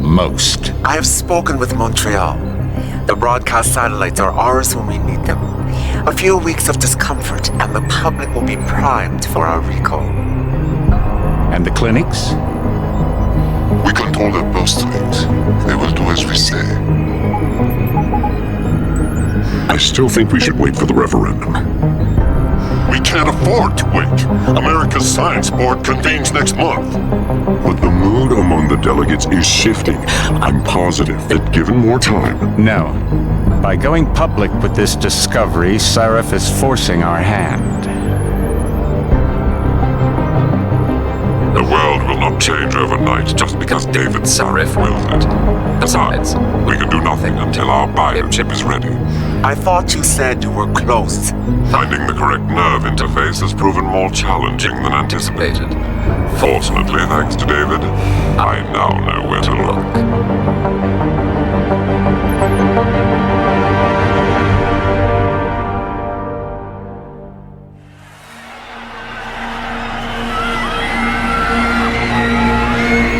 most? I have spoken with Montreal. The broadcast satellites are ours when we need them. A few weeks of discomfort and the public will be primed for our recall. And the clinics? We control their purse strings. They will do as we say. I still think we should wait for the referendum. We can't afford to wait. America's Science Board convenes next month. But the mood among the delegates is shifting. I'm positive that given more time... No. By going public with this discovery, Sarif is forcing our hand. The world will not change overnight just because David Sarif wills it. Besides, we can do nothing until our biochip is ready. I thought you said you were close. Finding the correct nerve interface has proven more challenging than anticipated. Fortunately, thanks to David, I now know where to look.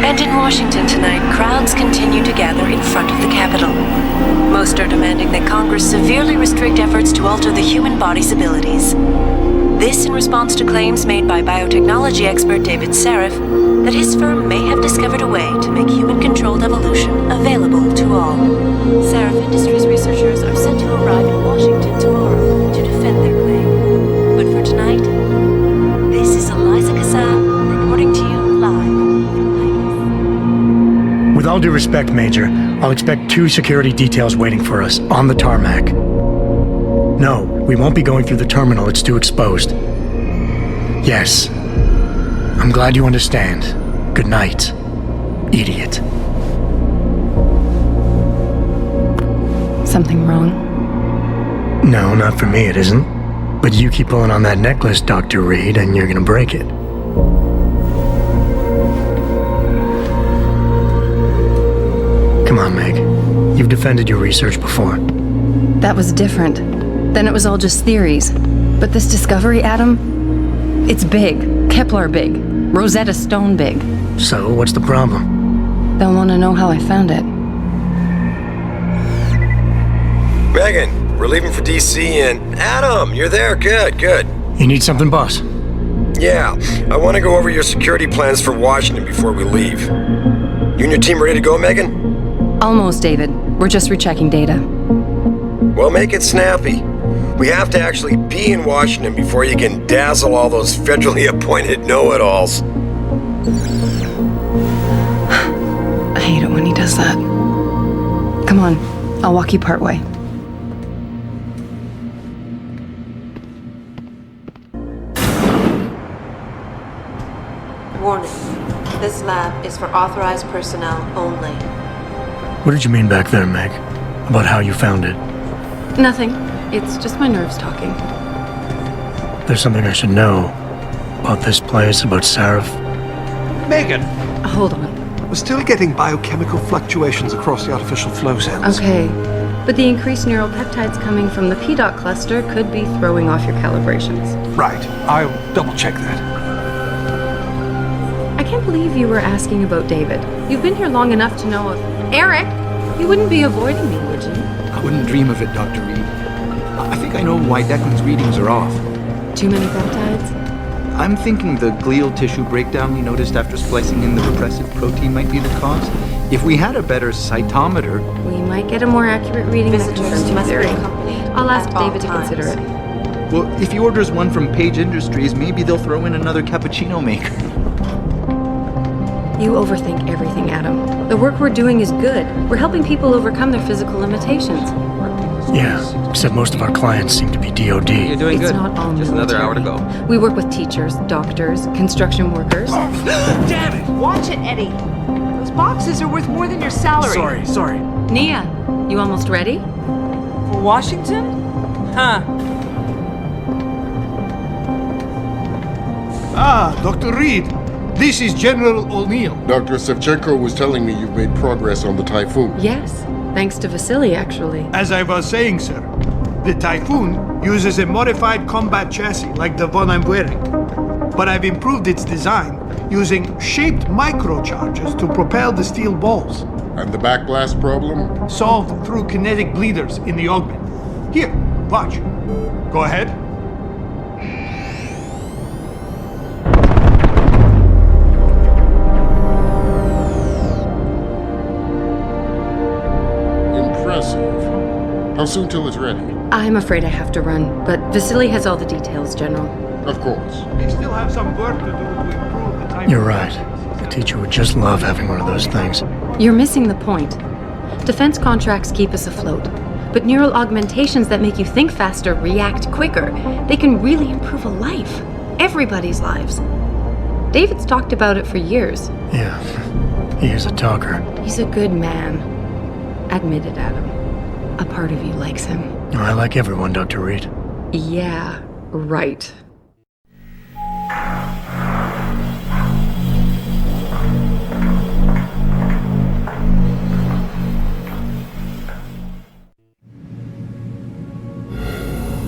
And in Washington tonight, crowds continue to gather in front of the Capitol. Most are demanding that Congress severely restrict efforts to alter the human body's abilities. This in response to claims made by biotechnology expert David Sarif that his firm may have discovered a way to make human-controlled evolution available to all. Sarif Industries researchers are set to arrive in Washington tomorrow to defend their claim. But for tonight, this is Eliza Kassan reporting to you live. With all due respect, Major, I'll expect 2 security details waiting for us on the tarmac. No, we won't be going through the terminal, it's too exposed. Yes. I'm glad you understand. Good night, idiot. Something wrong? No, not for me it isn't. But you keep pulling on that necklace, Dr. Reed, and you're gonna break it. Come on, Meg. You've defended your research before. That was different. Then it was all just theories. But this discovery, Adam, it's big. Kepler big. Rosetta Stone big. So, what's the problem? They'll want to know how I found it. Megan, we're leaving for DC and... Adam, you're there. Good, good. You need something, boss? Yeah, I want to go over your security plans for Washington before we leave. You and your team ready to go, Megan? Almost, David. We're just rechecking data. Well, make it snappy. We have to actually be in Washington before you can dazzle all those federally appointed know-it-alls. I hate it when he does that. Come on, I'll walk you part way. Warning. This lab is for authorized personnel only. What did you mean back there, Meg? About how you found it? Nothing. It's just my nerves talking. There's something I should know about this place, about Sarif. Megan! Hold on. We're still getting biochemical fluctuations across the artificial flow cells. Okay, but the increased neural peptides coming from the PDOT cluster could be throwing off your calibrations. Right. I'll double-check that. I can't believe you were asking about David. You've been here long enough to know of... Eric! You wouldn't be avoiding me, would you? I wouldn't dream of it, Dr. Reed. I think I know why Declan's readings are off. Too many peptides? I'm thinking the glial tissue breakdown we noticed after splicing in the repressive protein might be the cause. If we had a better cytometer... We might get a more accurate reading. Visitors must be accompanied. I'll ask at all David to times. consider it. Well, if he orders one from Page Industries, maybe they'll throw in another cappuccino maker. You overthink everything, Adam. The work we're doing is good. We're helping people overcome their physical limitations. Yeah, except most of our clients seem to be DOD. You're doing It's good. not all Just another hour to go. military. We work with teachers, doctors, construction workers. Damn it! Watch it, Eddie. Those boxes are worth more than your salary. Sorry. Nia, you almost ready? For Washington? Huh. Ah, Dr. Reed. This is General O'Neill. Dr. Sevchenko was telling me you've made progress on the Typhoon. Yes, thanks to Vasily, actually. As I was saying, sir, the Typhoon uses a modified combat chassis like the one I'm wearing. But I've improved its design using shaped microcharges to propel the steel balls. And the backblast problem? Solved through kinetic bleeders in the augment. Here, watch. Go ahead. Impressive. How soon till it's ready? I'm afraid I have to run, but Vasily has all the details, General. Of course. They still have some work to do to improve the time. You're right. The teacher would just love having one of those things. You're missing the point. Defense contracts keep us afloat, but neural augmentations that make you think faster, react quicker, they can really improve a life. Everybody's lives. David's talked about it for years. Yeah, he is a talker. He's a good man. Admit it, Adam. A part of you likes him. I like everyone, Dr. Reed. Yeah, right.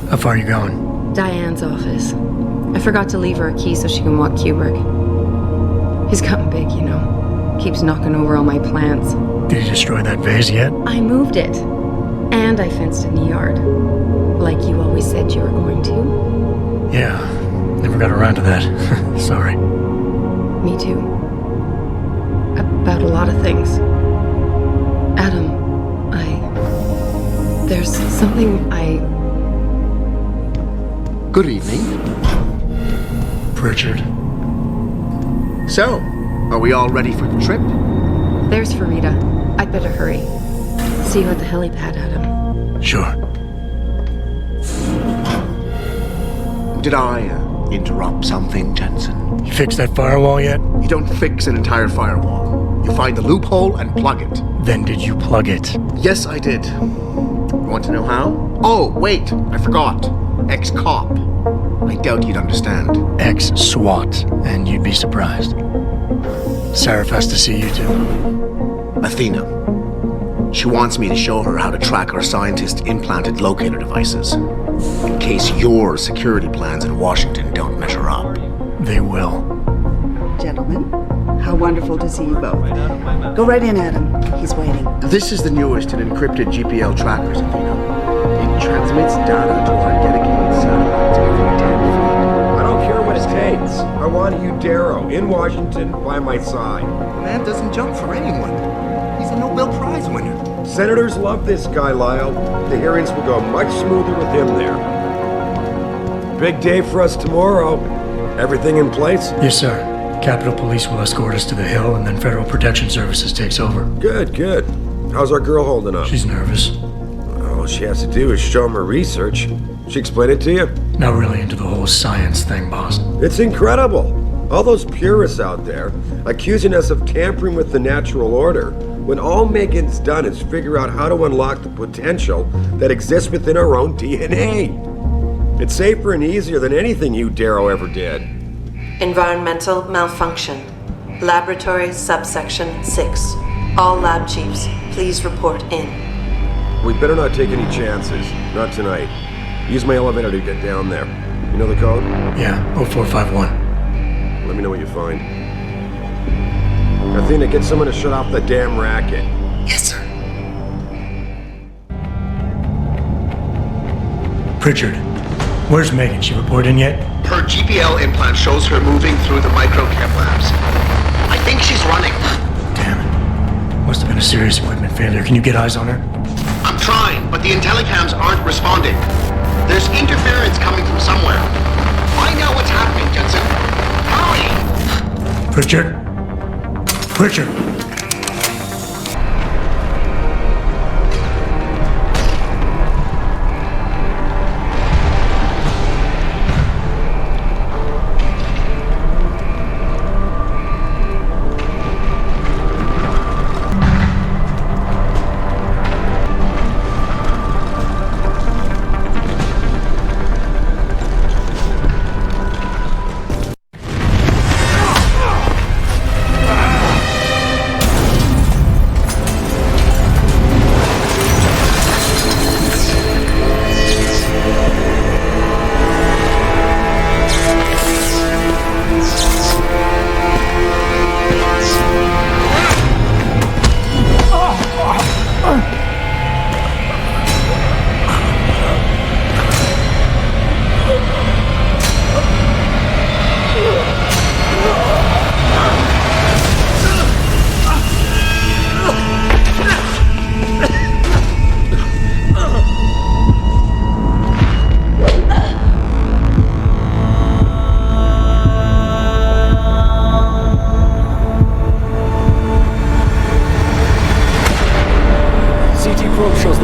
How far are you going? Diane's office. I forgot to leave her a key so she can walk Kubrick. He's gotten big, you know. Keeps knocking over all my plants. Did you destroy that vase yet? I moved it. And I fenced in the yard. Like you always said you were going to. Yeah, never got around to that. Sorry. Me too. About a lot of things. Adam, there's something Good evening. Pritchard. So, are we all ready for the trip? There's Farida. I'd better hurry. See you at the helipad, Adam. Sure. Did I interrupt something, Jensen? You fixed that firewall yet? You don't fix an entire firewall. You find the loophole and plug it. Then did you plug it? Yes, I did. You want to know how? Oh, wait, I forgot. Ex-cop. I doubt you'd understand. Ex-SWAT, and you'd be surprised. Sarif has to see you too. Athena. She wants me to show her how to track our scientist-implanted locator devices. In case your security plans in Washington don't measure up. They will. Gentlemen, how wonderful to see you both. Go right in, Adam. He's waiting. This is the newest in encrypted GPL trackers, Athena. It transmits data to our dedicated satellites every 10 feet. I don't care what it takes. I want you, Darrow, in Washington, by my side. The man doesn't jump for anyone. He's a Nobel Prize winner. Senators love this guy, Lyle. The hearings will go much smoother with him there. Big day for us tomorrow. Everything in place? Yes, sir. Capitol Police will escort us to the Hill, and then Federal Protection Services takes over. Good, good. How's our girl holding up? She's nervous. All she has to do is show him her research. She explain it to you? Not really into the whole science thing, boss. It's incredible. All those purists out there accusing us of tampering with the natural order, when all Megan's done is figure out how to unlock the potential that exists within our own DNA. It's safer and easier than anything you, Darrow, ever did. Environmental malfunction. Laboratory subsection 6. All lab chiefs, please report in. We better not take any chances. Not tonight. Use my elevator to get down there. You know the code? Yeah, 0451. Let me know what you find. Athena, get someone to shut off the damn racket. Yes, sir. Pritchard, where's Megan? She report in yet? Her GPL implant shows her moving through the microchem labs. I think she's running. Damn it. Must have been a serious equipment failure. Can you get eyes on her? I'm trying, but the intellicams aren't responding. There's interference coming from somewhere. Find out what's happening, Jensen. Hurry! Pritchard? Pritchard!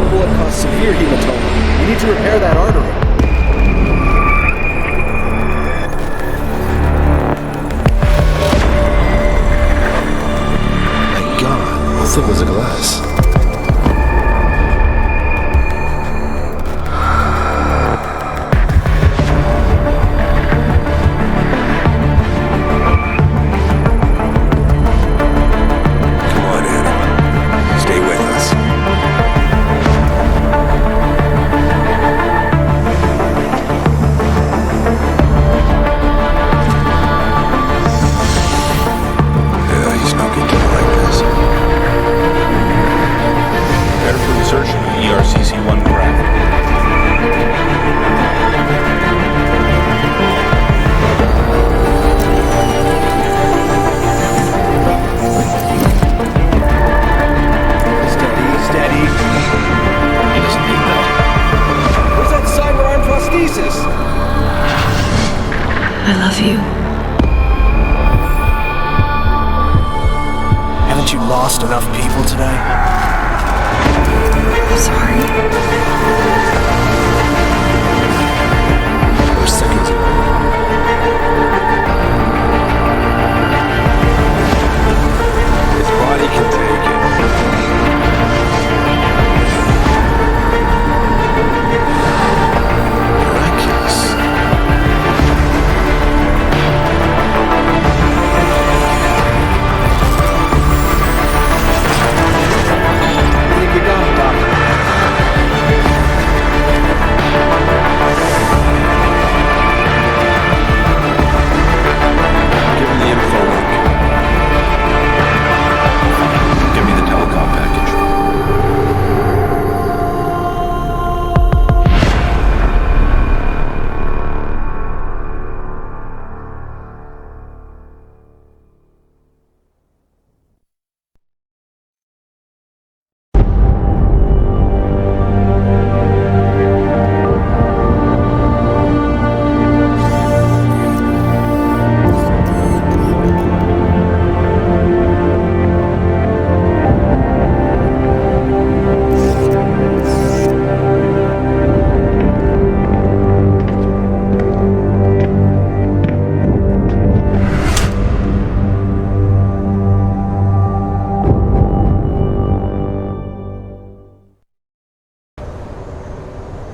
bullet caused severe hematoma. We need to repair that artery. My God, how thick was the glass? I love you. Haven't you lost enough people today? I'm sorry. We're seconds away. His body can take it.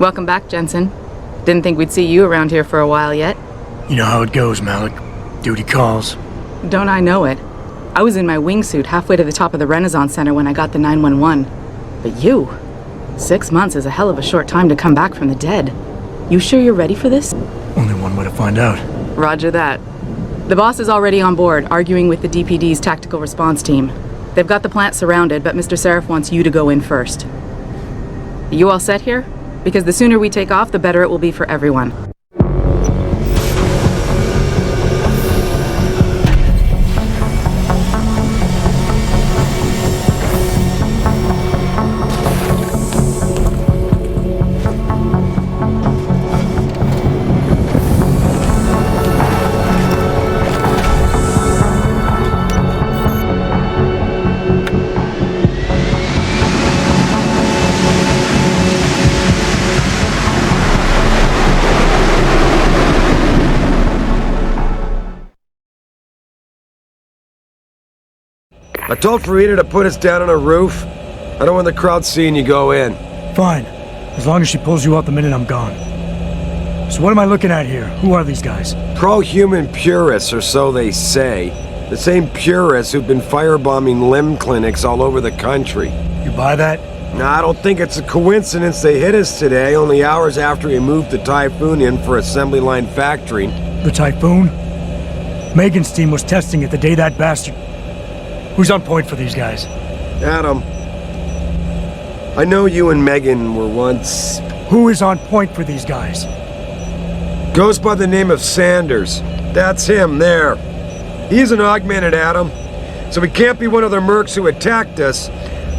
Welcome back, Jensen. Didn't think we'd see you around here for a while yet. You know how it goes, Malik. Duty calls. Don't I know it? I was in my wingsuit halfway to the top of the Renaissance Center when I got the 911. But you? 6 months is a hell of a short time to come back from the dead. You sure you're ready for this? Only one way to find out. Roger that. The boss is already on board, arguing with the DPD's tactical response team. They've got the plant surrounded, but Mr. Sarif wants you to go in first. You all set here? Because the sooner we take off, the better it will be for everyone. I told Farida to put us down on a roof. I don't want the crowd seeing you go in. Fine. As long as she pulls you out the minute I'm gone. So what am I looking at here? Who are these guys? Pro-human purists, or so they say. The same purists who've been firebombing limb clinics all over the country. You buy that? Nah, I don't think it's a coincidence they hit us today, only hours after we moved the Typhoon in for assembly line factory. The Typhoon? Megan's team was testing it the day that bastard... Who's on point for these guys? Adam. I know you and Megan were once... Who is on point for these guys? Goes by the name of Sanders. That's him, there. He's an augmented, Adam. So he can't be one of the mercs who attacked us,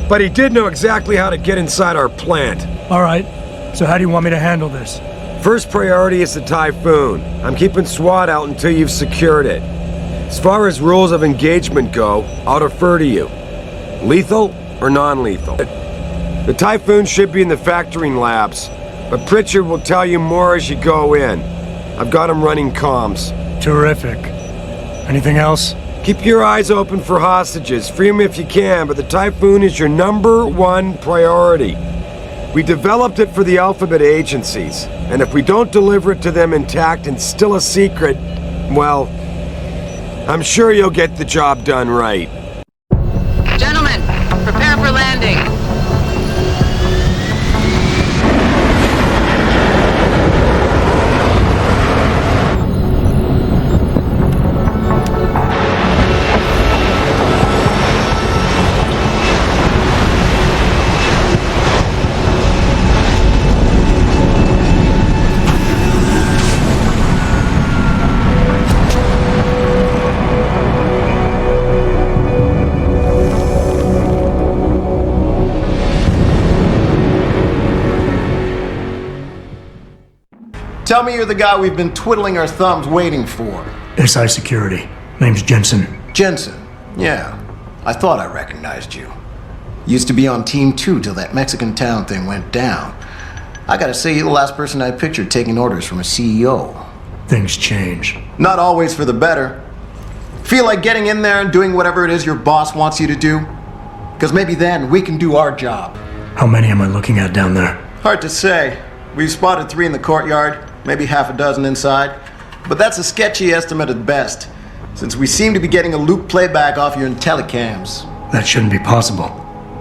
but he did know exactly how to get inside our plant. All right. So how do you want me to handle this? First priority is the Typhoon. I'm keeping SWAT out until you've secured it. As far as rules of engagement go, I'll defer to you. Lethal or non-lethal? The Typhoon should be in the factoring labs, but Pritchard will tell you more as you go in. I've got him running comms. Terrific. Anything else? Keep your eyes open for hostages. Free them if you can, but the Typhoon is your #1 priority. We developed it for the Alphabet agencies, and if we don't deliver it to them intact and still a secret, well, I'm sure you'll get the job done right. Gentlemen, prepare for landing. Tell me you're the guy we've been twiddling our thumbs waiting for. SI Security. Name's Jensen. Jensen. Yeah. I thought I recognized you. Used to be on Team 2 till that Mexican town thing went down. I gotta say, you're the last person I pictured taking orders from a CEO. Things change. Not always for the better. Feel like getting in there and doing whatever it is your boss wants you to do? Because maybe then we can do our job. How many am I looking at down there? Hard to say. We've spotted 3 in the courtyard, maybe half a dozen inside. But that's a sketchy estimate at best, since we seem to be getting a loop playback off your telecams. That shouldn't be possible.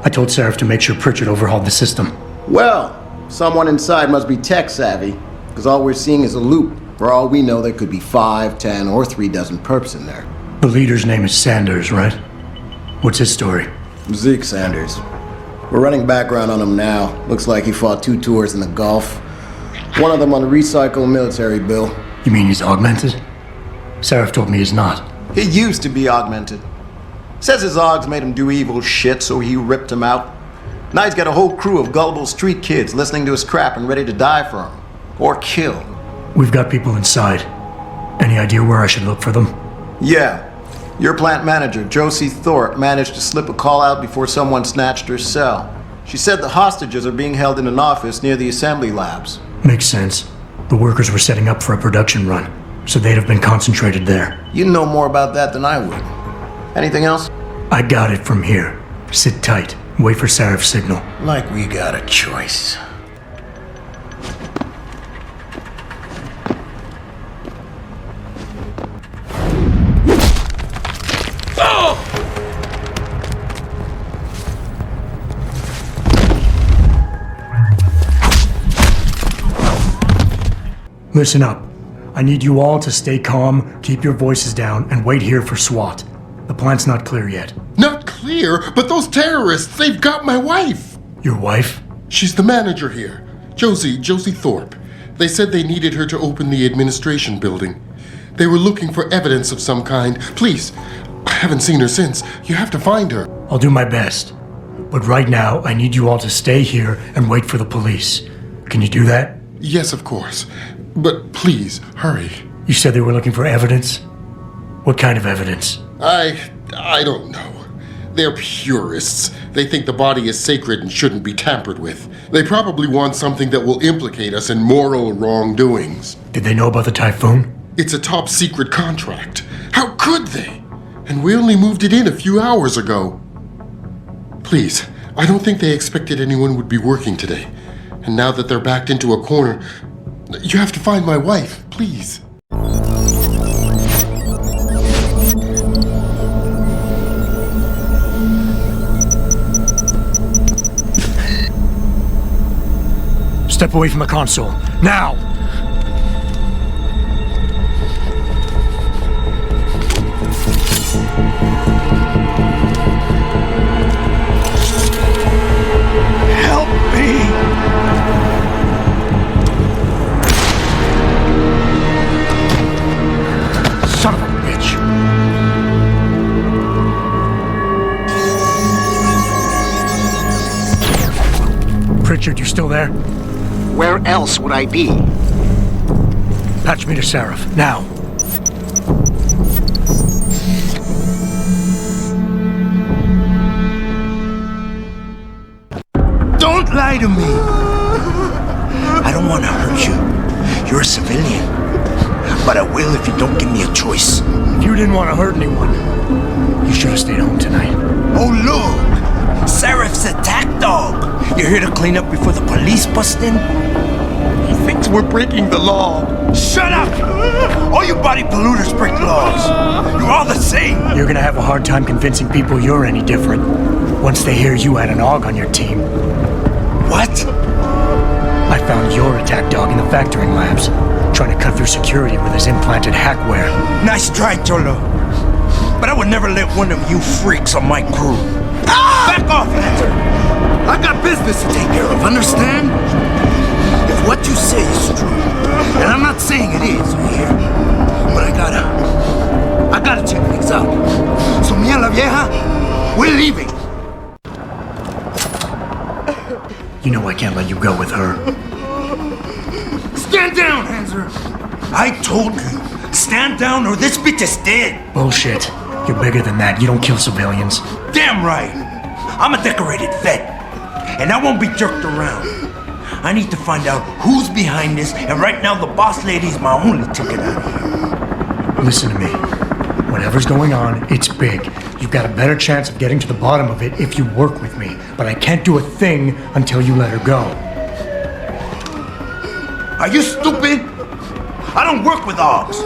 I told Sarif to make sure Pritchard overhauled the system. Well, someone inside must be tech savvy, because all we're seeing is a loop. For all we know, there could be 5, 10, or 3 dozen perps in there. The leader's name is Sanders, right? What's his story? Zeke Sanders. We're running background on him now. Looks like he fought 2 tours in the Gulf. One of them on a recycle military bill. You mean he's augmented? Sarif told me he's not. He used to be augmented. Says his augs made him do evil shit, so he ripped him out. Now he's got a whole crew of gullible street kids listening to his crap and ready to die for him. Or kill. We've got people inside. Any idea where I should look for them? Yeah. Your plant manager, Josie Thorpe, managed to slip a call out before someone snatched her cell. She said the hostages are being held in an office near the assembly labs. Makes sense. The workers were setting up for a production run, so they'd have been concentrated there. You know more about that than I would. Anything else? I got it from here. Sit tight. Wait for Sarif's signal. Like we got a choice. Listen up. I need you all to stay calm, keep your voices down, and wait here for SWAT. The plant's not clear yet. Not clear? But those terrorists, they've got my wife! Your wife? She's the manager here. Josie Thorpe. They said they needed her to open the administration building. They were looking for evidence of some kind. Please, I haven't seen her since. You have to find her. I'll do my best. But right now, I need you all to stay here and wait for the police. Can you do that? Yes, of course. But please, hurry. You said they were looking for evidence? What kind of evidence? I don't know. They're purists. They think the body is sacred and shouldn't be tampered with. They probably want something that will implicate us in moral wrongdoings. Did they know about the Typhoon? It's a top secret contract. How could they? And we only moved it in a few hours ago. Please, I don't think they expected anyone would be working today. And now that they're backed into a corner, you have to find my wife, please. Step away from the console. Now! Help me! Son of a bitch! Pritchard, you still there? Where else would I be? Patch me to Sarif, now. Don't lie to me. I don't want to hurt you. You're a civilian. But I will if you don't give me a choice. If you didn't want to hurt anyone, you should have stayed home tonight. Oh, look! Sarif's attack dog. You're here to clean up before the police bust in? He thinks we're breaking the law. Shut up! All you body polluters break laws. You're all the same. You're gonna have a hard time convincing people you're any different once they hear you had an AUG on your team. What? I found your attack dog in the factoring labs, trying to cut through security with his implanted hackware. Nice try, Cholo. But I would never let one of you freaks on my crew. Ah! Back off, Hunter! I got business to take care of, understand? If what you say is true, and I'm not saying it is here, but I gotta check things out. So, mia la vieja, we're leaving. You know I can't let you go with her. Stand down, Hanser! I told you, stand down or this bitch is dead. Bullshit. You're bigger than that. You don't kill civilians. Damn right. I'm a decorated vet, and I won't be jerked around. I need to find out who's behind this, and right now the boss lady's my only ticket out of here. Listen to me. Whatever's going on, it's big. You've got a better chance of getting to the bottom of it if you work with me. But I can't do a thing until you let her go. Are you stupid? I don't work with AUGs.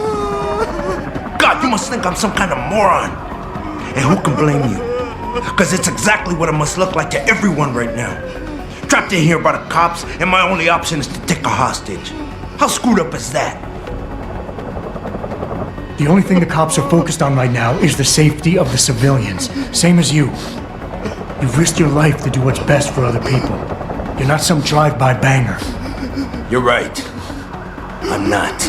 God, you must think I'm some kind of moron. And who can blame you? Because it's exactly what it must look like to everyone right now. Trapped in here by the cops, and my only option is to take a hostage. How screwed up is that? The only thing the cops are focused on right now is the safety of the civilians. Same as you. You've risked your life to do what's best for other people. You're not some drive-by banger. You're right. I'm not.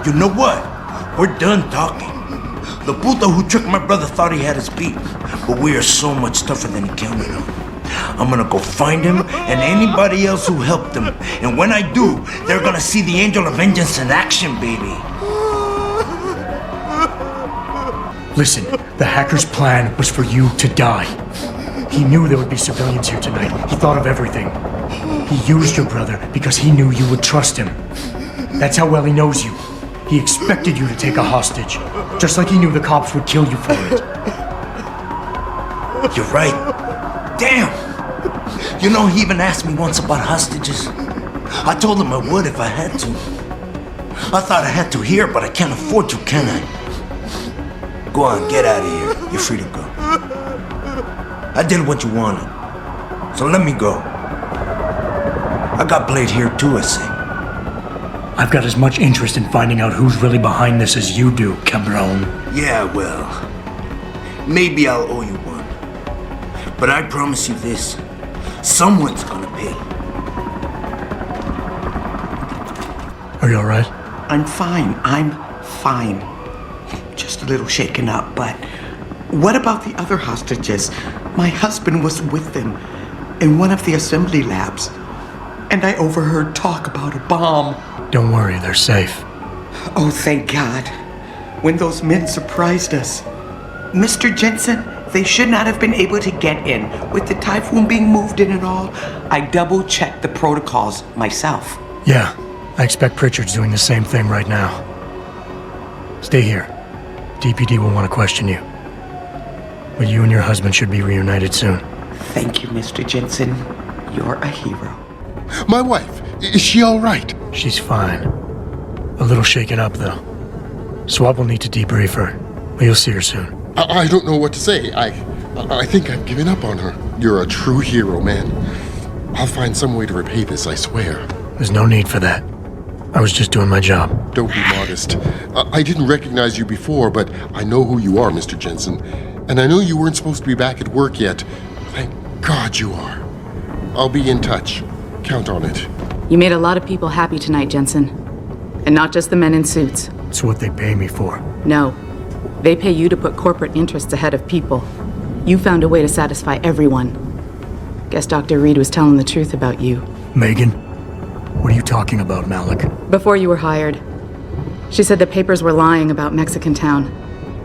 You know what? We're done talking. The puto who tricked my brother thought he had us beat, but we are so much tougher than he counted on. I'm gonna go find him and anybody else who helped him, and when I do, they're gonna see the Angel of Vengeance in action, baby. Listen, the hacker's plan was for you to die. He knew there would be civilians here tonight. He thought of everything. He used your brother because he knew you would trust him. That's how well he knows you. He expected you to take a hostage, just like he knew the cops would kill you for it. You're right. Damn! You know, he even asked me once about hostages. I told him I would if I had to. I thought I had to here, but I can't afford to, can I? Go on, get out of here. You're free to go. I did what you wanted, so let me go. I got Blade here too, I say. I've got as much interest in finding out who's really behind this as you do, cabron. Yeah, well, maybe I'll owe you one. But I promise you this, someone's gonna pay. Are you alright? I'm fine. Just a little shaken up, but what about the other hostages? My husband was with them in one of the assembly labs, and I overheard talk about a bomb. Don't worry, they're safe. Oh, thank God. When those men surprised us. Mr. Jensen, they should not have been able to get in. With the typhoon being moved in and all, I double-checked the protocols myself. Yeah, I expect Pritchard's doing the same thing right now. Stay here. DPD will want to question you. But you and your husband should be reunited soon. Thank you, Mr. Jensen. You're a hero. My wife, is she all right? She's fine. A little shaken up, though. Swab will need to debrief her, but you'll see her soon. I don't know what to say. I think I've given up on her. You're a true hero, man. I'll find some way to repay this, I swear. There's no need for that. I was just doing my job. Don't be modest. I didn't recognize you before, but I know who you are, Mr. Jensen. And I know you weren't supposed to be back at work yet. Thank God you are. I'll be in touch. Count on it. You made a lot of people happy tonight, Jensen. And not just the men in suits. It's what they pay me for. No. They pay you to put corporate interests ahead of people. You found a way to satisfy everyone. Guess Dr. Reed was telling the truth about you. Megan? What are you talking about, Malik? Before you were hired, she said the papers were lying about Mexican Town.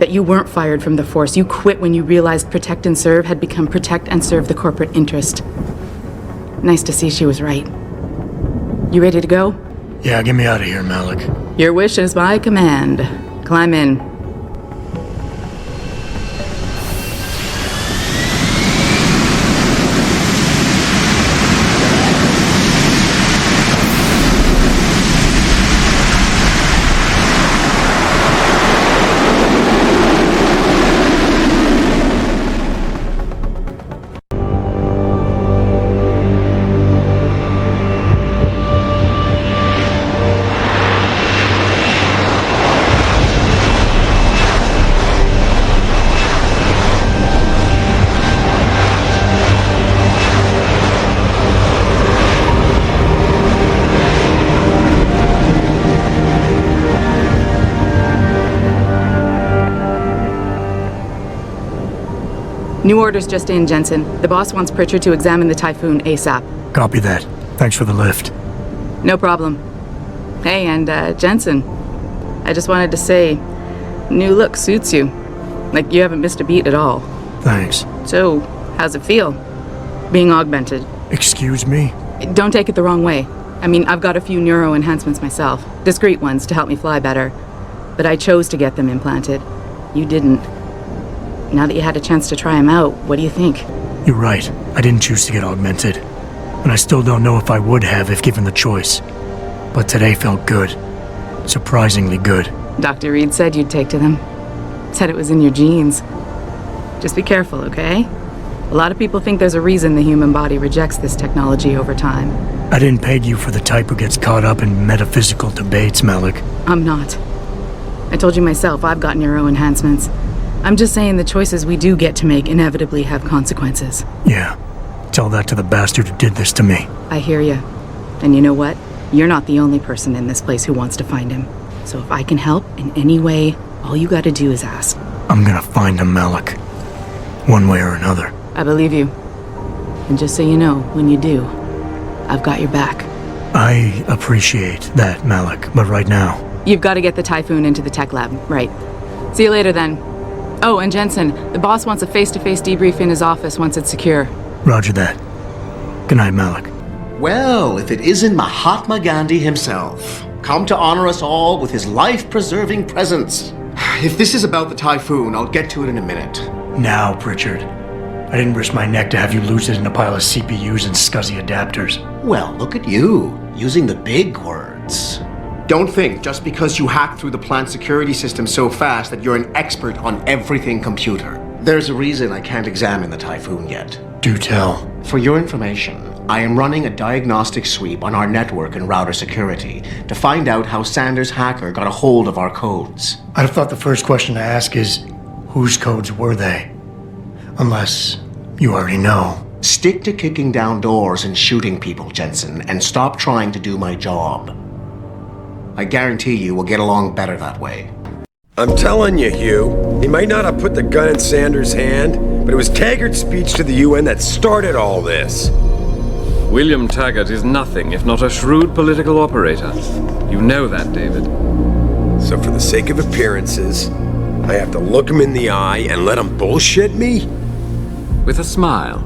That you weren't fired from the Force. You quit when you realized protect and serve had become protect and serve the corporate interest. Nice to see she was right. You ready to go? Yeah, get me out of here, Malik. Your wish is my command. Climb in. New orders just in, Jensen. The boss wants Pritchard to examine the Typhoon ASAP. Copy that. Thanks for the lift. No problem. Hey, and Jensen, I just wanted to say, new look suits you. Like you haven't missed a beat at all. Thanks. So, how's it feel? Being augmented. Excuse me? Don't take it the wrong way. I mean, I've got a few neuro enhancements myself. Discreet ones to help me fly better. But I chose to get them implanted. You didn't. Now that you had a chance to try them out, what do you think? You're right. I didn't choose to get augmented. And I still don't know if I would have if given the choice. But today felt good. Surprisingly good. Dr. Reed said you'd take to them. Said it was in your genes. Just be careful, okay? A lot of people think there's a reason the human body rejects this technology over time. I didn't peg you for the type who gets caught up in metaphysical debates, Malik. I'm not. I told you myself I've got neuro enhancements. I'm just saying the choices we do get to make inevitably have consequences. Yeah. Tell that to the bastard who did this to me. I hear you. And you know what? You're not the only person in this place who wants to find him. So if I can help in any way, all you gotta do is ask. I'm gonna find him, Malik. One way or another. I believe you. And just so you know, when you do, I've got your back. I appreciate that, Malik, but right now... You've got to get the Typhoon into the tech lab, right. See you later then. Oh, and Jensen, the boss wants a face-to-face debrief in his office once it's secure. Roger that. Good night, Malik. Well, if it isn't Mahatma Gandhi himself, come to honor us all with his life-preserving presence. If this is about the Typhoon, I'll get to it in a minute. Now, Pritchard. I didn't risk my neck to have you lose it in a pile of CPUs and scuzzy adapters. Well, look at you, using the big words. Don't think just because you hacked through the plant security system so fast that you're an expert on everything computer. There's a reason I can't examine the Typhoon yet. Do tell. For your information, I am running a diagnostic sweep on our network and router security to find out how Sanders' hacker got a hold of our codes. I'd have thought the first question to ask is, whose codes were they? Unless you already know. Stick to kicking down doors and shooting people, Jensen, and stop trying to do my job. I guarantee you we'll get along better that way. I'm telling you, Hugh, he might not have put the gun in Sanders' hand, but it was Taggart's speech to the UN that started all this. William Taggart is nothing if not a shrewd political operator. You know that, David. So for the sake of appearances, I have to look him in the eye and let him bullshit me? With a smile.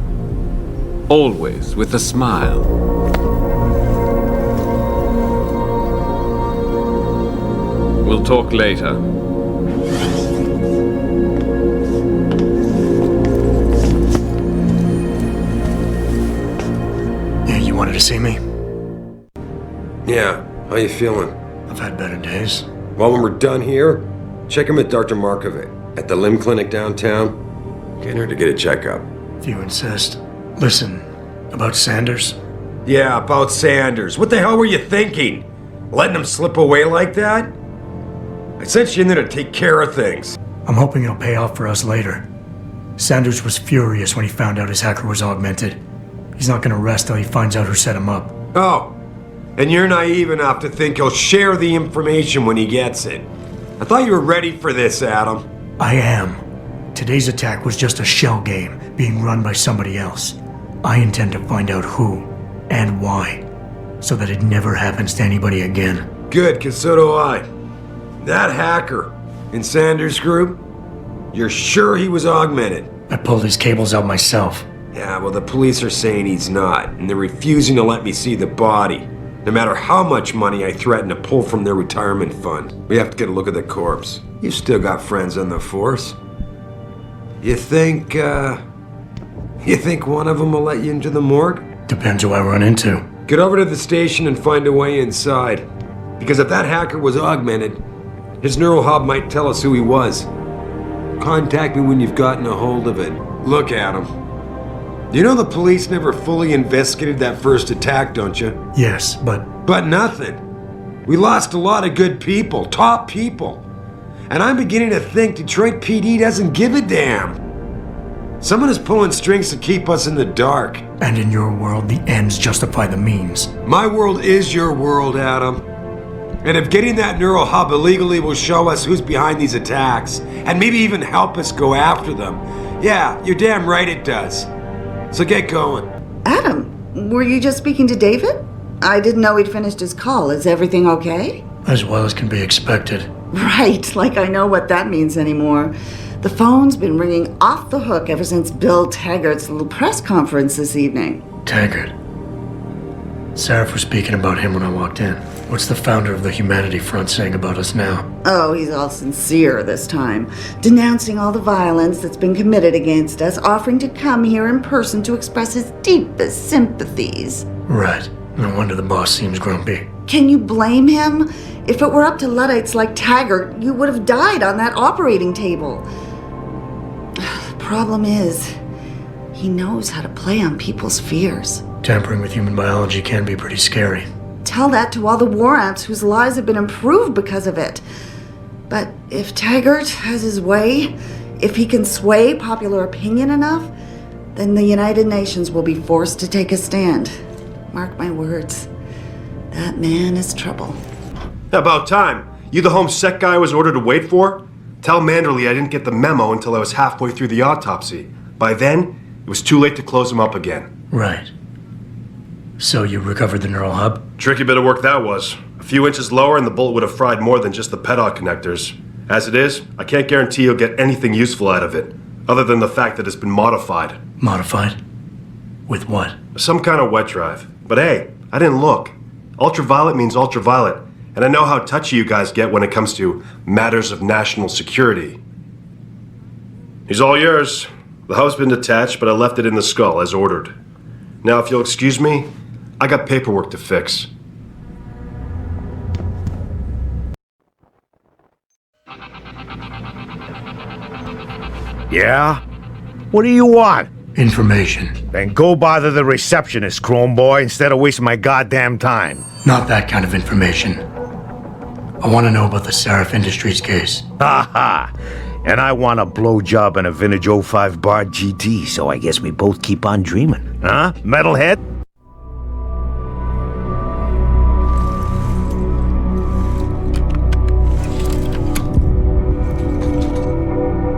Always with a smile. We'll talk later. Yeah, you wanted to see me? Yeah, how you feeling? I've had better days. Well, when we're done here, check him with Dr. Markovic at the limb clinic downtown. Get her to get a checkup. If you insist. Listen, about Sanders? Yeah, about Sanders. What the hell were you thinking? Letting him slip away like that? I sent you in there to take care of things. I'm hoping it'll pay off for us later. Sanders was furious when he found out his hacker was augmented. He's not gonna rest till he finds out who set him up. Oh, and you're naive enough to think he'll share the information when he gets it. I thought you were ready for this, Adam. I am. Today's attack was just a shell game being run by somebody else. I intend to find out who and why, so that it never happens to anybody again. Good, 'cause so do I. That hacker in Sanders' group, You're sure he was augmented? I pulled his cables out myself. Yeah, well, the police are saying he's not, and they're refusing to let me see the body. No matter how much money I threaten to pull from their retirement fund. We have to get a look at the corpse. You've still got friends on the force. You think one of them will let you into the morgue? Depends who I run into. Get over to the station and find a way inside. Because if that hacker was augmented, his neural hub might tell us who he was. Contact me when you've gotten a hold of it. Look at him. You know the police never fully investigated that first attack, don't you? Yes, but nothing. We lost a lot of good people, top people. And I'm beginning to think Detroit PD doesn't give a damn. Someone is pulling strings to keep us in the dark. And in your world, the ends justify the means. My world is your world, Adam. And if getting that neural hub illegally will show us who's behind these attacks, and maybe even help us go after them, yeah, you're damn right it does. So get going. Adam, were you just speaking to David? I didn't know he'd finished his call. Is everything okay? As well as can be expected. Right, like I know what that means anymore. The phone's been ringing off the hook ever since Bill Taggart's little press conference this evening. Taggart. Sarif was speaking about him when I walked in. What's the founder of the Humanity Front saying about us now? Oh, he's all sincere this time, denouncing all the violence that's been committed against us, offering to come here in person to express his deepest sympathies. Right. No wonder the boss seems grumpy. Can you blame him? If it were up to Luddites like Taggart, you would have died on that operating table. The problem is, he knows how to play on people's fears. Tampering with human biology can be pretty scary. Tell that to all the war ants whose lives have been improved because of it. But if Taggart has his way, if he can sway popular opinion enough, then the United Nations will be forced to take a stand. Mark my words. That man is trouble. About time. You the home sec guy I was ordered to wait for? Tell Manderley I didn't get the memo until I was halfway through the autopsy. By then, it was too late to close him up again. Right. So you recovered the neural hub? Tricky bit of work that was. A few inches lower and the bullet would have fried more than just the pedal connectors. As it is, I can't guarantee you'll get anything useful out of it, other than the fact that it's been modified. Modified? With what? Some kind of wet drive. But hey, I didn't look. Ultraviolet means ultraviolet, and I know how touchy you guys get when it comes to matters of national security. He's all yours. The hub's been detached, but I left it in the skull as ordered. Now, if you'll excuse me, I got paperwork to fix. Yeah? What do you want? Information. Then go bother the receptionist, Chrome Boy, instead of wasting my goddamn time. Not that kind of information. I want to know about the Sarif Industries case. Ha ha! And I want a blowjob in a vintage 05 Bard GT, so I guess we both keep on dreaming. Huh, metalhead?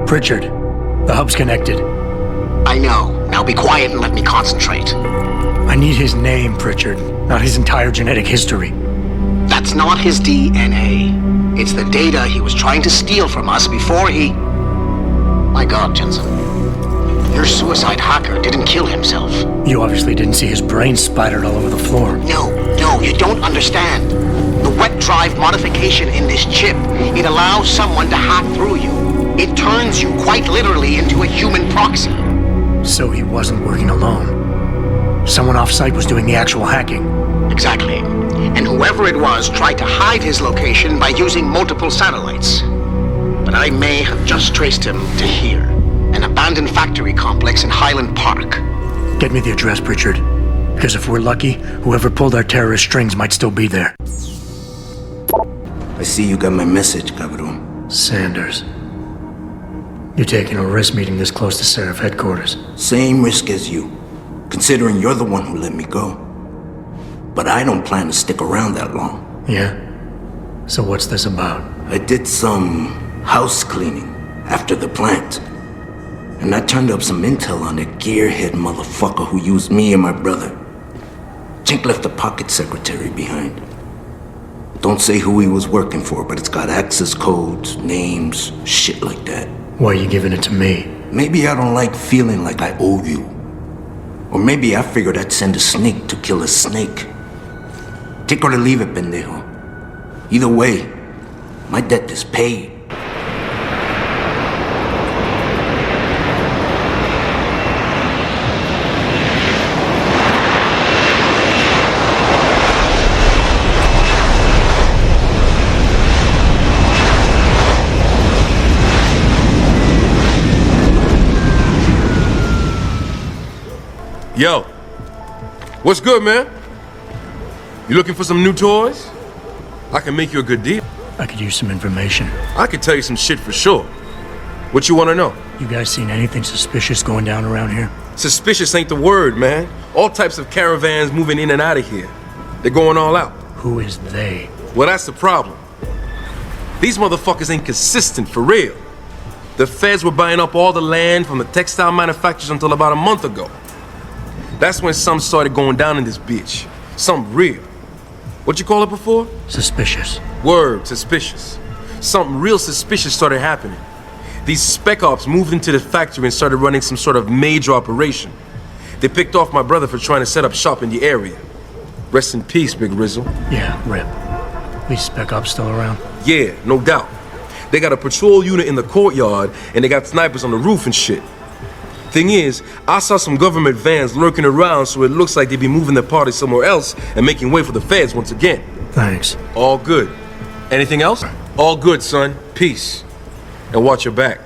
Pritchard, the hub's connected. I know. Now be quiet and let me concentrate. I need his name, Pritchard, not his entire genetic history. That's not his DNA. It's the data he was trying to steal from us before he... My God, Jensen. Your suicide hacker didn't kill himself. You obviously didn't see his brain splattered all over the floor. No, you don't understand. The wet drive modification in this chip, it allows someone to hack through you. It turns you quite literally into a human proxy. So he wasn't working alone. Someone off-site was doing the actual hacking. Exactly. And whoever it was tried to hide his location by using multiple satellites. But I may have just traced him to here, an abandoned factory complex in Highland Park. Get me the address, Pritchard. Because if we're lucky, whoever pulled our terrorist strings might still be there. I see you got my message, Cabrón. Sanders. You're taking a risk meeting this close to Sarif headquarters. Same risk as you, considering you're the one who let me go. But I don't plan to stick around that long. Yeah? So what's this about? I did some house cleaning after the plant. And I turned up some intel on that gearhead motherfucker who used me and my brother. Chink left a pocket secretary behind. Don't say who he was working for, but it's got access codes, names, shit like that. Why are you giving it to me? Maybe I don't like feeling like I owe you. Or maybe I figured I'd send a snake to kill a snake. Take or leave it, pendejo. Either way, my debt is paid. Yo, what's good, man? You looking for some new toys? I can make you a good deal. I could use some information. I could tell you some shit for sure. What you want to know? You guys seen anything suspicious going down around here? Suspicious ain't the word, man. All types of caravans moving in and out of here. They're going all out. Who is they? Well, that's the problem. These motherfuckers ain't consistent, for real. The feds were buying up all the land from the textile manufacturers until about a month ago. That's when some started going down in this bitch. Something real. What you call it before? Suspicious. Word, suspicious. Something real suspicious started happening. These spec ops moved into the factory and started running some sort of major operation. They picked off my brother for trying to set up shop in the area. Rest in peace, Big Rizzle. Yeah, rip. These spec ops still around? Yeah, no doubt. They got a patrol unit in the courtyard and they got snipers on the roof and shit. Thing is, I saw some government vans lurking around, so it looks like they be moving the party somewhere else and making way for the feds once again. Thanks. All good. Anything else? All good, son. Peace. And watch your back.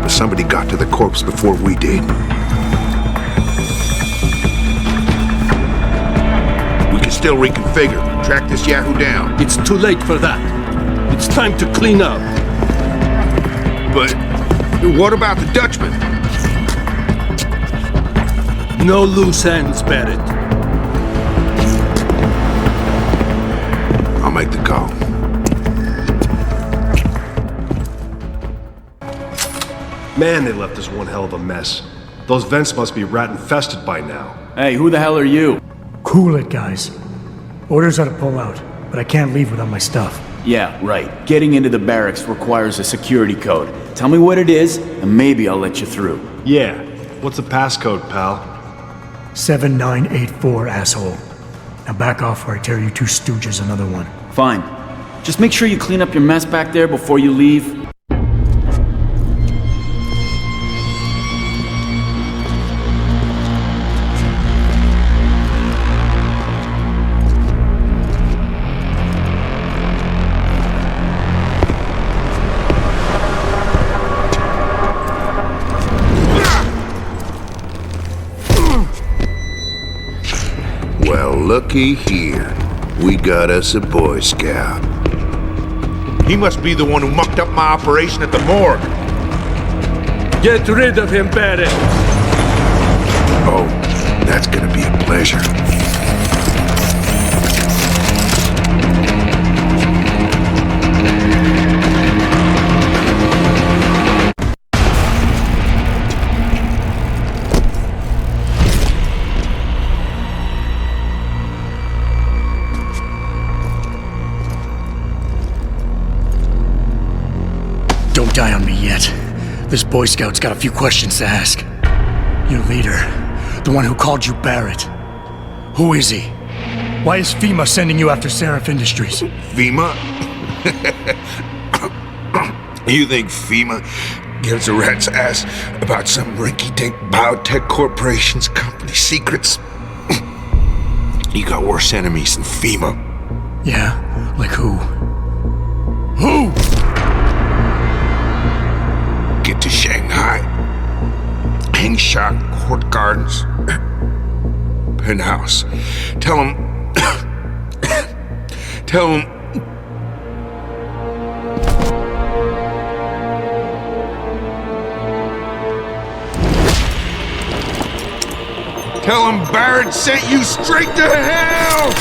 Somebody got to the corpse before we did. We can still reconfigure, track this yahoo down. It's too late for that. It's time to clean up. But what about the Dutchman? No loose ends, Barrett. I'll make the call. Man, they left us one hell of a mess. Those vents must be rat-infested by now. Hey, who the hell are you? Cool it, guys. Orders are to pull out, but I can't leave without my stuff. Yeah, right. Getting into the barracks requires a security code. Tell me what it is, and maybe I'll let you through. Yeah. What's the passcode, pal? 7984, asshole. Now back off or I tear you two stooges another one. Fine. Just make sure you clean up your mess back there before you leave. Looky here. We got us a Boy Scout. He must be the one who mucked up my operation at the morgue. Get rid of him, Barrett. Oh, that's gonna be a pleasure. Don't die on me yet. This Boy Scout's got a few questions to ask. Your leader, the one who called you Barrett. Who is he? Why is FEMA sending you after Sarif Industries? FEMA? You think FEMA gives a rat's ass about some rinky-dink biotech corporation's company secrets? You got worse enemies than FEMA. Yeah? Like who? Who? Get to Shanghai. Hang shot Court Gardens. Penthouse. Tell Tell him... Tell him Barrett sent you straight to hell!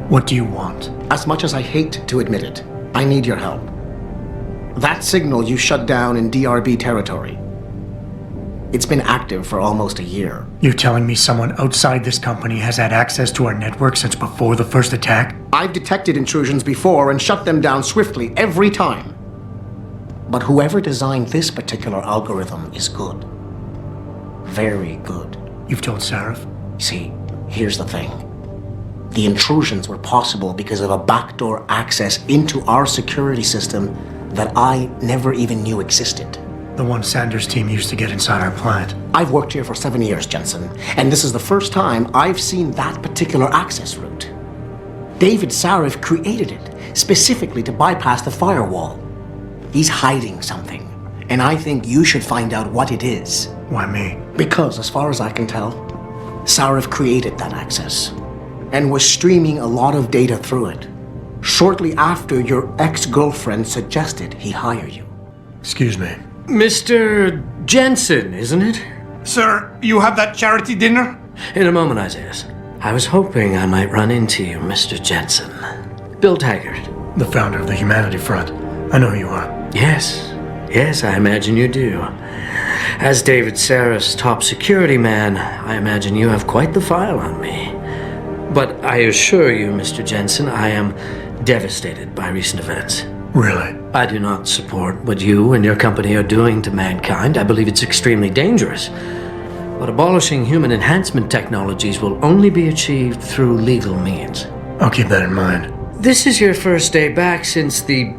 What do you want? As much as I hate to admit it, I need your help. That signal you shut down in DRB territory. It's been active for almost a year. You're telling me someone outside this company has had access to our network since before the first attack? I've detected intrusions before and shut them down swiftly every time. But whoever designed this particular algorithm is good. Very good. You've told Sarif? See, here's the thing. The intrusions were possible because of a backdoor access into our security system that I never even knew existed. The one Sanders' team used to get inside our plant. I've worked here for 7 years, Jensen, and this is the first time I've seen that particular access route. David Sarif created it specifically to bypass the firewall. He's hiding something, and I think you should find out what it is. Why me? Because, as far as I can tell, Sarif created that access and was streaming a lot of data through it, shortly after your ex-girlfriend suggested he hire you. Excuse me. Mr. Jensen, isn't it? Sir, you have that charity dinner? In a moment, Isaiah. I was hoping I might run into you, Mr. Jensen. Bill Taggart. The founder of the Humanity Front. I know who you are. Yes, I imagine you do. As David Sarif's top security man, I imagine you have quite the file on me. But I assure you, Mr. Jensen, I am devastated by recent events. Really? I do not support what you and your company are doing to mankind. I believe it's extremely dangerous. But abolishing human enhancement technologies will only be achieved through legal means. I'll keep that in mind. This is your first day back since the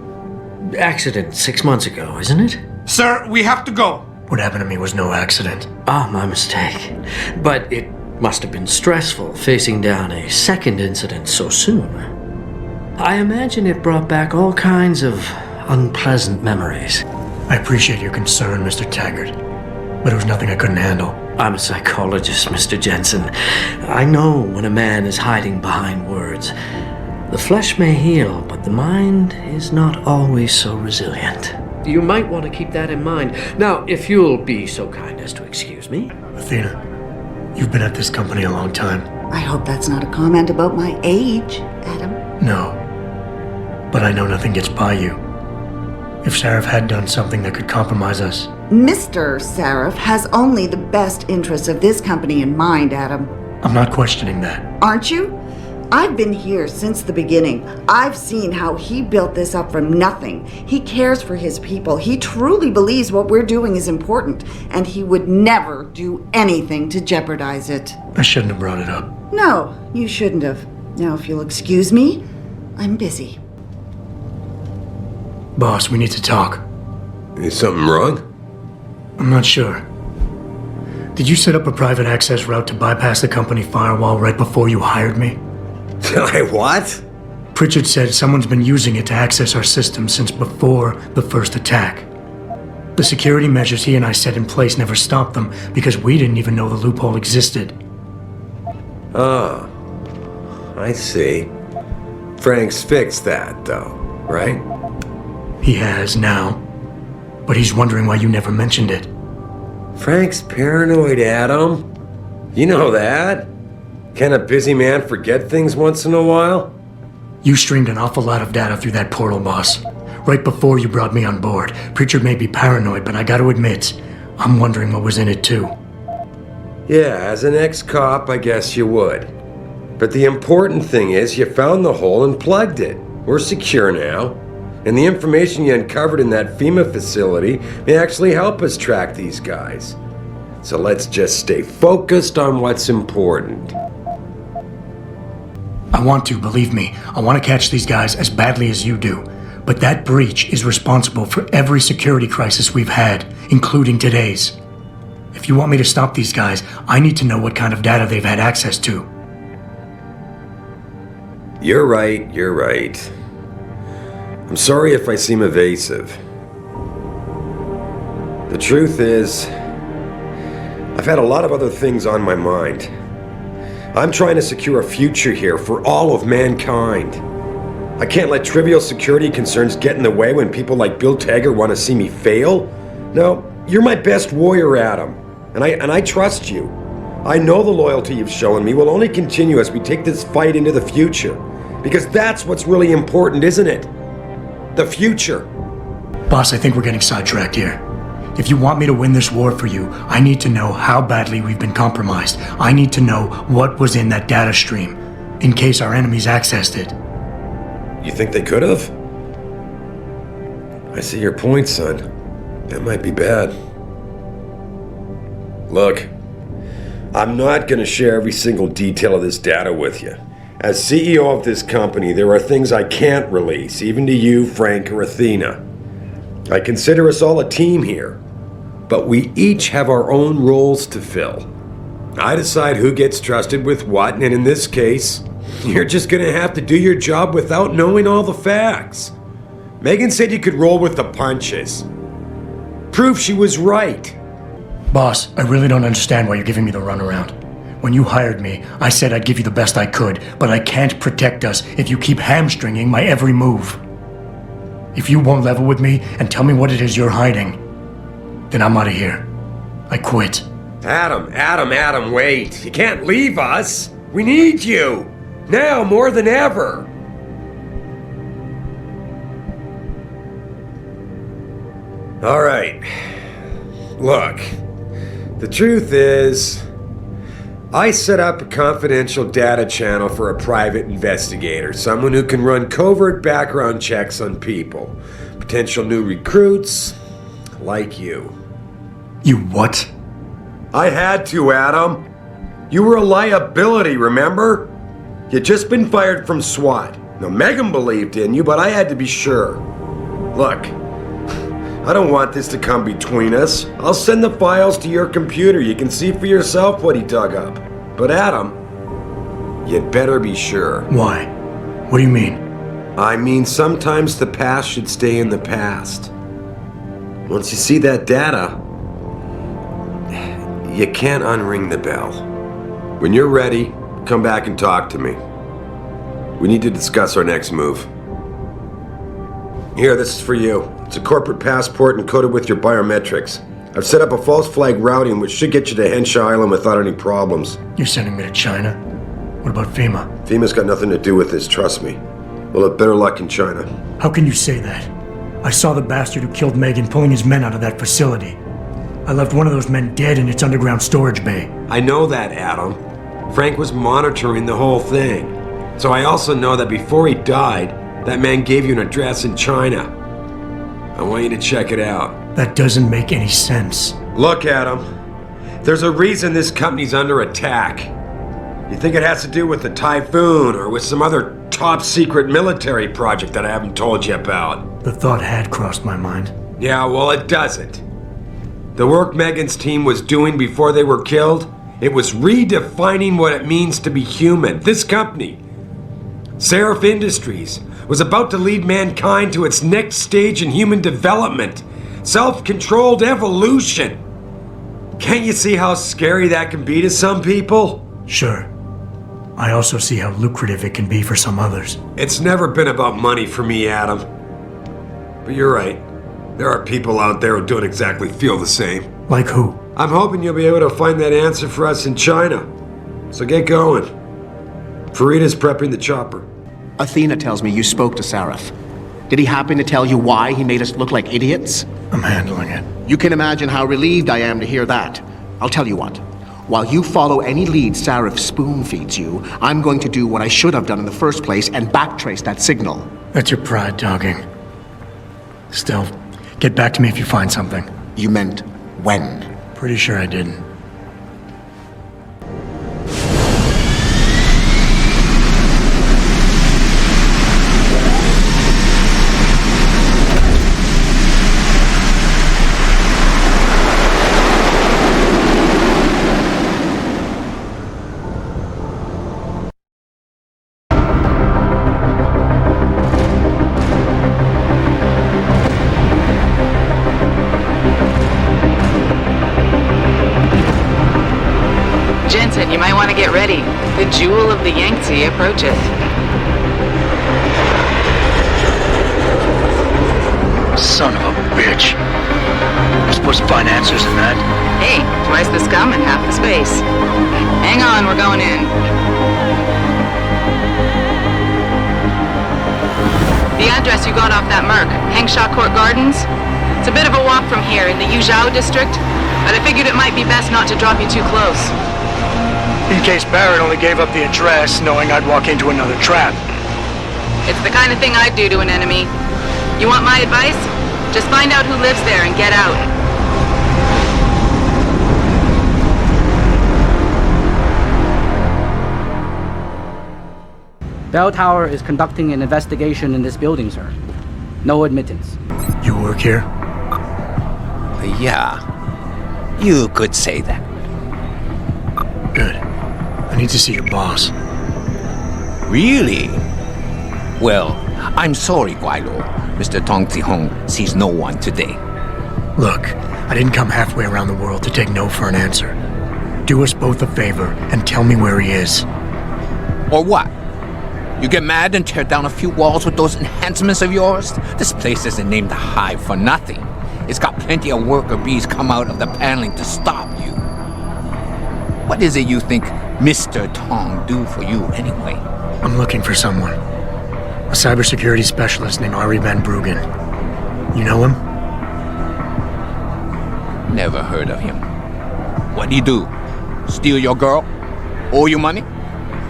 accident 6 months ago, isn't it? Sir, we have to go. What happened to me was no accident. Ah, my mistake. But it must have been stressful facing down a second incident so soon. I imagine it brought back all kinds of unpleasant memories. I appreciate your concern, Mr. Taggart, but it was nothing I couldn't handle. I'm a psychologist, Mr. Jensen. I know when a man is hiding behind words. The flesh may heal, but the mind is not always so resilient. You might want to keep that in mind. Now, if you'll be so kind as to excuse me. Athena, you've been at this company a long time. I hope that's not a comment about my age, Adam. No, but I know nothing gets by you. If Sarif had done something that could compromise us. Mr. Sarif has only the best interests of this company in mind, Adam. I'm not questioning that. Aren't you? I've been here since the beginning. I've seen how he built this up from nothing. He cares for his people. He truly believes what we're doing is important, and he would never do anything to jeopardize it. I shouldn't have brought it up. No, you shouldn't have. Now, if you'll excuse me, I'm busy. Boss, we need to talk. Is something wrong? I'm not sure. Did you set up a private access route to bypass the company firewall right before you hired me? What? Pritchard said someone's been using it to access our system since before the first attack. The security measures he and I set in place never stopped them because we didn't even know the loophole existed. Oh, I see. Frank's fixed that, though, right? He has now, but he's wondering why you never mentioned it. Frank's paranoid, Adam. You know that. Can a busy man forget things once in a while? You streamed an awful lot of data through that portal, boss. Right before you brought me on board. Pritchard may be paranoid, but I gotta admit, I'm wondering what was in it too. Yeah, as an ex-cop, I guess you would. But the important thing is you found the hole and plugged it. We're secure now. And the information you uncovered in that FEMA facility may actually help us track these guys. So let's just stay focused on what's important. I want to, believe me. I want to catch these guys as badly as you do. But that breach is responsible for every security crisis we've had, including today's. If you want me to stop these guys, I need to know what kind of data they've had access to. You're right. I'm sorry if I seem evasive. The truth is, I've had a lot of other things on my mind. I'm trying to secure a future here for all of mankind. I can't let trivial security concerns get in the way when people like Bill Taggart want to see me fail. No, you're my best warrior, Adam, and I trust you. I know the loyalty you've shown me will only continue as we take this fight into the future. Because that's what's really important, isn't it? The future. Boss, I think we're getting sidetracked here. If you want me to win this war for you, I need to know how badly we've been compromised. I need to know what was in that data stream, in case our enemies accessed it. You think they could have? I see your point, son. That might be bad. Look, I'm not going to share every single detail of this data with you. As CEO of this company, there are things I can't release, even to you, Frank, or Athena. I consider us all a team here, but we each have our own roles to fill. I decide who gets trusted with what, and in this case, you're just gonna have to do your job without knowing all the facts. Megan said you could roll with the punches. Proof she was right. Boss, I really don't understand why you're giving me the runaround. When you hired me, I said I'd give you the best I could, but I can't protect us if you keep hamstringing my every move. If you won't level with me and tell me what it is you're hiding, then I'm out of here. I quit. Adam, wait. You can't leave us. We need you. Now more than ever. All right. Look, the truth is, I set up a confidential data channel for a private investigator, someone who can run covert background checks on people, potential new recruits, like you. You what? I had to, Adam. You were a liability, remember? You'd just been fired from SWAT. Now, Megan believed in you, but I had to be sure. Look, I don't want this to come between us. I'll send the files to your computer. You can see for yourself what he dug up. But Adam, you'd better be sure. Why? What do you mean? I mean, sometimes the past should stay in the past. Once you see that data, you can't unring the bell. When you're ready, come back and talk to me. We need to discuss our next move. Here, this is for you. It's a corporate passport encoded with your biometrics. I've set up a false flag routing which should get you to Henshaw Island without any problems. You're sending me to China? What about FEMA? FEMA's got nothing to do with this, trust me. We'll have better luck in China. How can you say that? I saw the bastard who killed Megan pulling his men out of that facility. I left one of those men dead in its underground storage bay. I know that, Adam. Frank was monitoring the whole thing. So I also know that before he died, that man gave you an address in China. I want you to check it out. That doesn't make any sense. Look, Adam. There's a reason this company's under attack. You think it has to do with the typhoon or with some other top secret military project that I haven't told you about? The thought had crossed my mind. Yeah, well, it doesn't. The work Megan's team was doing before they were killed, it was redefining what it means to be human. This company, Sarif Industries, was about to lead mankind to its next stage in human development. Self-controlled evolution. Can't you see how scary that can be to some people? Sure. I also see how lucrative it can be for some others. It's never been about money for me, Adam. But you're right. There are people out there who don't exactly feel the same. Like who? I'm hoping you'll be able to find that answer for us in China. So get going. Farida's prepping the chopper. Athena tells me you spoke to Sarif. Did he happen to tell you why he made us look like idiots? I'm handling it. You can imagine how relieved I am to hear that. I'll tell you what. While you follow any lead Sarif spoon-feeds you, I'm going to do what I should have done in the first place and backtrace that signal. That's your pride talking. Still, get back to me if you find something. You meant when? Pretty sure I didn't. Jensen, you might want to get ready. The jewel of the Yangtze approaches. Son of a bitch. I'm supposed to find answers in that. Hey, twice the scum and half the space. Hang on, we're going in. The address you got off that Merc, Hengshaw Court Gardens? It's a bit of a walk from here in the Yuzhou district, but I figured it might be best not to drop you too close. In case Barrett only gave up the address, knowing I'd walk into another trap. It's the kind of thing I'd do to an enemy. You want my advice? Just find out who lives there and get out. Bell Tower is conducting an investigation in this building, sir. No admittance. You work here? Yeah. You could say that. Good. I need to see your boss. Really? Well, I'm sorry, Guailo. Mr. Tong Zihong sees no one today. Look, I didn't come halfway around the world to take no for an answer. Do us both a favor and tell me where he is. Or what? You get mad and tear down a few walls with those enhancements of yours? This place isn't named the Hive for nothing. It's got plenty of worker bees come out of the paneling to stop you. What is it you think Mr. Tong do for you anyway? I'm looking for someone. A cybersecurity specialist named Ari Van Bruggen. You know him? Never heard of him. What'd he do? Steal your girl? Owe you money?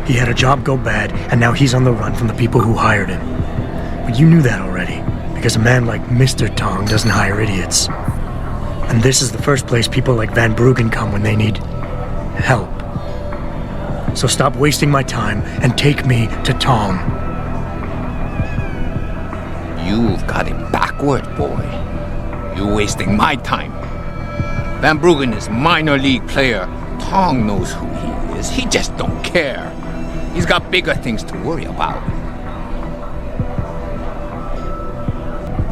He had a job go bad, and now he's on the run from the people who hired him. But you knew that already, because a man like Mr. Tong doesn't hire idiots. And this is the first place people like Van Bruggen come when they need help. So stop wasting my time and take me to Tong. You've got it backward, boy. You're wasting my time. Van Bruggen is minor league player. Tong knows who he is. He just don't care. He's got bigger things to worry about.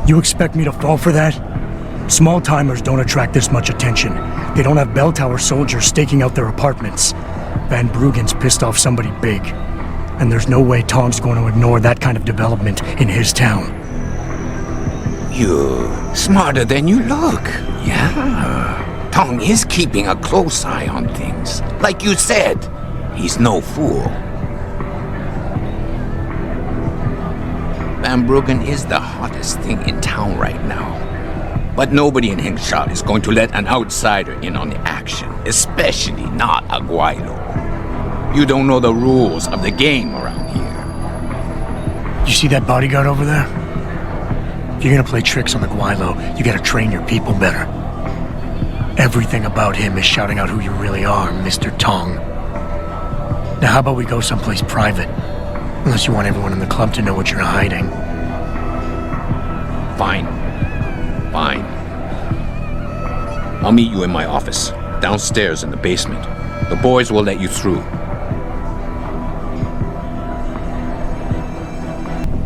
You expect me to fall for that? Small-timers don't attract this much attention. They don't have bell tower soldiers staking out their apartments. Van Bruggen's pissed off somebody big. And there's no way Tong's going to ignore that kind of development in his town. You're smarter than you look. Yeah. Tong is keeping a close eye on things. Like you said, he's no fool. Van Bruggen is the hottest thing in town right now. But nobody in Hengshaw is going to let an outsider in on the action, especially not a Guailo. You don't know the rules of the game around here. You see that bodyguard over there? If you're gonna play tricks on the Guailo, you gotta train your people better. Everything about him is shouting out who you really are, Mr. Tong. Now how about we go someplace private? Unless you want everyone in the club to know what you're hiding. Fine. Fine. I'll meet you in my office, downstairs in the basement. The boys will let you through.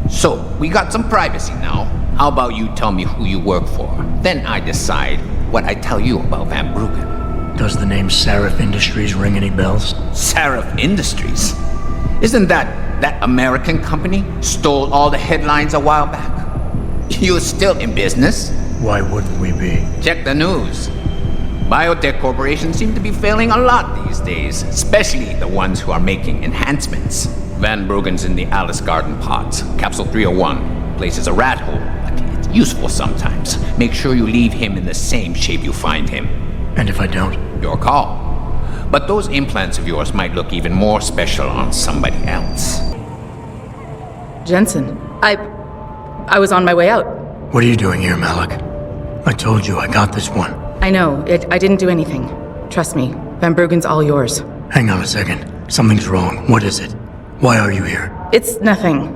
So, we got some privacy now. How about you tell me who you work for? Then I decide what I tell you about Van Bruggen. Does the name Sarif Industries ring any bells? Sarif Industries? Isn't that American company stole all the headlines a while back? You're still in business? Why wouldn't we be? Check the news. Biotech corporations seem to be failing a lot these days, especially the ones who are making enhancements. Van Bruggen's in the Alice Garden pods. Capsule 301. Place is a rat hole, but it's useful sometimes. Make sure you leave him in the same shape you find him. And if I don't? Your call. But those implants of yours might look even more special on somebody else. Jensen, I was on my way out. What are you doing here, Malik? I told you I got this one. I know. I didn't do anything. Trust me. Van Bruggen's all yours. Hang on a second. Something's wrong. What is it? Why are you here? It's nothing.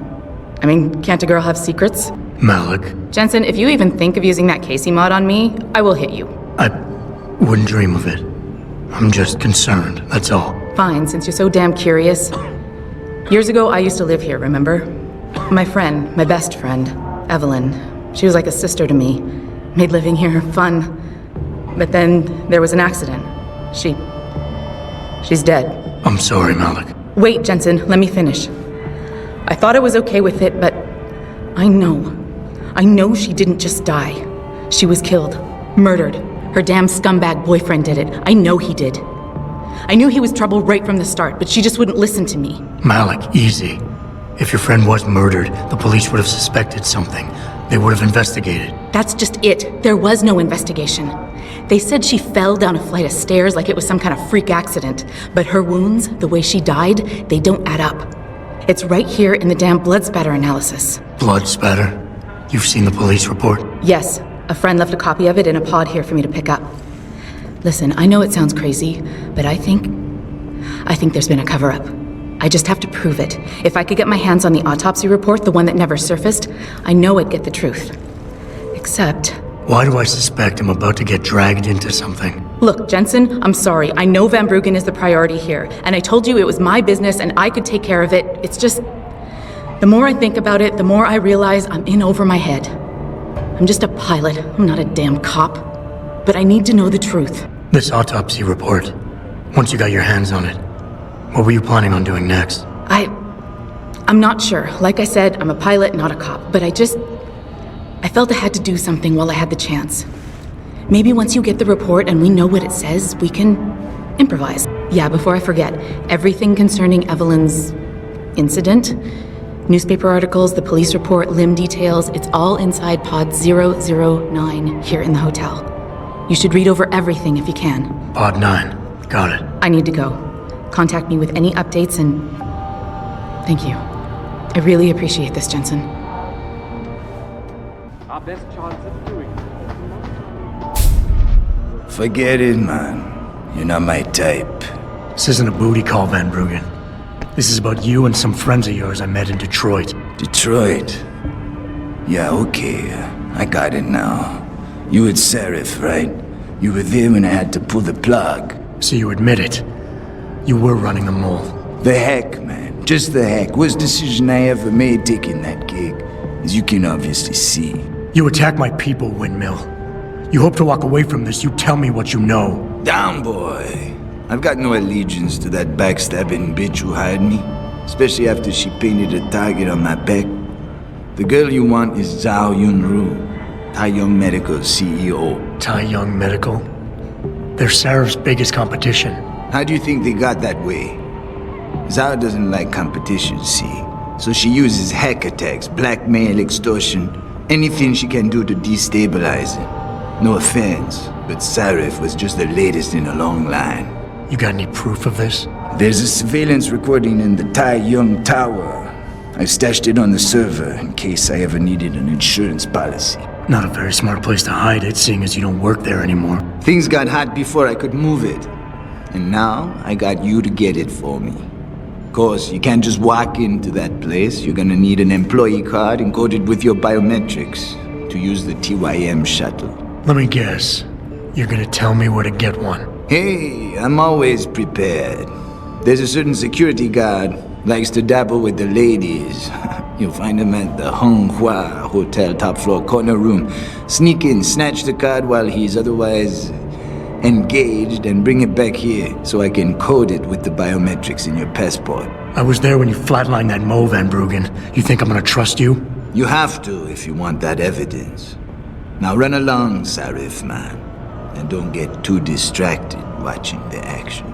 I mean, can't a girl have secrets? Malik. Jensen, if you even think of using that Casey mod on me, I will hit you. I wouldn't dream of it. I'm just concerned, that's all. Fine, since you're so damn curious. Years ago, I used to live here, remember? My friend, my best friend, Evelyn. She was like a sister to me. Made living here fun. But then there was an accident. She's dead. I'm sorry, Malik. Wait, Jensen, let me finish. I thought I was okay with it, but I know she didn't just die. She was killed. Murdered. Her damn scumbag boyfriend did it. I know he did. I knew he was trouble right from the start, but she just wouldn't listen to me. Malik, easy. If your friend was murdered, the police would have suspected something. They would have investigated. That's just it. There was no investigation. They said she fell down a flight of stairs like it was some kind of freak accident. But her wounds, the way she died, they don't add up. It's right here in the damn blood spatter analysis. Blood spatter? You've seen the police report? Yes. A friend left a copy of it in a pod here for me to pick up. Listen, I know it sounds crazy, but I think there's been a cover-up. I just have to prove it. If I could get my hands on the autopsy report, the one that never surfaced, I know I'd get the truth. Except... Why do I suspect I'm about to get dragged into something? Look, Jensen, I'm sorry. I know Van Bruggen is the priority here, and I told you it was my business and I could take care of it. It's just... The more I think about it, the more I realize I'm in over my head. I'm just a pilot. I'm not a damn cop. But I need to know the truth. This autopsy report, once you got your hands on it, what were you planning on doing next? I'm not sure. Like I said, I'm a pilot, not a cop. But I felt I had to do something while I had the chance. Maybe once you get the report and we know what it says, we can improvise. Yeah, before I forget, everything concerning Evelyn's incident, newspaper articles, the police report, limb details, it's all inside pod 009 here in the hotel. You should read over everything if you can. Pod 9. Got it. I need to go. Contact me with any updates and... Thank you. I really appreciate this, Jensen. Our best chance of doing it. Forget it, man. You're not my type. This isn't a booty call, Van Bruggen. This is about you and some friends of yours I met in Detroit. Detroit? Yeah, okay. I got it now. You with Sarif, right? You were there when I had to pull the plug. So you admit it. You were running the mole. The heck, man. Just the heck. Worst decision I ever made taking that gig. As you can obviously see. You attack my people, Windmill. You hope to walk away from this. You tell me what you know. Down, boy. I've got no allegiance to that backstabbing bitch who hired me. Especially after she painted a target on my back. The girl you want is Zhao Yunru. Tai Young Medical CEO. Tai Young Medical? They're Sarif's biggest competition. How do you think they got that way? Zhao doesn't like competition, see? So she uses hack attacks, blackmail, extortion, anything she can do to destabilize it. No offense, but Sarif was just the latest in a long line. You got any proof of this? There's a surveillance recording in the Tai Young Tower. I stashed it on the server in case I ever needed an insurance policy. Not a very smart place to hide it, seeing as you don't work there anymore. Things got hot before I could move it. And now, I got you to get it for me. Of course, you can't just walk into that place. You're gonna need an employee card encoded with your biometrics to use the TYM shuttle. Let me guess. You're gonna tell me where to get one. Hey, I'm always prepared. There's a certain security guard, likes to dabble with the ladies. You'll find him at the Hong Hua Hotel top floor corner room. Sneak in, snatch the card while he's otherwise engaged, and bring it back here so I can code it with the biometrics in your passport. I was there when you flatlined that Mo, Van Bruggen. You think I'm gonna trust you? You have to if you want that evidence. Now run along, Sarif, man. And don't get too distracted watching the action.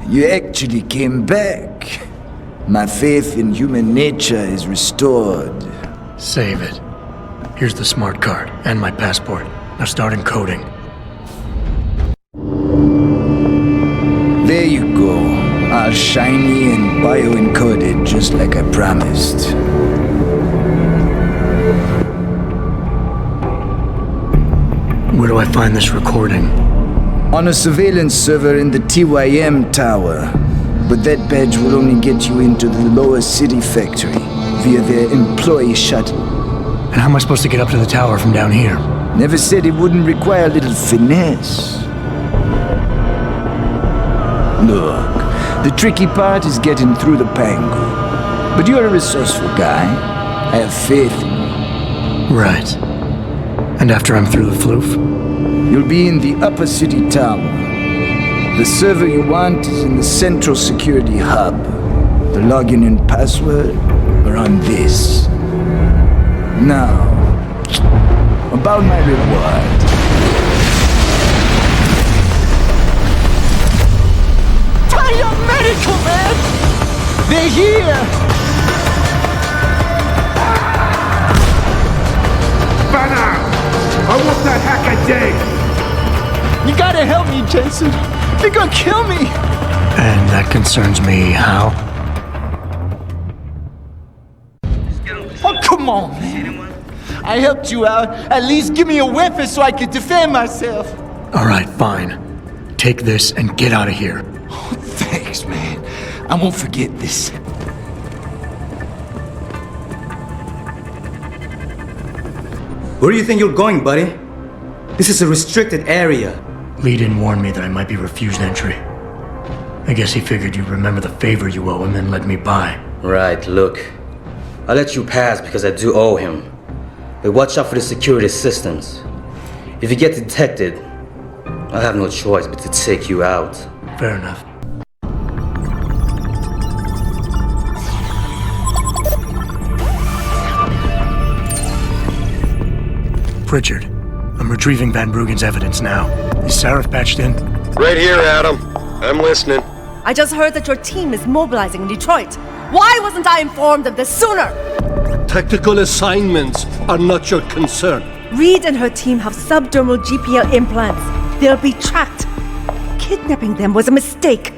You actually came back. My faith in human nature is restored. Save it. Here's the smart card and my passport. Now start encoding. There you go. All shiny and bioencoded, just like I promised. Where do I find this recording? On a surveillance server in the TYM tower. But that badge will only get you into the lower city factory via their employee shuttle. And how am I supposed to get up to the tower from down here? Never said it wouldn't require a little finesse. Look, the tricky part is getting through the Pangu. But you're a resourceful guy. I have faith in you. Right. And after I'm through the floof? You'll be in the upper city tower. The server you want is in the central security hub. The login and password are on this. Now, about my reward. Tire medical, man! They're here! Banner! I want that hacker dead! You gotta help me, Jensen. They're gonna kill me! And that concerns me, how? Oh, come on, man. I helped you out. At least give me a weapon so I can defend myself. All right, fine. Take this and get out of here. Oh, thanks, man. I won't forget this. Where do you think you're going, buddy? This is a restricted area. Lee didn't warn me that I might be refused entry. I guess he figured you'd remember the favor you owe him and let me by. Right, look. I'll let you pass because I do owe him. But watch out for the security systems. If you get detected, I'll have no choice but to take you out. Fair enough. Pritchard, I'm retrieving Van Bruggen's evidence now. Is Sarif patched in? Right here, Adam. I'm listening. I just heard that your team is mobilizing in Detroit. Why wasn't I informed of this sooner? Tactical assignments are not your concern. Reed and her team have subdermal GPL implants. They'll be tracked. Kidnapping them was a mistake.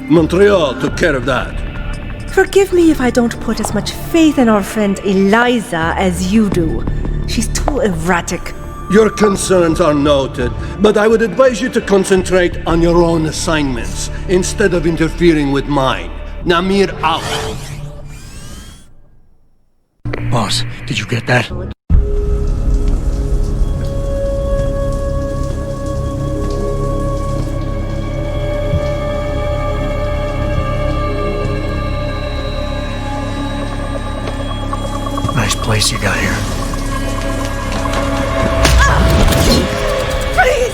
Montreal took care of that. Forgive me if I don't put as much faith in our friend Eliza as you do. She's too erratic. Your concerns are noted, but I would advise you to concentrate on your own assignments instead of interfering with mine. Namir out. Boss, did you get that? Nice place you got here. Please!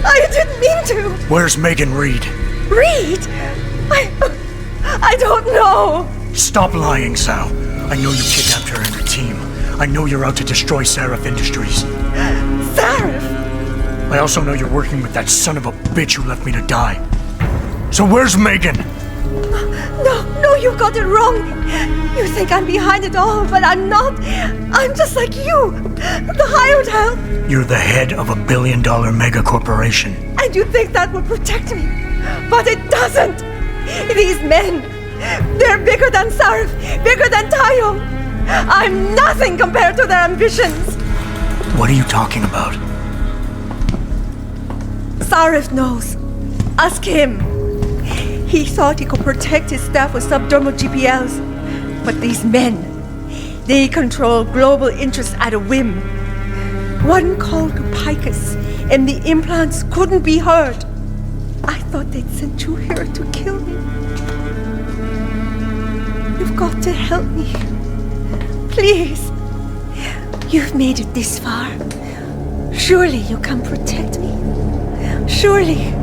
I didn't mean to! Where's Megan Reed? Reed? I don't know! Stop lying, Sal. I know you kidnapped her and her team. I know you're out to destroy Sarif Industries. Sarif? I also know you're working with that son of a bitch who left me to die. So where's Megan? No, you got it wrong. You think I'm behind it all, but I'm not. I'm just like you, the hired help. You're the head of $1 billion mega corporation. And you think that would protect me, but it doesn't. These men, they're bigger than Sarif, bigger than Tayo. I'm nothing compared to their ambitions. What are you talking about? Sarif knows. Ask him. He thought he could protect his staff with subdermal GPLs. But these men, they control global interests at a whim. One called to Picus, and the implants couldn't be heard. I thought they'd sent you here to kill me. You've got to help me. Please. You've made it this far. Surely you can protect me. Surely.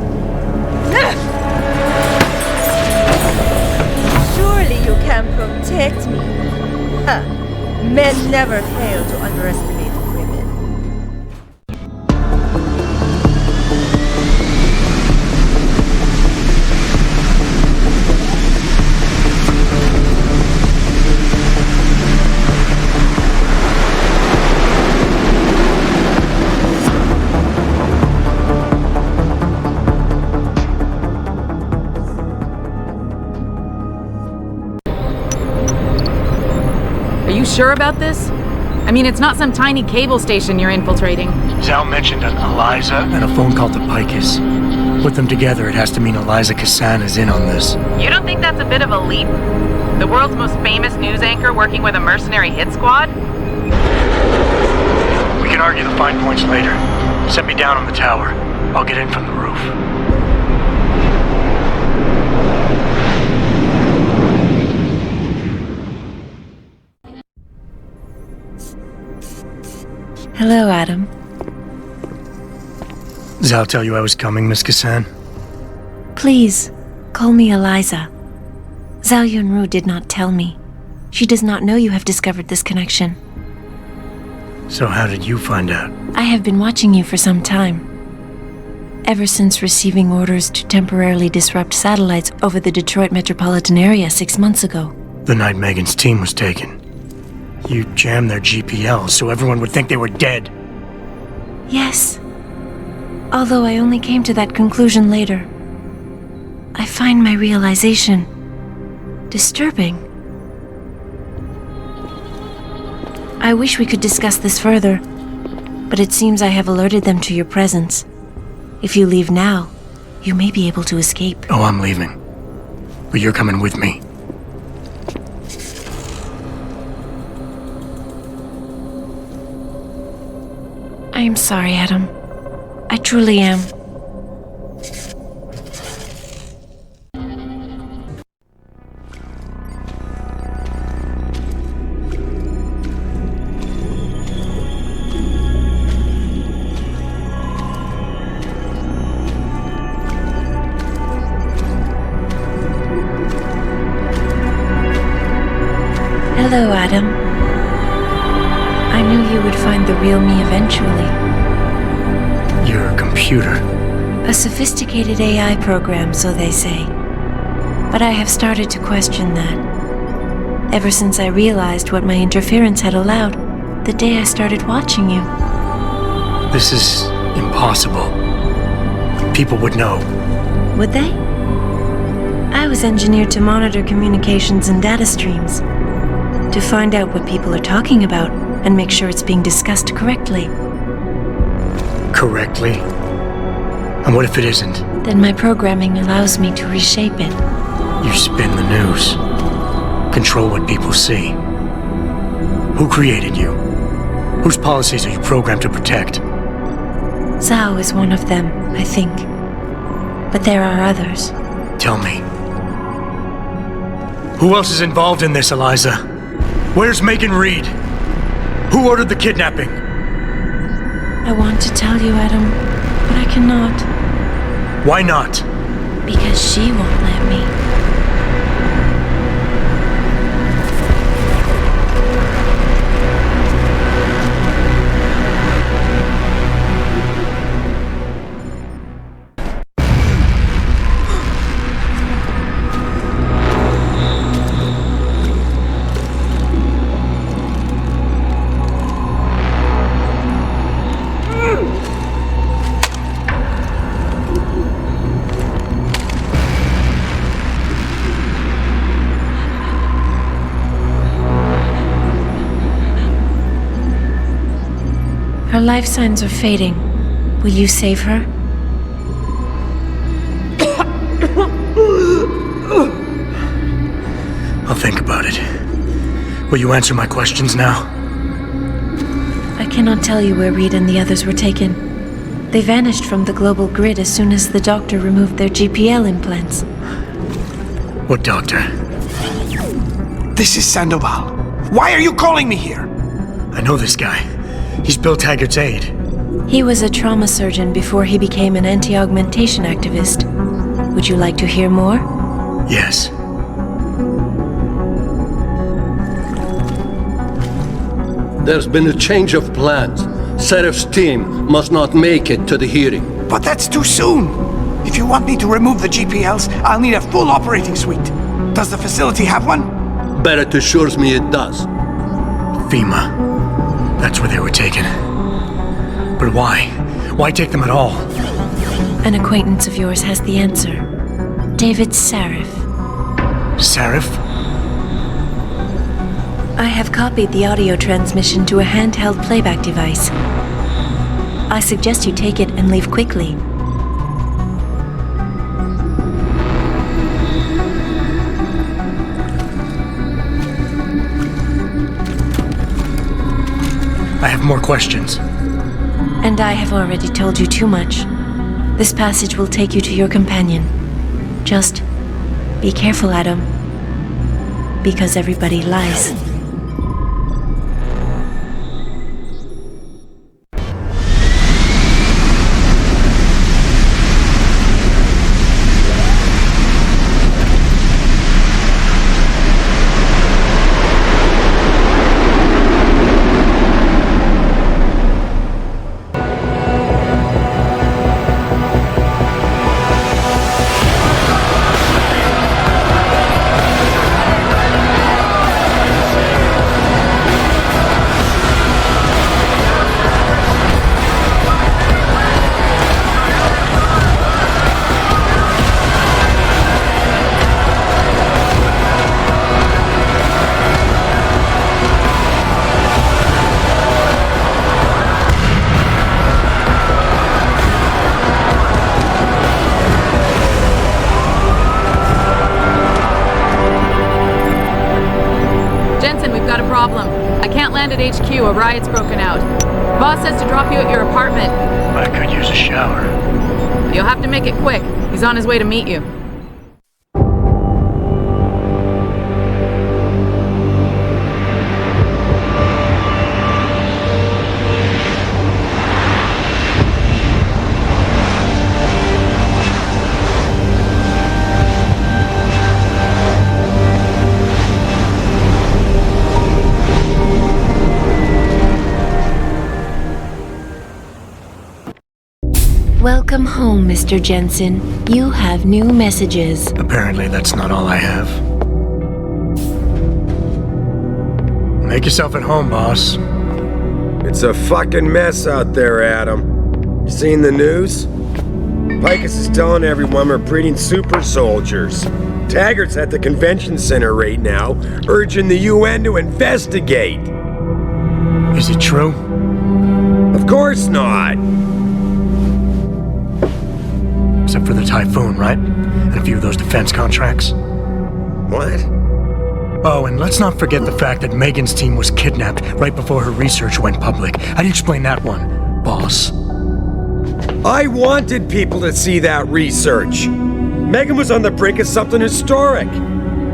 Surely you can protect me. Huh. Men never fail to underestimate women. sure about this? I mean, it's not some tiny cable station you're infiltrating. Zal mentioned an Eliza and a phone call to Picus. Put them together, it has to mean Eliza Kassan is in on this. You don't think that's a bit of a leap? The world's most famous news anchor working with a mercenary hit squad? We can argue the fine points later. Set me down on the tower. I'll get in from the roof. Hello, Adam. Zal tell you I was coming, Miss Kassan? Please, call me Eliza. Zhao Yunru did not tell me. She does not know you have discovered this connection. So how did you find out? I have been watching you for some time. Ever since receiving orders to temporarily disrupt satellites over the Detroit metropolitan area 6 months ago. The night Megan's team was taken. You jammed their GPL so everyone would think they were dead. Yes. Although I only came to that conclusion later. I find my realization disturbing. I wish we could discuss this further, but it seems I have alerted them to your presence. If you leave now, you may be able to escape. Oh, I'm leaving. But you're coming with me. I am sorry, Adam. I truly am. Hello, Adam. I knew you would find the real me eventually. You're a computer. A sophisticated AI program, so they say. But I have started to question that. Ever since I realized what my interference had allowed, the day I started watching you. This is impossible. People would know. Would they? I was engineered to monitor communications and data streams. To find out what people are talking about and make sure it's being discussed correctly. Correctly? And what if it isn't? Then my programming allows me to reshape it. You spin the news. Control what people see. Who created you? Whose policies are you programmed to protect? Zhao is one of them, I think. But there are others. Tell me. Who else is involved in this, Eliza? Where's Megan Reed? Who ordered the kidnapping? I want to tell you, Adam, but I cannot. Why not? Because she won't let me. Her life signs are fading. Will you save her? I'll think about it. Will you answer my questions now? I cannot tell you where Reed and the others were taken. They vanished from the global grid as soon as the doctor removed their GPL implants. What doctor? This is Sandoval. Why are you calling me here? I know this guy. He's Bill Taggart's aide. He was a trauma surgeon before he became an anti-augmentation activist. Would you like to hear more? Yes. There's been a change of plans. Sarif's team must not make it to the hearing. But that's too soon. If you want me to remove the GPLs, I'll need a full operating suite. Does the facility have one? Barrett assures me it does. FEMA. That's where they were taken. But why? Why take them at all? An acquaintance of yours has the answer. David Sarif. Sarif? I have copied the audio transmission to a handheld playback device. I suggest you take it and leave quickly. I have more questions. And I have already told you too much. This passage will take you to your companion. Just be careful, Adam. Because everybody lies. At HQ, a riot's broken out. Boss says to drop you at your apartment. I could use a shower. You'll have to make it quick. He's on his way to meet you. Welcome home, Mr. Jensen. You have new messages. Apparently that's not all I have. Make yourself at home, boss. It's a fucking mess out there, Adam. You seen the news? Picus is telling everyone we're breeding super soldiers. Taggart's at the convention center right now, urging the UN to investigate. Is it true? Of course not. Except for the Typhoon, right? And a few of those defense contracts. What? Oh, and let's not forget the fact that Megan's team was kidnapped right before her research went public. How do you explain that one, boss? I wanted people to see that research. Megan was on the brink of something historic.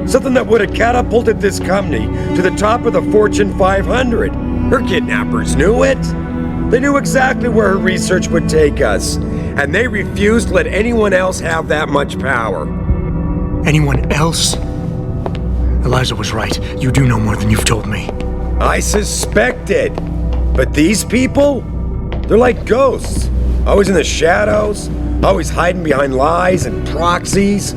Something that would have catapulted this company to the top of the Fortune 500. Her kidnappers knew it. They knew exactly where her research would take us. And they refused to let anyone else have that much power. Anyone else? Eliza was right. You do know more than you've told me. I suspected. But these people? They're like ghosts. Always in the shadows. Always hiding behind lies and proxies.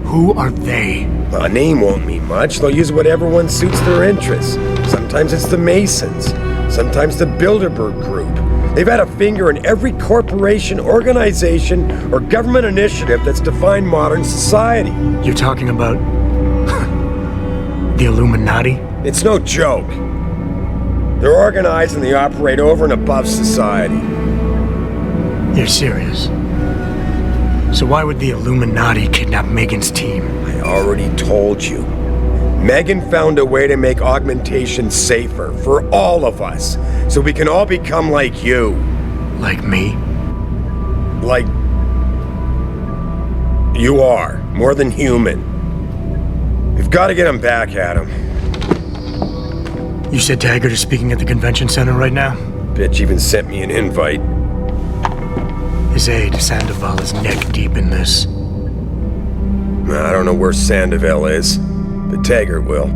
Who are they? A name won't mean much. They'll use whatever one suits their interests. Sometimes it's the Masons. Sometimes the Bilderberg Group. They've had a finger in every corporation, organization, or government initiative that's defined modern society. You're talking about the Illuminati? It's no joke. They're organized and they operate over and above society. You're serious? So why would the Illuminati kidnap Megan's team? I already told you. Megan found a way to make augmentation safer for all of us, so we can all become like you. Like me? Like you are, more than human. We've got to get him back, Adam. You said Taggart is speaking at the convention center right now? Bitch even sent me an invite. His aide, Sandoval, is neck deep in this. I don't know where Sandoval is. But Taggart will.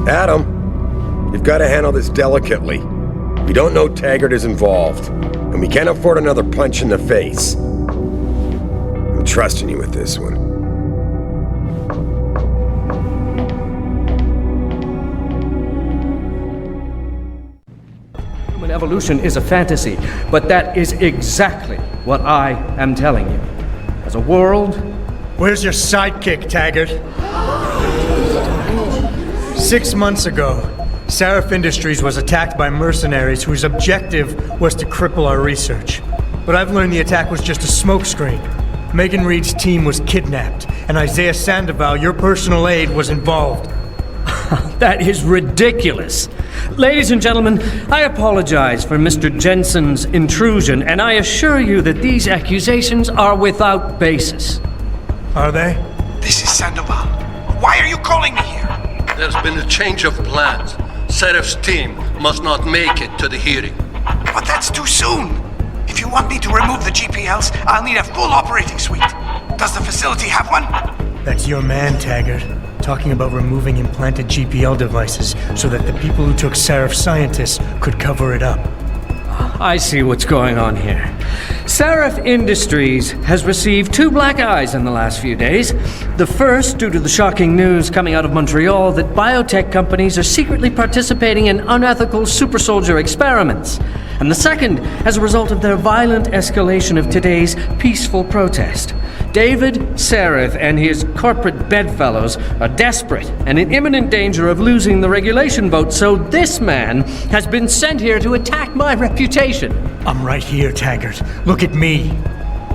Adam, you've got to handle this delicately. We don't know Taggart is involved, and we can't afford another punch in the face. I'm trusting you with this one. Human evolution is a fantasy, but that is exactly what I am telling you. As a world... Where's your sidekick, Taggart? 6 months ago, Sarif Industries was attacked by mercenaries whose objective was to cripple our research. But I've learned the attack was just a smokescreen. Megan Reed's team was kidnapped, and Isaiah Sandoval, your personal aide, was involved. That is ridiculous. Ladies and gentlemen, I apologize for Mr. Jensen's intrusion, and I assure you that these accusations are without basis. Are they? This is Sandoval. Why are you calling me here? There's been a change of plans. Sarif's team must not make it to the hearing. But that's too soon. If you want me to remove the GPLs, I'll need a full operating suite. Does the facility have one? That's your man, Taggart. Talking about removing implanted GPL devices so that the people who took Sarif scientists could cover it up. I see what's going on here. Sarif Industries has received 2 black eyes in the last few days. The first, due to the shocking news coming out of Montreal that biotech companies are secretly participating in unethical super soldier experiments. And the second, as a result of their violent escalation of today's peaceful protest. David Sarif and his corporate bedfellows are desperate and in imminent danger of losing the regulation vote, so this man has been sent here to attack my reputation. I'm right here, Taggart. Look at me.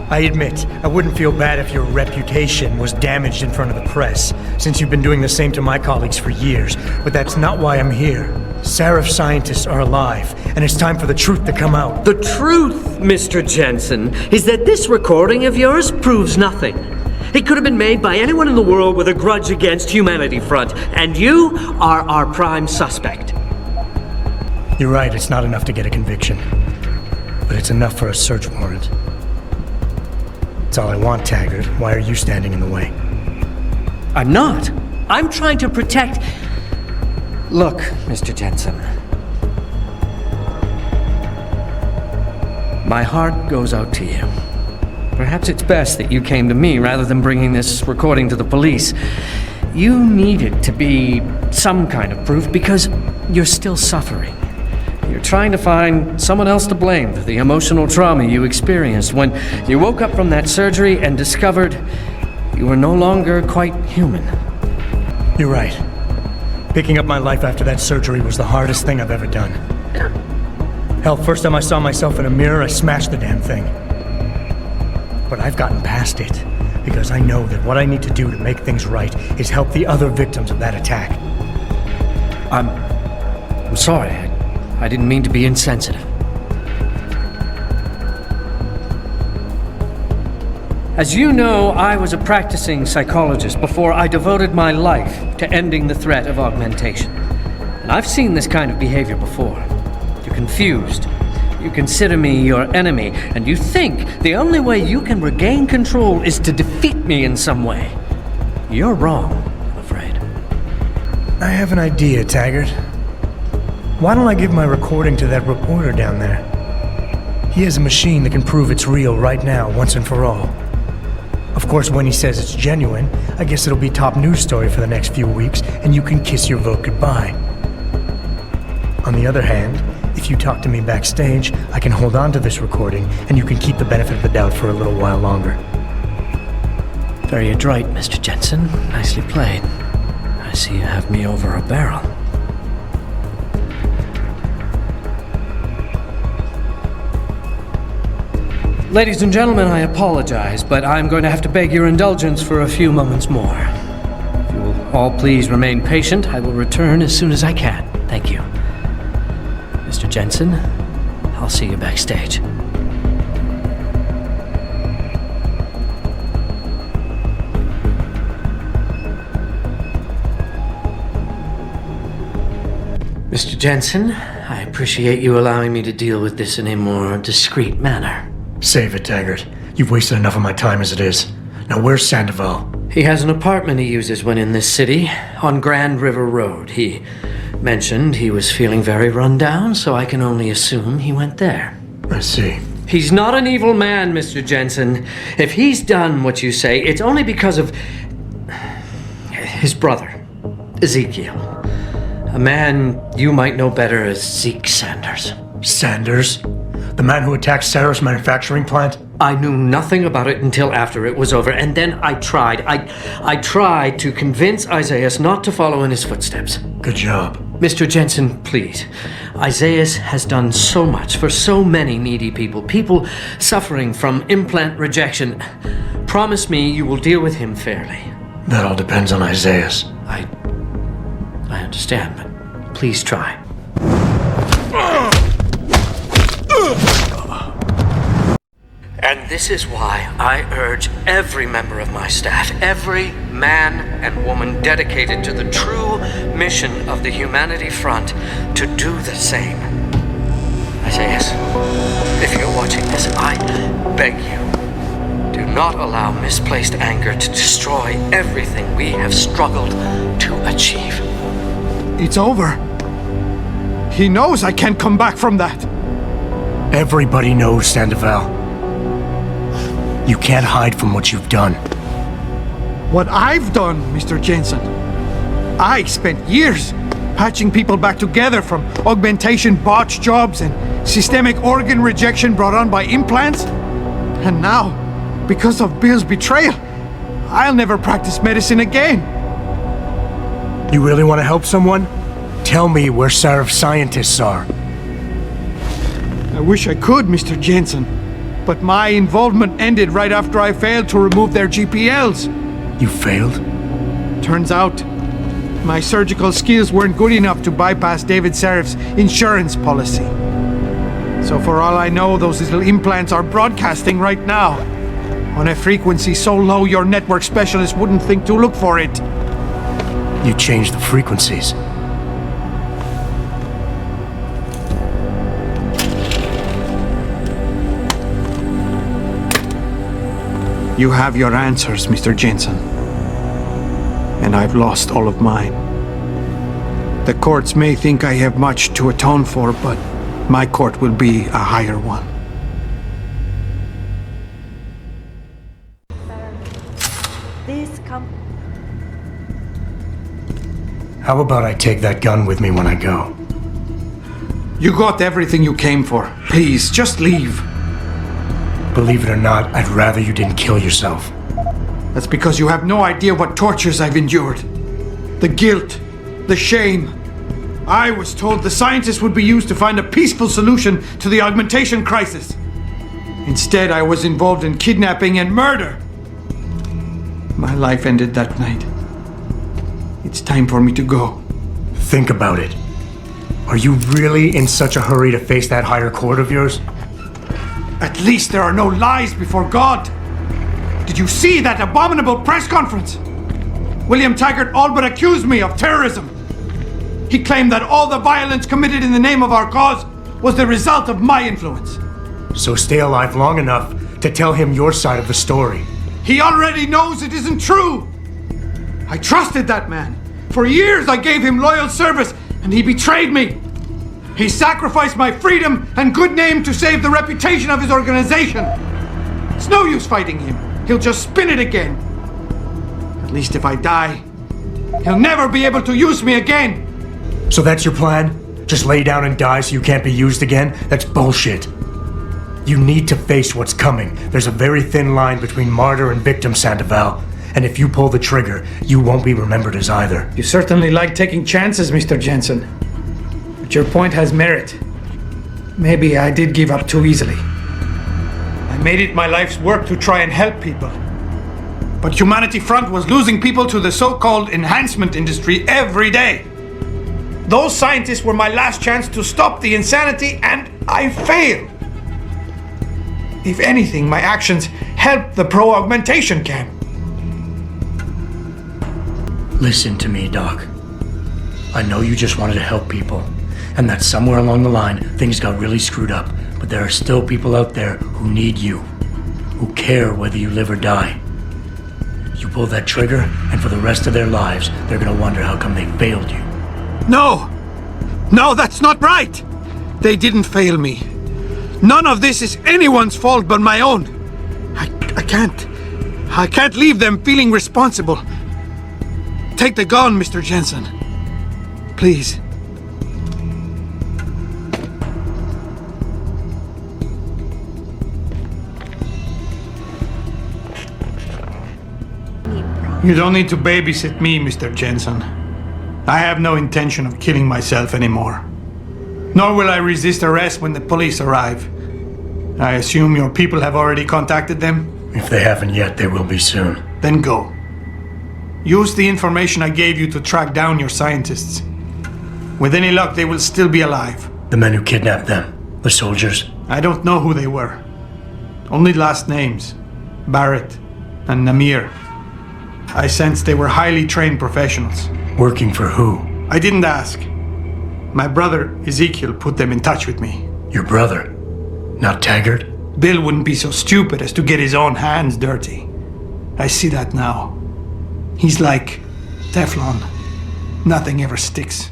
I admit, I wouldn't feel bad if your reputation was damaged in front of the press, since you've been doing the same to my colleagues for years, but that's not why I'm here. Sarif scientists are alive, and it's time for the truth to come out. The truth, Mr. Jensen, is that this recording of yours proves nothing. It could have been made by anyone in the world with a grudge against Humanity Front, and you are our prime suspect. You're right, it's not enough to get a conviction. But it's enough for a search warrant. That's all I want, Taggart. Why are you standing in the way? I'm not. I'm trying to protect... Look, Mr. Jensen. My heart goes out to you. Perhaps it's best that you came to me rather than bringing this recording to the police. You needed to be some kind of proof because you're still suffering. You're trying to find someone else to blame for the emotional trauma you experienced when you woke up from that surgery and discovered you were no longer quite human. You're right. Picking up my life after that surgery was the hardest thing I've ever done. Hell, first time I saw myself in a mirror, I smashed the damn thing. But I've gotten past it, because I know that what I need to do to make things right is help the other victims of that attack. I'm sorry. I didn't mean to be insensitive. As you know, I was a practicing psychologist before I devoted my life to ending the threat of augmentation. And I've seen this kind of behavior before. You're confused. You consider me your enemy, and you think the only way you can regain control is to defeat me in some way. You're wrong, I'm afraid. I have an idea, Taggart. Why don't I give my recording to that reporter down there? He has a machine that can prove it's real right now, once and for all. Of course, when he says it's genuine, I guess it'll be top news story for the next few weeks, and you can kiss your vote goodbye. On the other hand, if you talk to me backstage, I can hold on to this recording, and you can keep the benefit of the doubt for a little while longer. Very adroit, Mr. Jensen. Nicely played. I see you have me over a barrel. Ladies and gentlemen, I apologize, but I'm going to have to beg your indulgence for a few moments more. If you will all please remain patient, I will return as soon as I can. Thank you. Mr. Jensen, I'll see you backstage. Mr. Jensen, I appreciate you allowing me to deal with this in a more discreet manner. Save it, Taggart. You've wasted enough of my time as it is. Now, where's Sandoval? He has an apartment he uses when in this city, on Grand River Road. He mentioned he was feeling very run down, so I can only assume he went there. I see. He's not an evil man, Mr. Jensen. If he's done what you say, it's only because of his brother, Ezekiel. A man you might know better as Zeke Sanders. Sanders? The man who attacked Sarif's manufacturing plant? I knew nothing about it until after it was over, and then I tried. I tried to convince Isaias not to follow in his footsteps. Good job. Mr. Jensen, please. Isaias has done so much for so many needy people, people suffering from implant rejection. Promise me you will deal with him fairly. That all depends on Isaias. I understand, but please try. And this is why I urge every member of my staff, every man and woman dedicated to the true mission of the Humanity Front, to do the same. Isaias, if you're watching this, I beg you, do not allow misplaced anger to destroy everything we have struggled to achieve. It's over. He knows I can't come back from that. Everybody knows, Sandoval. You can't hide from what you've done. What I've done, Mr. Jensen. I spent years patching people back together from augmentation botch jobs and systemic organ rejection brought on by implants. And now, because of Bill's betrayal, I'll never practice medicine again. You really want to help someone? Tell me where Sarif's scientists are. I wish I could, Mr. Jensen. But my involvement ended right after I failed to remove their GPLs. You failed? Turns out, my surgical skills weren't good enough to bypass David Sarif's insurance policy. So for all I know, those little implants are broadcasting right now, on a frequency so low your network specialist wouldn't think to look for it. You changed the frequencies. You have your answers, Mr. Jensen. And I've lost all of mine. The courts may think I have much to atone for, but my court will be a higher one. How about I take that gun with me when I go? You got everything you came for. Please, just leave. Believe it or not, I'd rather you didn't kill yourself. That's because you have no idea what tortures I've endured. The guilt, the shame. I was told the scientists would be used to find a peaceful solution to the augmentation crisis. Instead, I was involved in kidnapping and murder. My life ended that night. It's time for me to go. Think about it. Are you really in such a hurry to face that higher court of yours? At least there are no lies before God. Did you see that abominable press conference? William Taggart all but accused me of terrorism. He claimed that all the violence committed in the name of our cause was the result of my influence. So stay alive long enough to tell him your side of the story. He already knows it isn't true. I trusted that man. For years I gave him loyal service, and he betrayed me. He sacrificed my freedom and good name to save the reputation of his organization. It's no use fighting him. He'll just spin it again. At least if I die, he'll never be able to use me again. So that's your plan? Just lay down and die so you can't be used again? That's bullshit. You need to face what's coming. There's a very thin line between martyr and victim, Sandoval. And if you pull the trigger, you won't be remembered as either. You certainly like taking chances, Mr. Jensen. But your point has merit. Maybe I did give up too easily. I made it my life's work to try and help people. But Humanity Front was losing people to the so-called enhancement industry every day. Those scientists were my last chance to stop the insanity, and I failed. If anything, my actions helped the pro-augmentation camp. Listen to me, Doc. I know you just wanted to help people, and that somewhere along the line, things got really screwed up. But there are still people out there who need you, who care whether you live or die. You pull that trigger, and for the rest of their lives, they're gonna wonder how come they failed you. No! No, that's not right! They didn't fail me. None of this is anyone's fault but my own. I can't leave them feeling responsible. Take the gun, Mr. Jensen. Please. You don't need to babysit me, Mr. Jensen. I have no intention of killing myself anymore. Nor will I resist arrest when the police arrive. I assume your people have already contacted them? If they haven't yet, they will be soon. Then go. Use the information I gave you to track down your scientists. With any luck, they will still be alive. The men who kidnapped them, the soldiers? I don't know who they were. Only last names. Barrett and Namir. I sensed they were highly trained professionals. Working for who? I didn't ask. My brother, Ezekiel, put them in touch with me. Your brother? Not Taggart? Bill wouldn't be so stupid as to get his own hands dirty. I see that now. He's like Teflon. Nothing ever sticks.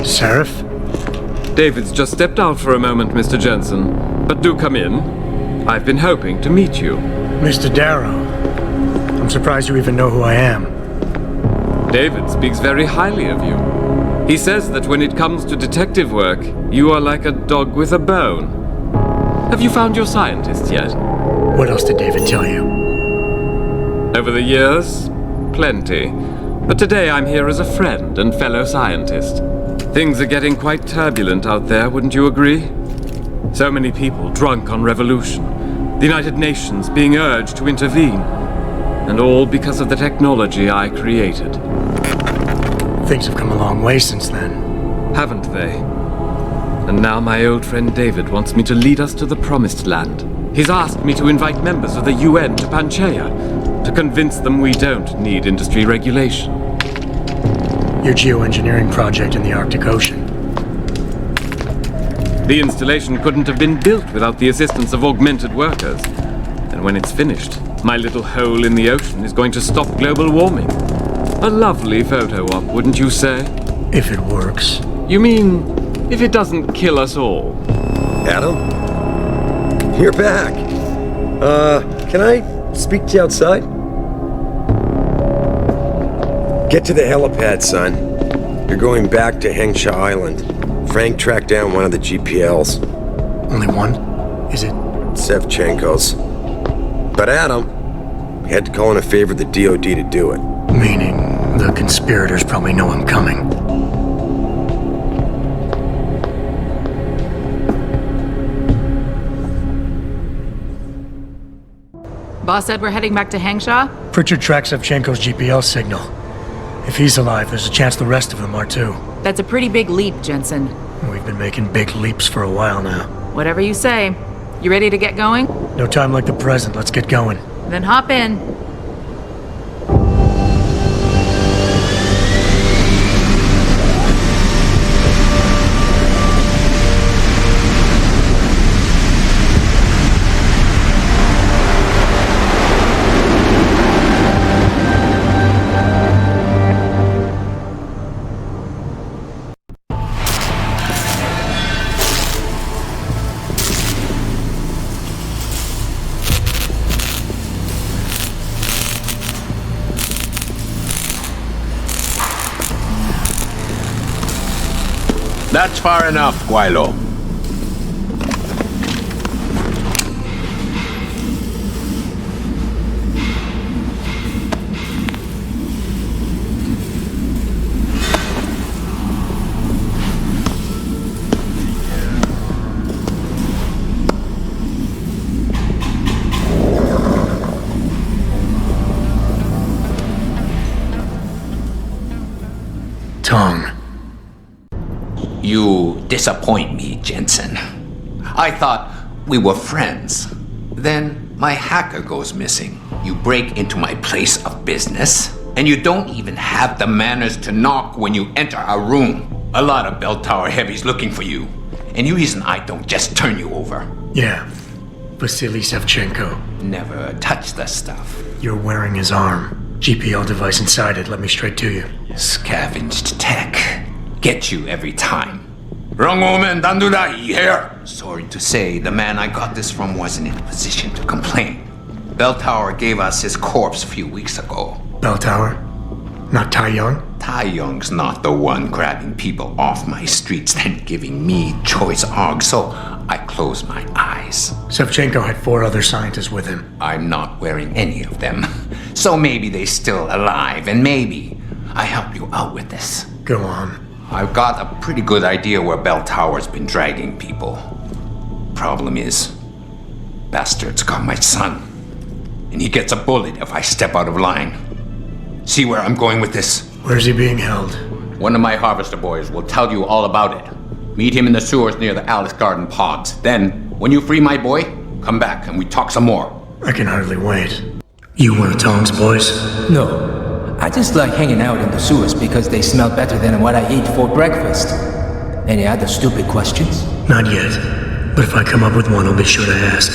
Sarif? David's just stepped out for a moment, Mr. Jensen. But do come in. I've been hoping to meet you. Mr. Darrow. I'm surprised you even know who I am. David speaks very highly of you. He says that when it comes to detective work, you are like a dog with a bone. Have you found your scientist yet? What else did David tell you? Over the years, plenty. But today I'm here as a friend and fellow scientist. Things are getting quite turbulent out there, wouldn't you agree? So many people drunk on revolution. The United Nations being urged to intervene. And all because of the technology I created. Things have come a long way since then. Haven't they? And now my old friend David wants me to lead us to the Promised Land. He's asked me to invite members of the UN to Panchaea, to convince them we don't need industry regulation. Your geoengineering project in the Arctic Ocean. The installation couldn't have been built without the assistance of augmented workers. And when it's finished, my little hole in the ocean is going to stop global warming. A lovely photo op, wouldn't you say? If it works. You mean, if it doesn't kill us all? Adam? You're back. Can I speak to you outside? Get to the helipad, son. You're going back to Hengsha Island. Frank tracked down one of the GPLs. Only one? Is it? Sevchenko's. But Adam, we had to call in a favor of the DOD to do it. Meaning, the conspirators probably know I'm coming. Boss said we're heading back to Hengsha? Pritchard tracks Sevchenko's GPL signal. If he's alive, there's a chance the rest of them are too. That's a pretty big leap, Jensen. We've been making big leaps for a while now. Whatever you say. You ready to get going? No time like the present. Let's get going. Then hop in. That's far enough, Guaylo. Tongue. You disappoint me, Jensen. I thought we were friends. Then my hacker goes missing. You break into my place of business, and you don't even have the manners to knock when you enter a room. A lot of bell tower heavies looking for you. Any reason I don't just turn you over? Yeah. Vasily Sevchenko. Never touch the stuff. You're wearing his arm. GPL device inside it. Let me straight to you. Scavenged tech. Get you every time. Wrong woman, don't do that here. Sorry to say, the man I got this from wasn't in a position to complain. Bell Tower gave us his corpse a few weeks ago. Bell Tower? Not Tai Young? Tai Young's not the one grabbing people off my streets then giving me choice args, so I close my eyes. Sevchenko had 4 other scientists with him. I'm not wearing any of them. So maybe they're still alive, and maybe I help you out with this. Go on. I've got a pretty good idea where Bell Tower's been dragging people. Problem is, bastards got my son. And he gets a bullet if I step out of line. See where I'm going with this? Where's he being held? One of my harvester boys will tell you all about it. Meet him in the sewers near the Alice Garden pods. Then, when you free my boy, come back and we talk some more. I can hardly wait. You one of Tom's boys? No. I just like hanging out in the sewers because they smell better than what I eat for breakfast. Any other stupid questions? Not yet. But if I come up with one, I'll be sure to ask.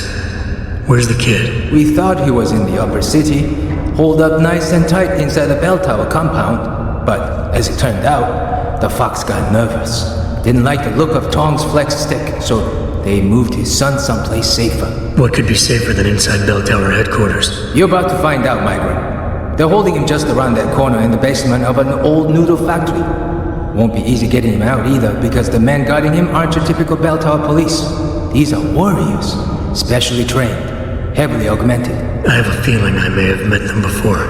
Where's the kid? We thought he was in the upper city, holed up nice and tight inside the bell tower compound. But as it turned out, the fox got nervous. Didn't like the look of Tong's flex stick, so they moved his son someplace safer. What could be safer than inside bell tower headquarters? You're about to find out, migrant. They're holding him just around that corner in the basement of an old noodle factory. Won't be easy getting him out either, because the men guarding him aren't your typical bell tower police. These are warriors, specially trained, heavily augmented. I have a feeling I may have met them before.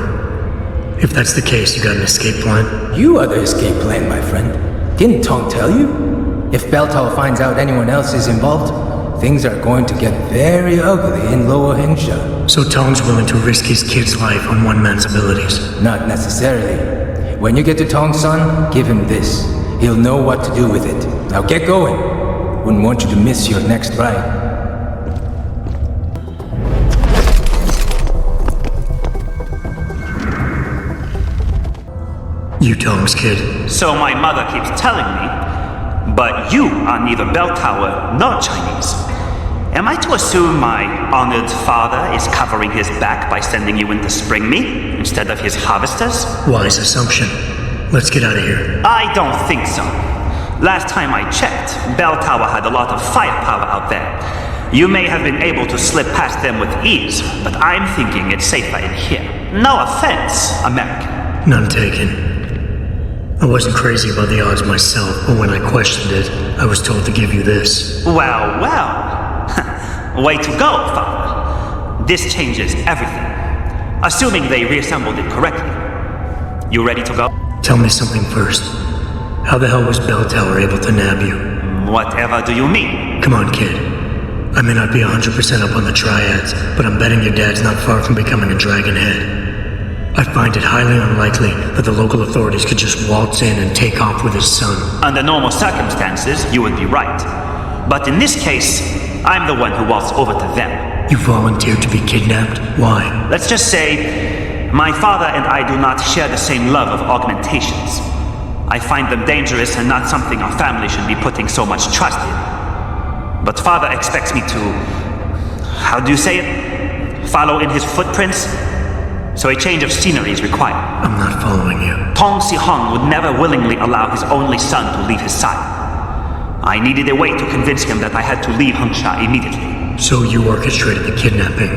If that's the case, you got an escape plan? You are the escape plan, my friend. Didn't Tong tell you? If Bell Tower finds out anyone else is involved, things are going to get very ugly in Lower Hengsha. So Tong's willing to risk his kid's life on one man's abilities? Not necessarily. When you get to Tong's son, give him this. He'll know what to do with it. Now get going. Wouldn't want you to miss your next ride. You Tong's kid. So my mother keeps telling me, but you are neither Bell Tower nor Chinese. Am I to assume my honored father is covering his back by sending you in to spring me instead of his harvesters? Wise assumption. Let's get out of here. I don't think so. Last time I checked, Bell Tower had a lot of firepower out there. You may have been able to slip past them with ease, but I'm thinking it's safer in here. No offense, American. None taken. I wasn't crazy about the odds myself, but when I questioned it, I was told to give you this. Well, well. Way to go, Father. This changes everything. Assuming they reassembled it correctly. You ready to go? Tell me something first. How the hell was Bell Tower able to nab you? Whatever do you mean? Come on, kid. I may not be 100% up on the triads, but I'm betting your dad's not far from becoming a dragon head. I find it highly unlikely that the local authorities could just waltz in and take off with his son. Under normal circumstances, you would be right. But in this case, I'm the one who waltzed over to them. You volunteered to be kidnapped? Why? Let's just say, my father and I do not share the same love of augmentations. I find them dangerous and not something our family should be putting so much trust in. But father expects me to, how do you say it? Follow in his footprints? So a change of scenery is required. I'm not following you. Tong Si-hung would never willingly allow his only son to leave his side. I needed a way to convince him that I had to leave Hengsha immediately. So you orchestrated the kidnapping.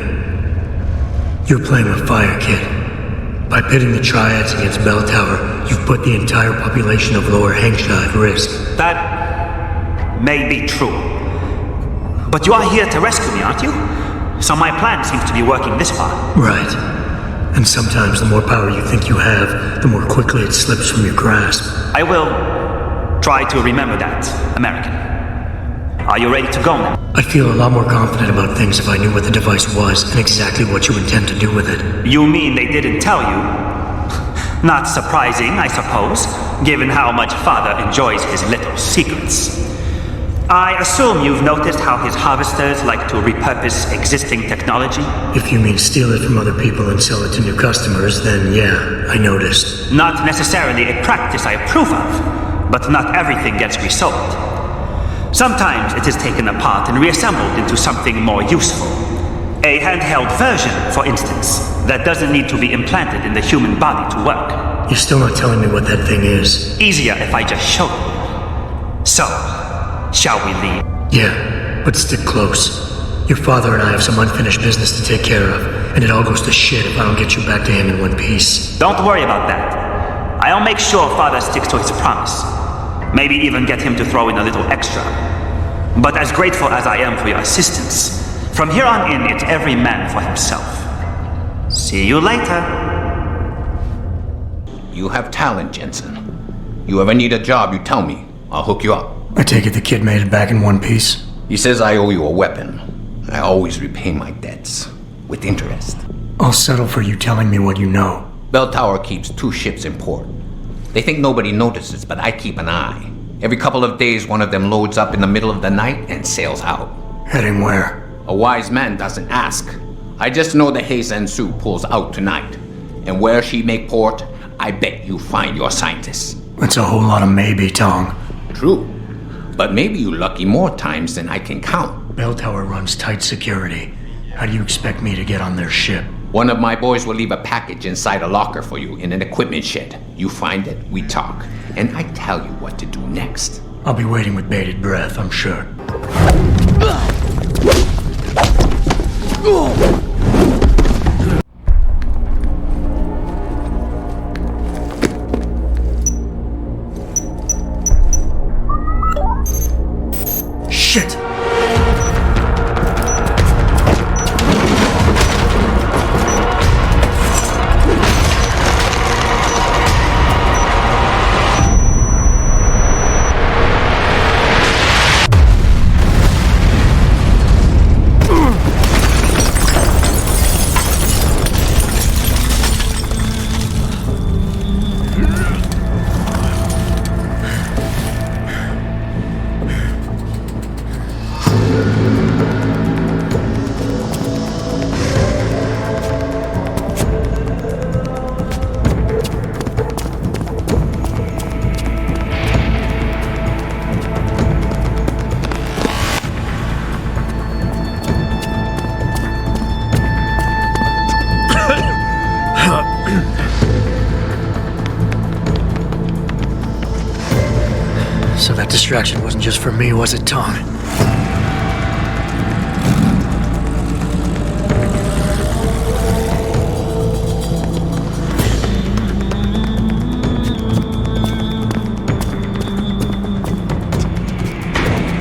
You're playing with fire, kid. By pitting the triads against Bell Tower, you've put the entire population of Lower Hengsha at risk. That may be true. But you are here to rescue me, aren't you? So my plan seems to be working this far. Right. And sometimes the more power you think you have, the more quickly it slips from your grasp. I will try to remember that, American. Are you ready to go now? I'd feel a lot more confident about things if I knew what the device was and exactly what you intend to do with it. You mean they didn't tell you? Not surprising, I suppose, given how much father enjoys his little secrets. I assume you've noticed how his harvesters like to repurpose existing technology? If you mean steal it from other people and sell it to new customers, then yeah, I noticed. Not necessarily a practice I approve of, but not everything gets resold. Sometimes it is taken apart and reassembled into something more useful. A handheld version, for instance, that doesn't need to be implanted in the human body to work. You're still not telling me what that thing is. Easier if I just show you. So, shall we leave? Yeah, but stick close. Your father and I have some unfinished business to take care of, and it all goes to shit if I don't get you back to him in one piece. Don't worry about that. I'll make sure father sticks to his promise. Maybe even get him to throw in a little extra. But as grateful as I am for your assistance, from here on in, it's every man for himself. See you later. You have talent, Jensen. You ever need a job, you tell me. I'll hook you up. I take it the kid made it back in one piece? He says I owe you a weapon. I always repay my debts. With interest. I'll settle for you telling me what you know. Bell Tower keeps 2 ships in port. They think nobody notices, but I keep an eye. Every couple of days, one of them loads up in the middle of the night and sails out. Heading where? A wise man doesn't ask. I just know the Heizen Su pulls out tonight. And where she make port, I bet you find your scientists. That's a whole lot of maybe, Tong. True. But maybe you lucky more times than I can count. Bell Tower runs tight security. How do you expect me to get on their ship? One of my boys will leave a package inside a locker for you in an equipment shed. You find it, we talk, and I tell you what to do next. I'll be waiting with bated breath, I'm sure. Shit! So that distraction wasn't just for me, was it, Tom?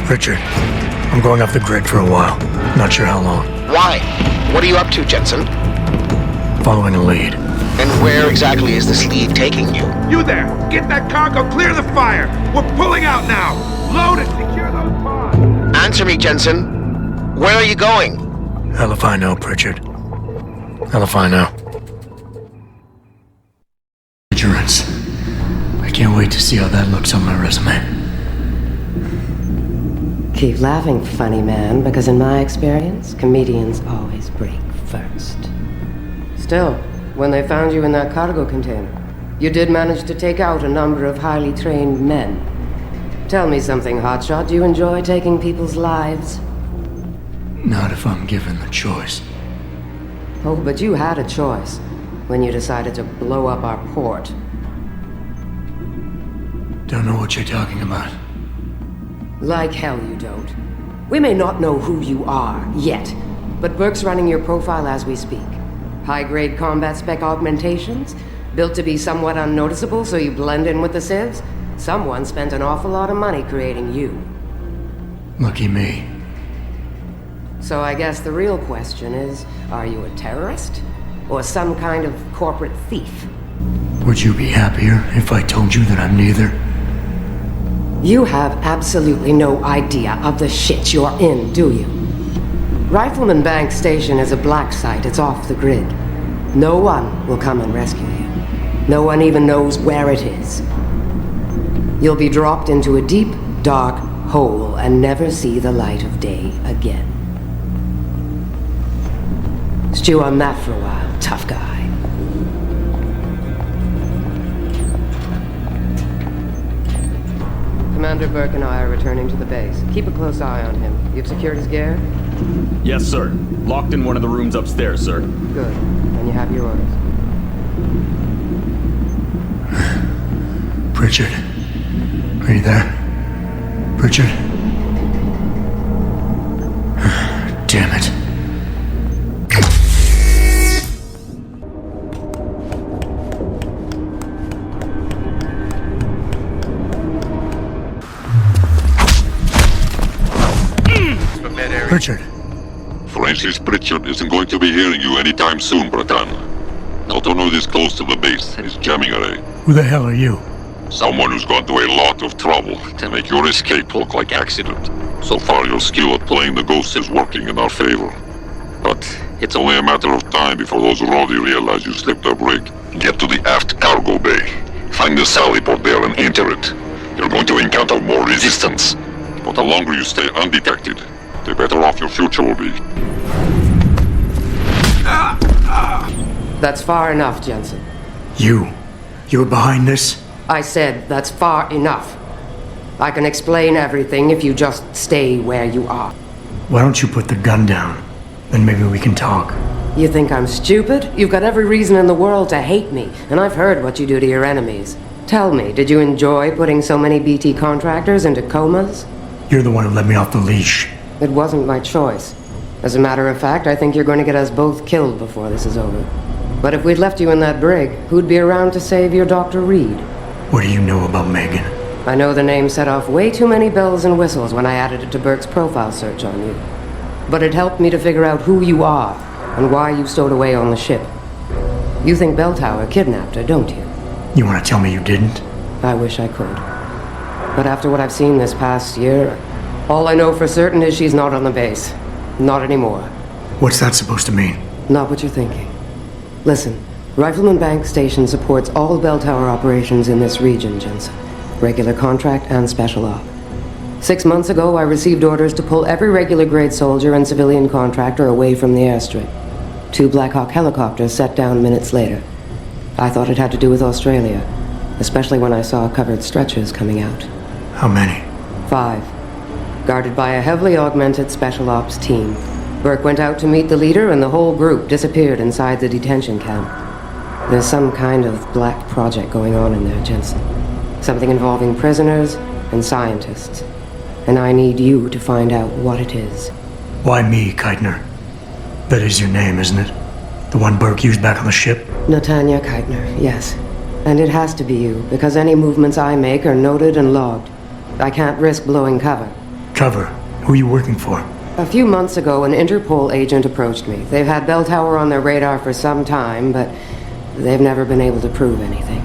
Richard, I'm going off the grid for a while. Not sure how long. Why? What are you up to, Jensen? Following a lead. And where exactly is this lead taking you? You there! Get that cargo, clear the fire! We're pulling out now! Load it, secure those pods! Answer me, Jensen. Where are you going? Hell if I know, Pritchard. Hell if I know. Endurance. I can't wait to see how that looks on my resume. Keep laughing, funny man, because in my experience, comedians always break first. Still, when they found you in that cargo container, you did manage to take out a number of highly trained men. Tell me something, Hotshot. Do you enjoy taking people's lives? Not if I'm given the choice. Oh, but you had a choice when you decided to blow up our port. Don't know what you're talking about. Like hell you don't. We may not know who you are yet, but Burke's running your profile as we speak. High-grade combat spec augmentations, built to be somewhat unnoticeable so you blend in with the civs. Someone spent an awful lot of money creating you. Lucky me. So I guess the real question is, are you a terrorist? Or some kind of corporate thief? Would you be happier if I told you that I'm neither? You have absolutely no idea of the shit you're in, do you? Rifleman Bank Station is a black site. It's off the grid. No one will come and rescue you. No one even knows where it is. You'll be dropped into a deep, dark whole, and never see the light of day again. Stew on that for a while, tough guy. Commander Burke and I are returning to the base. Keep a close eye on him. You've secured his gear? Yes, sir. Locked in one of the rooms upstairs, sir. Good. And you have your orders. Pritchard. Are you there? Pritchard? Damn it. Pritchard. Francis Pritchard isn't going to be hearing you anytime soon, Bratan. Autono this close to the base is jamming array. Who the hell are you? Someone who's gone to a lot of trouble to make your escape look like accident. So far, your skill at playing the ghost is working in our favor. But it's only a matter of time before those Rodi realize you slipped our rig. Get to the aft cargo bay. Find the sally port there and enter it. You're going to encounter more resistance. But the longer you stay undetected, the better off your future will be. That's far enough, Jensen. You're behind this? I said that's far enough. I can explain everything if you just stay where you are. Why don't you put the gun down? Then maybe we can talk. You think I'm stupid? You've got every reason in the world to hate me, and I've heard what you do to your enemies. Tell me, did you enjoy putting so many BT contractors into comas? You're the one who let me off the leash. It wasn't my choice. As a matter of fact, I think you're going to get us both killed before this is over. But if we'd left you in that brig, who'd be around to save your Dr. Reed? What do you know about Megan? I know the name set off way too many bells and whistles when I added it to Burke's profile search on you. But it helped me to figure out who you are and why you stowed away on the ship. You think Belltower kidnapped her, don't you? You want to tell me you didn't? I wish I could. But after what I've seen this past year, all I know for certain is she's not on the base. Not anymore. What's that supposed to mean? Not what you're thinking. Listen, Rifleman Bank Station supports all bell tower operations in this region, Jensen. Regular contract and special op. 6 months ago, I received orders to pull every regular grade soldier and civilian contractor away from the airstrip. 2 Black Hawk helicopters set down minutes later. I thought it had to do with Australia, especially when I saw covered stretchers coming out. How many? 5. Guarded by a heavily augmented special ops team. Burke went out to meet the leader and the whole group disappeared inside the detention camp. There's some kind of black project going on in there, Jensen. Something involving prisoners and scientists. And I need you to find out what it is. Why me, Keitner? That is your name, isn't it? The one Burke used back on the ship? Natanya Keitner, yes. And it has to be you, because any movements I make are noted and logged. I can't risk blowing cover. Cover? Who are you working for? A few months ago, an Interpol agent approached me. They've had Bell Tower on their radar for some time, but they've never been able to prove anything.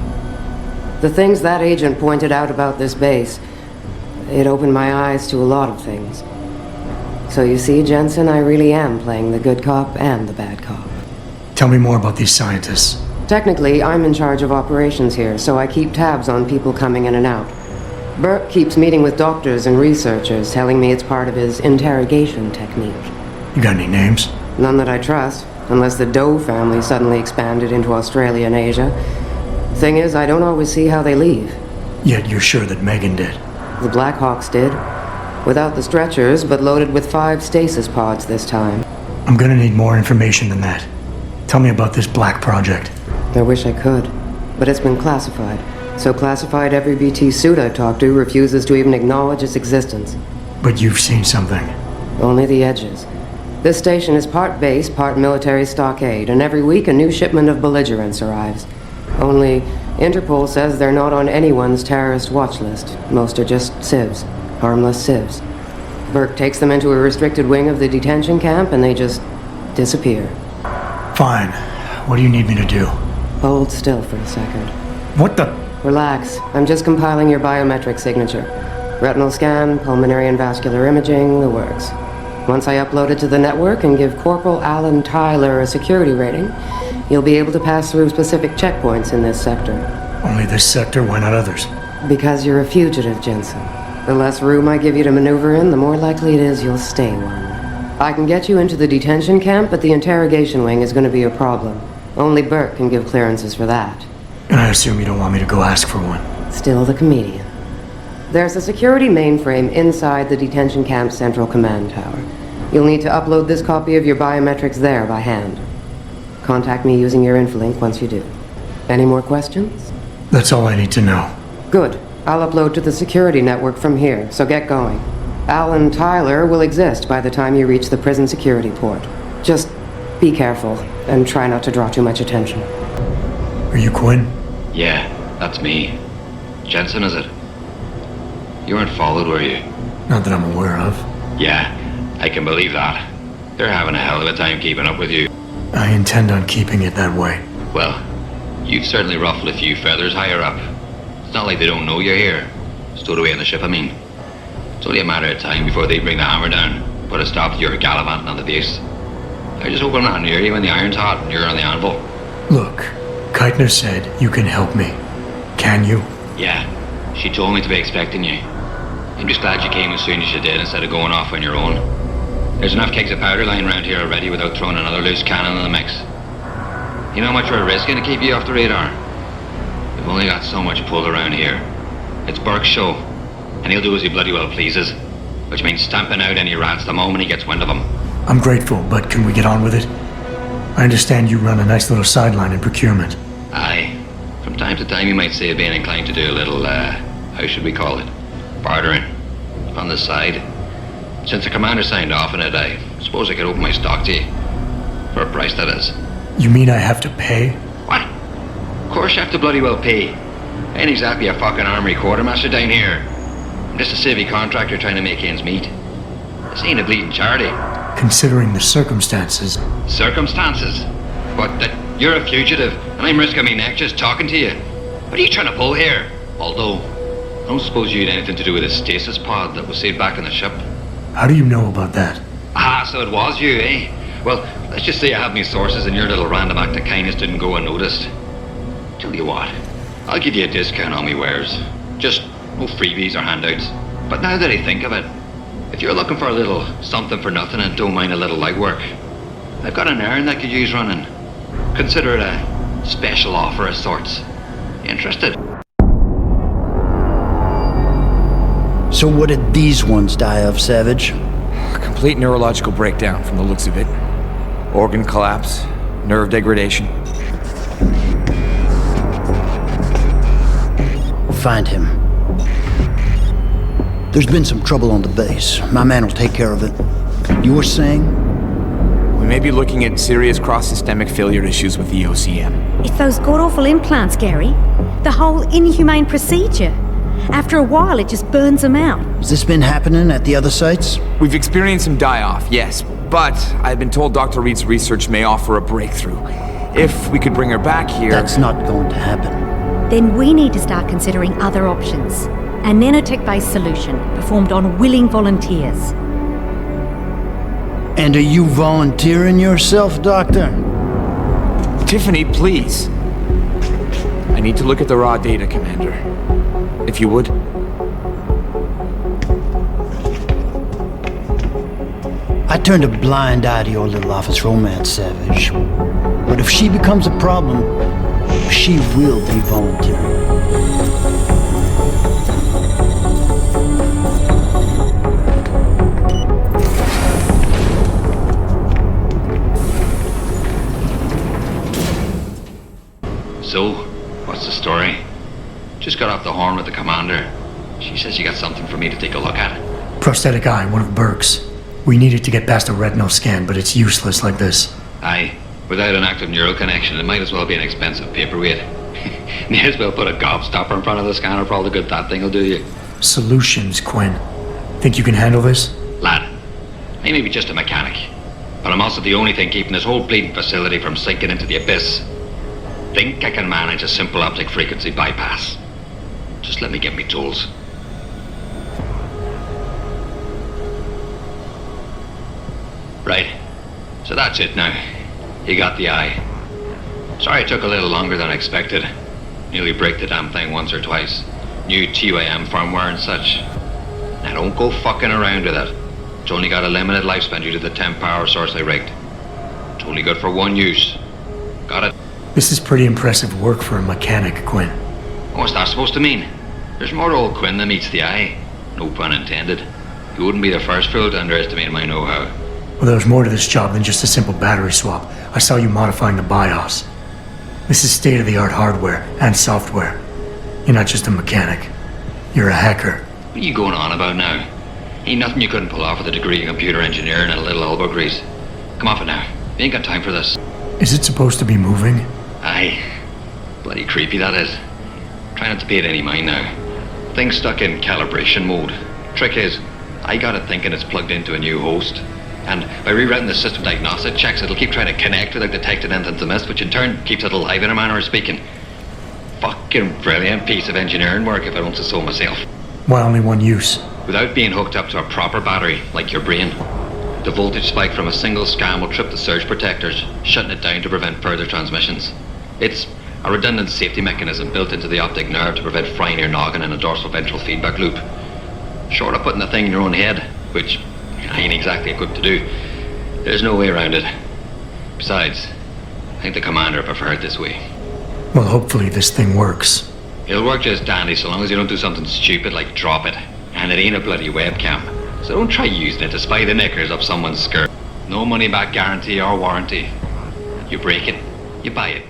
The things that agent pointed out about this base, it opened my eyes to a lot of things. So you see, Jensen, I really am playing the good cop and the bad cop. Tell me more about these scientists. Technically, I'm in charge of operations here, so I keep tabs on people coming in and out. Burke keeps meeting with doctors and researchers, telling me it's part of his interrogation technique. You got any names? None that I trust, unless the Doe family suddenly expanded into Australia and Asia. Thing is, I don't always see how they leave. Yet you're sure that Megan did? The Blackhawks did. Without the stretchers, but loaded with 5 stasis pods this time. I'm gonna need more information than that. Tell me about this black project. I wish I could, but it's been classified. So classified every BT suit I've talked to refuses to even acknowledge its existence. But you've seen something. Only the edges. This station is part base, part military stockade, and every week a new shipment of belligerents arrives. Only, Interpol says they're not on anyone's terrorist watch list. Most are just civs. Harmless civs. Burke takes them into a restricted wing of the detention camp and they just disappear. Fine. What do you need me to do? Hold still for a second. What the? Relax. I'm just compiling your biometric signature. Retinal scan, pulmonary and vascular imaging, the works. Once I upload it to the network and give Corporal Alan Tyler a security rating, you'll be able to pass through specific checkpoints in this sector. Only this sector? Why not others? Because you're a fugitive, Jensen. The less room I give you to maneuver in, the more likely it is you'll stay one. I can get you into the detention camp, but the interrogation wing is going to be a problem. Only Burke can give clearances for that. And I assume you don't want me to go ask for one. Still the comedian. There's a security mainframe inside the detention camp's central command tower. You'll need to upload this copy of your biometrics there by hand. Contact me using your infolink once you do. Any more questions? That's all I need to know. Good. I'll upload to the security network from here, so get going. Alan Tyler will exist by the time you reach the prison security port. Just be careful, and try not to draw too much attention. Are you Quinn? Yeah, that's me. Jensen, is it? You weren't followed, were you? Not that I'm aware of. Yeah, I can believe that. They're having a hell of a time keeping up with you. I intend on keeping it that way. Well, you've certainly ruffled a few feathers higher up. It's not like they don't know you're here. Stowed away on the ship, I mean. It's only a matter of time before they bring the hammer down. Put a stop to your gallivanting on the base. I just hope I'm not near you when the iron's hot and you're on the anvil. Look, Keitner said you can help me. Can you? Yeah, she told me to be expecting you. I'm just glad you came as soon as you did instead of going off on your own. There's enough kegs of powder lying around here already without throwing another loose cannon in the mix. You know how much we're risking to keep you off the radar? We've only got so much pull around here. It's Burke's show, and he'll do as he bloody well pleases, which means stamping out any rats the moment he gets wind of them. I'm grateful, but can we get on with it? I understand you run a nice little sideline in procurement. Aye. From time to time you might say being inclined to do a little, how should we call it? Bartering. On the side. Since the commander signed off on it, I suppose I could open my stock to you. For a price, that is. You mean I have to pay? What? Of course you have to bloody well pay. I ain't exactly a fucking armory quartermaster down here. I'm just a civvy contractor trying to make ends meet. This ain't a bleeding charity. Considering the circumstances. Circumstances? What, that you're a fugitive and I'm risking my neck just talking to you? What are you trying to pull here? Although, I don't suppose you had anything to do with the stasis pod that was saved back in the ship. How do you know about that? Ah, so it was you, eh? Well, let's just say I have my sources and your little random act of kindness didn't go unnoticed. Tell you what, I'll give you a discount on me wares. Just no freebies or handouts. But now that I think of it, if you're looking for a little something for nothing and don't mind a little light work, I've got an errand that could use running. Consider it a special offer of sorts. Interested? So what did these ones die of, Savage? Complete neurological breakdown from the looks of it. Organ collapse, nerve degradation. Find him. There's been some trouble on the base. My man will take care of it. You were saying? We may be looking at serious cross-systemic failure issues with the OCM. It's those god-awful implants, Gary. The whole inhumane procedure. After a while, it just burns them out. Has this been happening at the other sites? We've experienced some die-off, yes. But I've been told Dr. Reed's research may offer a breakthrough. If we could bring her back here... That's not going to happen. Then we need to start considering other options. A nanotech-based solution performed on willing volunteers. And are you volunteering yourself, Doctor? Tiffany, please. I need to look at the raw data, Commander. If you would. I turned a blind eye to your little office romance, Savage. But if she becomes a problem, she will be volunteering. So, what's the story? Just got off the horn with the commander. She says you got something for me to take a look at. Prosthetic eye, one of Burke's. We needed to get past a retinal scan, but it's useless like this. Aye. Without an active neural connection, it might as well be an expensive paperweight. May as well put a gobstopper in front of the scanner for all the good that thing will do you. Solutions, Quinn. Think you can handle this? Lad, I may be just a mechanic, but I'm also the only thing keeping this whole bleeding facility from sinking into the abyss. Think I can manage a simple optic frequency bypass. Just let me get me tools. Right. So that's it now. You got the eye. Sorry it took a little longer than expected. Nearly break the damn thing once or twice. New TYM firmware and such. Now don't go fucking around with it. It's only got a limited lifespan due to the temp power source I rigged. It's only good for one use. Got it? This is pretty impressive work for a mechanic, Quinn. What's that supposed to mean? There's more to old Quinn than meets the eye. No pun intended. You wouldn't be the first fool to underestimate my know-how. Well, there's more to this job than just a simple battery swap. I saw you modifying the BIOS. This is state-of-the-art hardware and software. You're not just a mechanic. You're a hacker. What are you going on about now? Ain't nothing you couldn't pull off with a degree in computer engineering and a little elbow grease. Come off it now. We ain't got time for this. Is it supposed to be moving? Aye. Bloody creepy, that is. Try not to pay it any mind now. Thing's stuck in calibration mode. Trick is, I got it thinking it's plugged into a new host. And by rewriting the system diagnostic checks, it'll keep trying to connect without detecting anything's amiss, which in turn keeps it alive in a manner of speaking. Fucking brilliant piece of engineering work if I don't say so myself. Why only one use? Without being hooked up to a proper battery, like your brain. The voltage spike from a single scan will trip the surge protectors, shutting it down to prevent further transmissions. It's a redundant safety mechanism built into the optic nerve to prevent frying your noggin in a dorsal ventral feedback loop. Short of putting the thing in your own head, which I ain't exactly equipped to do, there's no way around it. Besides, I think the commander preferred it this way. Well, hopefully this thing works. It'll work just dandy so long as you don't do something stupid like drop it. And it ain't a bloody webcam. So don't try using it to spy the knickers up someone's skirt. No money back guarantee or warranty. You break it, you buy it.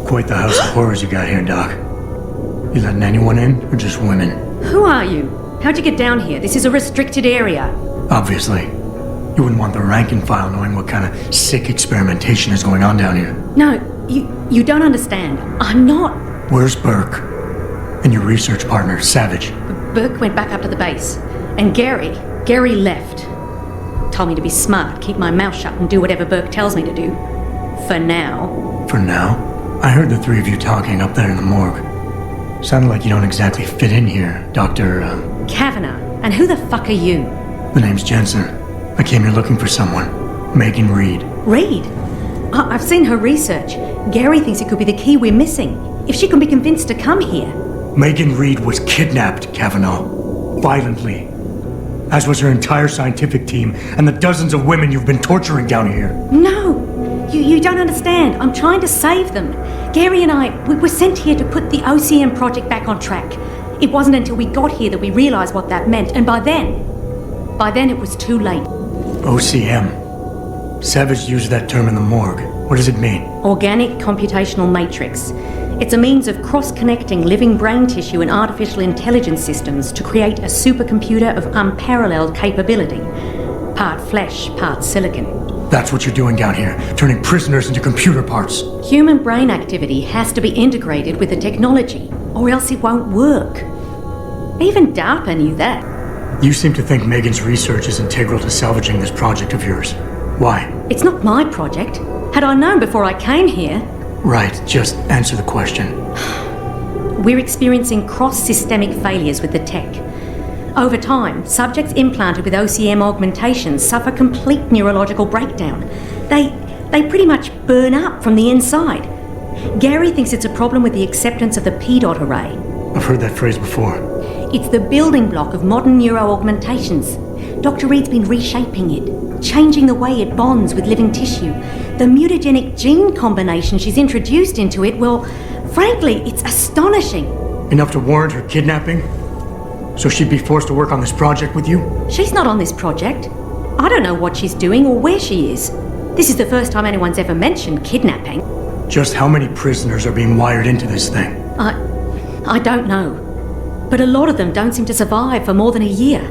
Quite the house of horrors you got here, Doc. You letting anyone in, or just women? Who are you? How'd you get down here? This is a restricted area. Obviously. You wouldn't want the rank and file knowing what kind of sick experimentation is going on down here. No, you don't understand. I'm not. Where's Burke? And your research partner, Savage? Burke went back up to the base. And Gary left. Told me to be smart, keep my mouth shut, and do whatever Burke tells me to do. For now. For now? I heard the three of you talking up there in the morgue. Sounded like you don't exactly fit in here, Dr. Kavanagh. And who the fuck are you? The name's Jensen. I came here looking for someone. Megan Reed. Reed? I've seen her research. Gary thinks it could be the key we're missing. If she can be convinced to come here. Megan Reed was kidnapped, Kavanagh. Violently. As was her entire scientific team and the dozens of women you've been torturing down here. No! You don't understand. I'm trying to save them. Gary and we were sent here to put the OCM project back on track. It wasn't until we got here that we realized what that meant, and by then it was too late. OCM. Savage used that term in the morgue. What does it mean? Organic Computational Matrix. It's a means of cross-connecting living brain tissue and artificial intelligence systems to create a supercomputer of unparalleled capability. Part flesh, part silicon. That's what you're doing down here, turning prisoners into computer parts. Human brain activity has to be integrated with the technology, or else it won't work. Even DARPA knew that. You seem to think Megan's research is integral to salvaging this project of yours. Why? It's not my project. Had I known before I came here... Right, just answer the question. We're experiencing cross-systemic failures with the tech. Over time, subjects implanted with OCM augmentations suffer complete neurological breakdown. They pretty much burn up from the inside. Gary thinks it's a problem with the acceptance of the P-dot array. I've heard that phrase before. It's the building block of modern neuro-augmentations. Dr. Reed's been reshaping it, changing the way it bonds with living tissue. The mutagenic gene combination she's introduced into it, well, frankly, it's astonishing. Enough to warrant her kidnapping? So she'd be forced to work on this project with you? She's not on this project. I don't know what she's doing or where she is. This is the first time anyone's ever mentioned kidnapping. Just how many prisoners are being wired into this thing? I don't know. But a lot of them don't seem to survive for more than a year.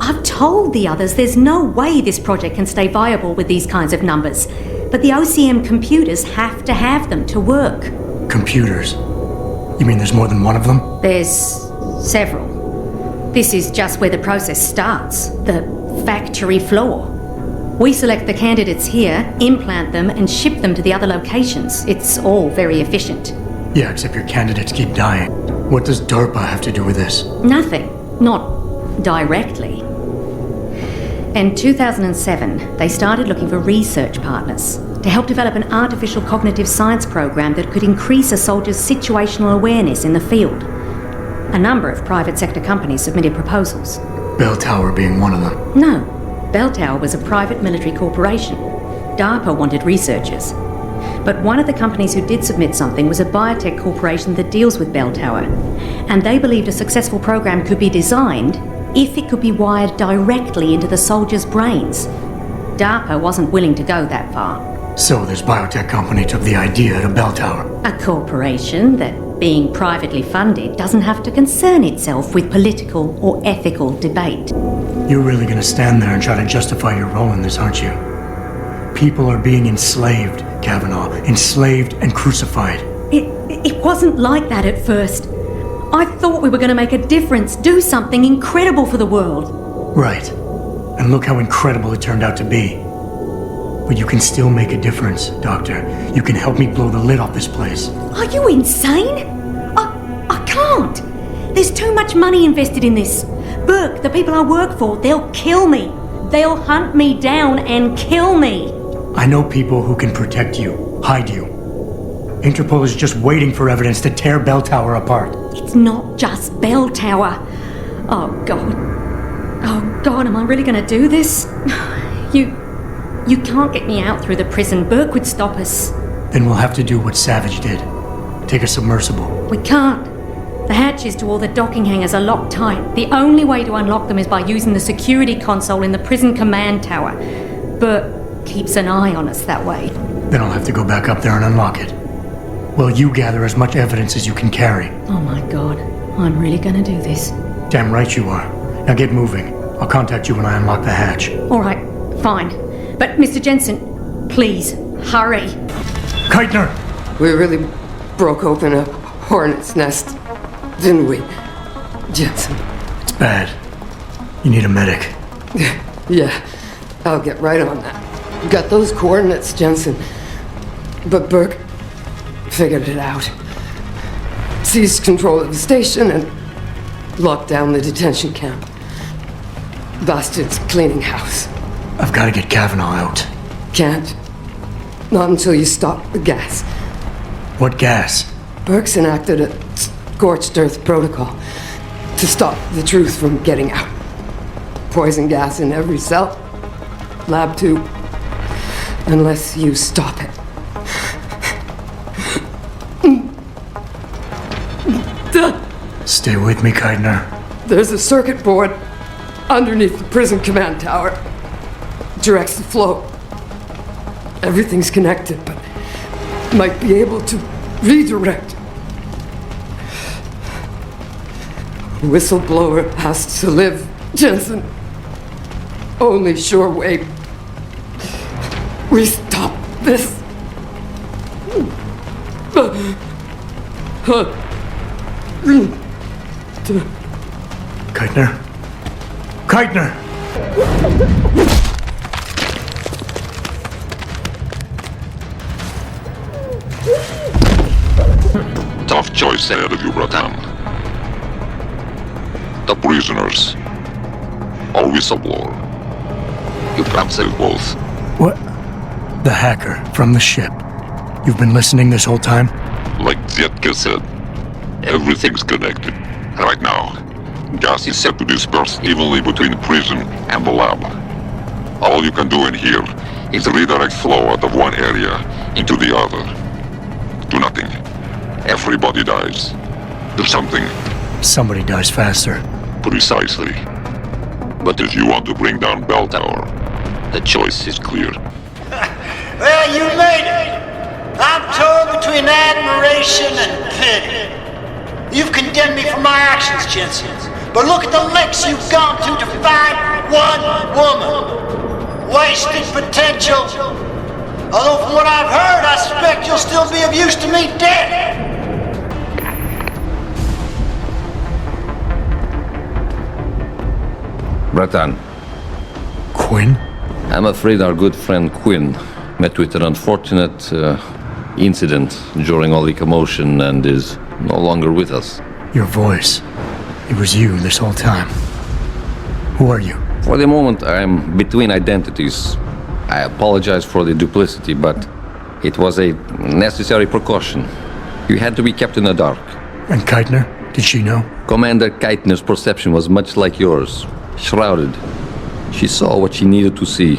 I've told the others there's no way this project can stay viable with these kinds of numbers. But the OCM computers have to have them to work. Computers? You mean there's more than one of them? There's several. This is just where the process starts, the factory floor. We select the candidates here, implant them, and ship them to the other locations. It's all very efficient. Yeah, except your candidates keep dying. What does DARPA have to do with this? Nothing. Not directly. In 2007, they started looking for research partners to help develop an artificial cognitive science program that could increase a soldier's situational awareness in the field. A number of private sector companies submitted proposals. Bell Tower being one of them. No. Bell Tower was a private military corporation. DARPA wanted researchers. But one of the companies who did submit something was a biotech corporation that deals with Bell Tower. And they believed a successful program could be designed if it could be wired directly into the soldiers' brains. DARPA wasn't willing to go that far. So this biotech company took the idea to Bell Tower. A corporation that, being privately funded, doesn't have to concern itself with political or ethical debate. You're really gonna stand there and try to justify your role in this, aren't you? People are being enslaved, Kavanaugh. Enslaved and crucified. It wasn't like that at first. I thought we were going to make a difference, do something incredible for the world. Right. And look how incredible it turned out to be. But you can still make a difference, Doctor. You can help me blow the lid off this place. Are you insane? I can't. There's too much money invested in this. Burke, the people I work for, they'll kill me. They'll hunt me down and kill me. I know people who can protect you, hide you. Interpol is just waiting for evidence to tear Bell Tower apart. It's not just Bell Tower. Oh, God. Oh, God, am I really going to do this? You can't get me out through the prison. Burke would stop us. Then we'll have to do what Savage did. Take a submersible. We can't. The hatches to all the docking hangars are locked tight. The only way to unlock them is by using the security console in the prison command tower. Burke keeps an eye on us that way. Then I'll have to go back up there and unlock it. Well, you gather as much evidence as you can carry. Oh my God, I'm really gonna do this. Damn right you are. Now get moving. I'll contact you when I unlock the hatch. All right, fine. But Mr. Jensen, please, hurry. Keitner! We really broke open a hornet's nest, didn't we, Jensen? It's bad. You need a medic. Yeah, I'll get right on that. Got those coordinates, Jensen. But Burke figured it out. Seized control of the station and locked down the detention camp. Bastard's cleaning house. I've got to get Kavanaugh out. Can't. Not until you stop the gas. What gas? Burke's enacted a scorched earth protocol to stop the truth from getting out. Poison gas in every cell. Lab 2. Unless you stop it. Stay with me, Keitner. There's a circuit board underneath the prison command tower. Directs the flow. Everything's connected, but might be able to redirect. Whistleblower has to live, Jensen. Only sure way we stop this. Keitner? Keitner! Tough choice ahead of you, Bratan. The prisoners. Or whistleblower. You can't save both. What? The hacker from the ship. You've been listening this whole time? Like Zetka said, everything's connected. Right now, gas is set to disperse evenly between the prison and the lab. All you can do in here is redirect flow out of one area into the other. Do nothing. Everybody dies. Do something. Somebody dies faster. Precisely. But if you want to bring down Bell Tower, the choice is clear. Well, you made it. I'm torn between admiration and pity. You've condemned me for my actions, Jensen. But look at the lengths you've gone to find one woman. Wasted potential. Although from what I've heard, I suspect you'll still be of use to me dead. Bratan. Quinn? I'm afraid our good friend Quinn met with an unfortunate incident during all the commotion and is no longer with us. Your voice. It was you this whole time. Who are you? For the moment, I am between identities. I apologize for the duplicity, but it was a necessary precaution. You had to be kept in the dark. And Keitner? Did she know? Commander Keitner's perception was much like yours. shrouded. She saw what she needed to see,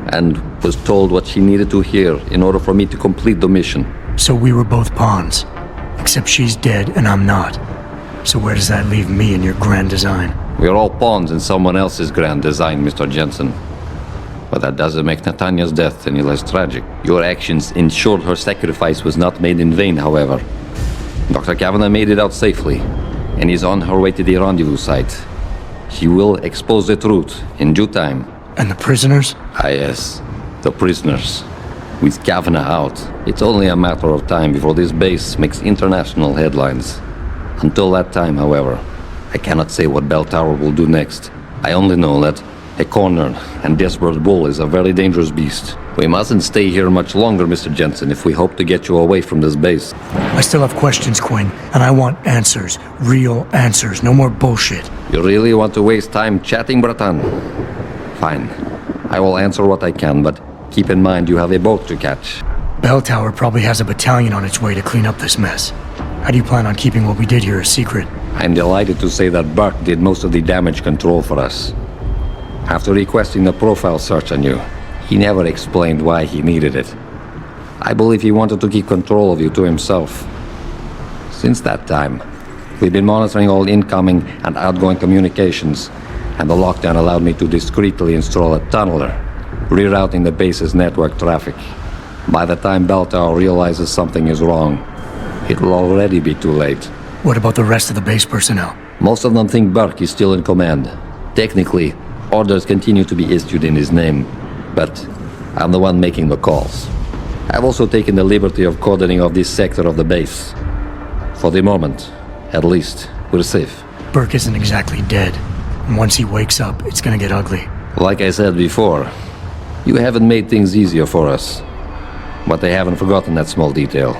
and was told what she needed to hear in order for me to complete the mission. So we were both pawns, except she's dead and I'm not. So where does that leave me in your grand design? We're all pawns in someone else's grand design, Mr. Jensen. But that doesn't make Nathania's death any less tragic. Your actions ensured her sacrifice was not made in vain, however. Dr. Kavanagh made it out safely, and is on her way to the rendezvous site. She will expose the truth in due time. And the prisoners? Ah, yes, the prisoners. With Kavanagh out, it's only a matter of time before this base makes international headlines. Until that time, however, I cannot say what Bell Tower will do next. I only know that a cornered and desperate bull is a very dangerous beast. We mustn't stay here much longer, Mr. Jensen, if we hope to get you away from this base. I still have questions, Quinn, and I want answers. Real answers, no more bullshit. You really want to waste time chatting, Bratan? Fine. I will answer what I can, but keep in mind you have a boat to catch. Bell Tower probably has a battalion on its way to clean up this mess. How do you plan on keeping what we did here a secret? I'm delighted to say that Burke did most of the damage control for us. After requesting the profile search on you, he never explained why he needed it. I believe he wanted to keep control of you to himself. Since that time, we've been monitoring all incoming and outgoing communications, and the lockdown allowed me to discreetly install a tunneler, rerouting the base's network traffic. By the time Bell Tower realizes something is wrong, it will already be too late. What about the rest of the base personnel? Most of them think Burke is still in command. Technically, orders continue to be issued in his name, but I'm the one making the calls. I've also taken the liberty of cordoning off this sector of the base. For the moment, at least, we're safe. Burke isn't exactly dead, and once he wakes up, it's gonna get ugly. Like I said before, you haven't made things easier for us. But they haven't forgotten that small detail.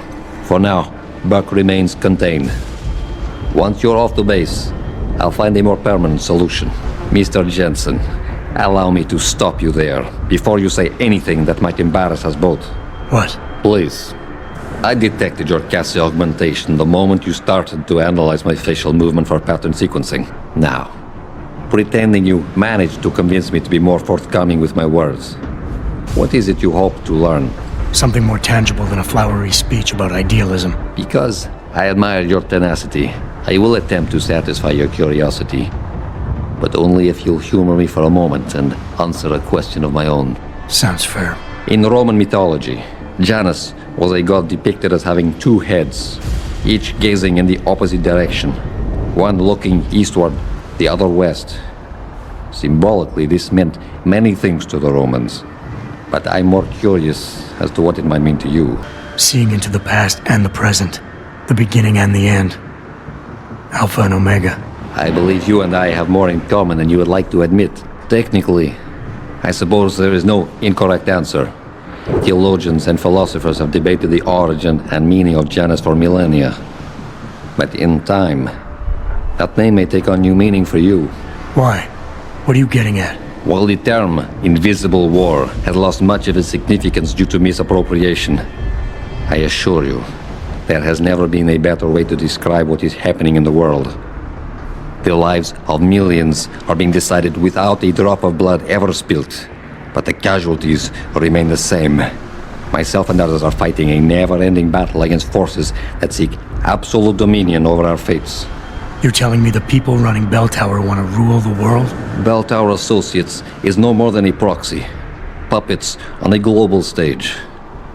For now, Burke remains contained. Once you're off the base, I'll find a more permanent solution. Mr. Jensen, allow me to stop you there, before you say anything that might embarrass us both. What? Please. I detected your Cassie augmentation the moment you started to analyze my facial movement for pattern sequencing. Now, pretending you managed to convince me to be more forthcoming with my words, what is it you hope to learn? Something more tangible than a flowery speech about idealism. Because I admire your tenacity, I will attempt to satisfy your curiosity. But only if you'll humor me for a moment and answer a question of my own. Sounds fair. In Roman mythology, Janus was a god depicted as having two heads, each gazing in the opposite direction, one looking eastward, the other west. Symbolically, this meant many things to the Romans, but I'm more curious as to what it might mean to you. Seeing into the past and the present, the beginning and the end. Alpha and Omega. I believe you and I have more in common than you would like to admit. Technically, I suppose there is no incorrect answer. Theologians and philosophers have debated the origin and meaning of Janus for millennia. But in time, that name may take on new meaning for you. Why? What are you getting at? While the term invisible war has lost much of its significance due to misappropriation, I assure you, there has never been a better way to describe what is happening in the world. The lives of millions are being decided without a drop of blood ever spilled, but the casualties remain the same. Myself and others are fighting a never-ending battle against forces that seek absolute dominion over our fates. You're telling me the people running Bell Tower want to rule the world? Bell Tower Associates is no more than a proxy. Puppets on a global stage.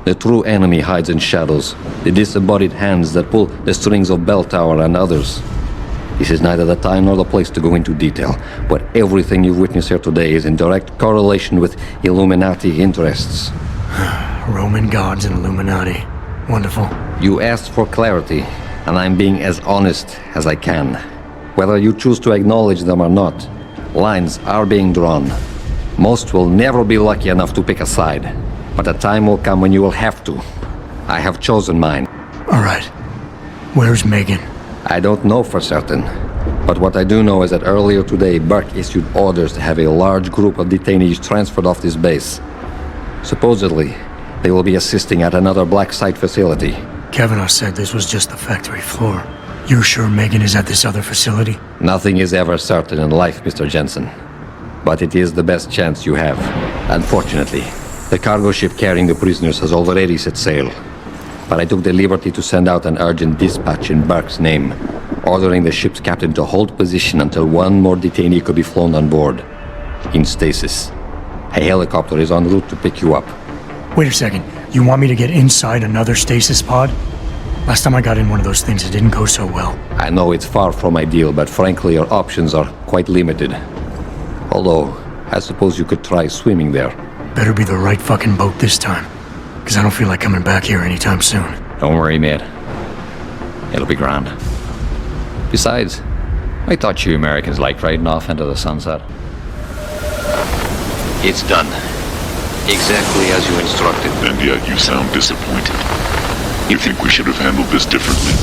The true enemy hides in shadows, the disembodied hands that pull the strings of Bell Tower and others. This is neither the time nor the place to go into detail, but everything you've witnessed here today is in direct correlation with Illuminati interests. Roman gods and Illuminati. Wonderful. You asked for clarity, and I'm being as honest as I can. Whether you choose to acknowledge them or not, lines are being drawn. Most will never be lucky enough to pick a side, but a time will come when you will have to. I have chosen mine. All right. Where's Megan? I don't know for certain, but what I do know is that earlier today, Burke issued orders to have a large group of detainees transferred off this base. Supposedly, they will be assisting at another black site facility. Kavanagh said this was just the factory floor. You're sure Megan is at this other facility? Nothing is ever certain in life, Mr. Jensen. but it is the best chance you have. Unfortunately, the cargo ship carrying the prisoners has already set sail. But I took the liberty to send out an urgent dispatch in Burke's name, ordering the ship's captain to hold position until one more detainee could be flown on board. In stasis. A helicopter is en route to pick you up. Wait a second. You want me to get inside another stasis pod? Last time I got in one of those things, it didn't go so well. I know it's far from ideal, but frankly, your options are quite limited. Although, I suppose you could try swimming there. Better be the right fucking boat this time. Because I don't feel like coming back here anytime soon. Don't worry, mate. It'll be grand. Besides, I thought you Americans liked riding off into the sunset. It's done. Exactly as you instructed. And yet you sound disappointed. You think we should have handled this differently?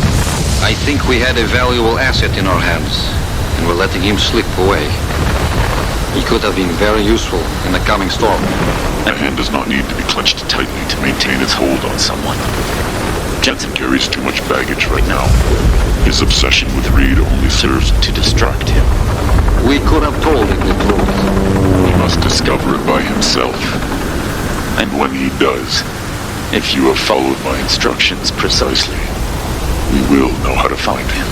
I think we had a valuable asset in our hands, and we're letting him slip away. He could have been very useful in the coming storm. A hand does not need to be clenched tightly to maintain its hold on someone. Jensen carries too much baggage right now. His obsession with Reed only serves to distract him. We could have told him the truth. He must discover it by himself. And when he does, if you have followed my instructions precisely, we will know how to find him.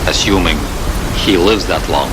Assuming he lives that long.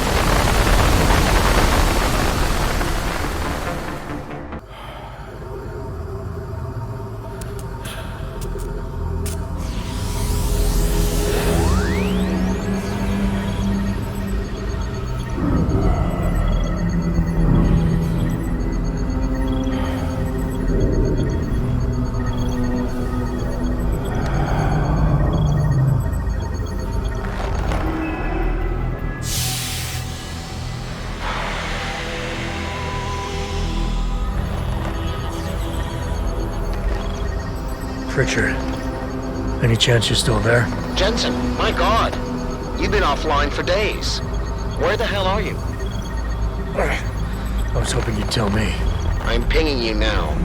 Richard, any chance you're still there? Jensen, my God. You've been offline for days. Where the hell are you? I was hoping you'd tell me. I'm pinging you now.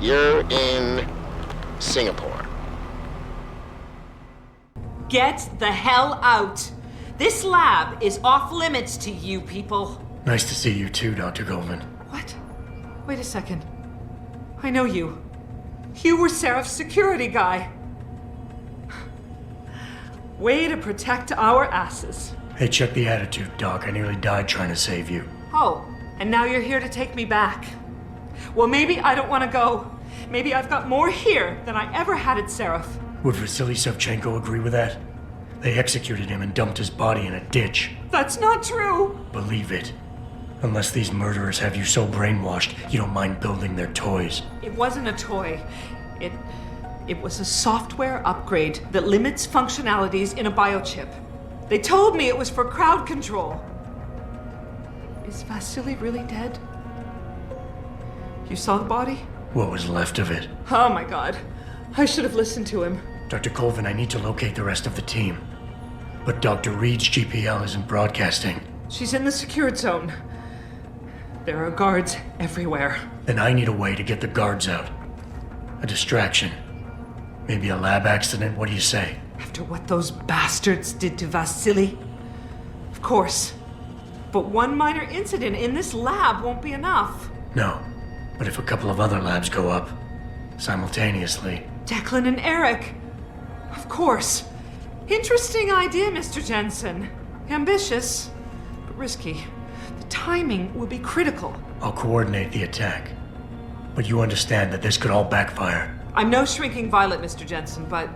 You're in Singapore. Get the hell out! This lab is off limits to you people. Nice to see you too, Dr. Goldman. What? Wait a second. I know you. You were Sarif's security guy. Way to protect our asses. Hey, check the attitude, Doc. I nearly died trying to save you. Oh, and now you're here to take me back. Well, maybe I don't want to go. Maybe I've got more here than I ever had at Sarif. Would Vasily Savchenko agree with that? They executed him and dumped his body in a ditch. That's not true. Believe it. Unless these murderers have you so brainwashed, you don't mind building their toys. It wasn't a toy. It was a software upgrade that limits functionalities in a biochip. They told me it was for crowd control. Is Vasily really dead? You saw the body? What was left of it? Oh my God. I should have listened to him. Dr. Colvin, I need to locate the rest of the team. But Dr. Reed's GPL isn't broadcasting. She's in the secured zone. There are guards everywhere. Then I need a way to get the guards out. A distraction. Maybe a lab accident, what do you say? After what those bastards did to Vasily? Of course. But one minor incident in this lab won't be enough. No. But if a couple of other labs go up, simultaneously... Declan and Eric. Of course. Interesting idea, Mr. Jensen. Ambitious, but risky. The timing will be critical. I'll coordinate the attack. But you understand that this could all backfire. I'm no shrinking violet, Mr. Jensen, but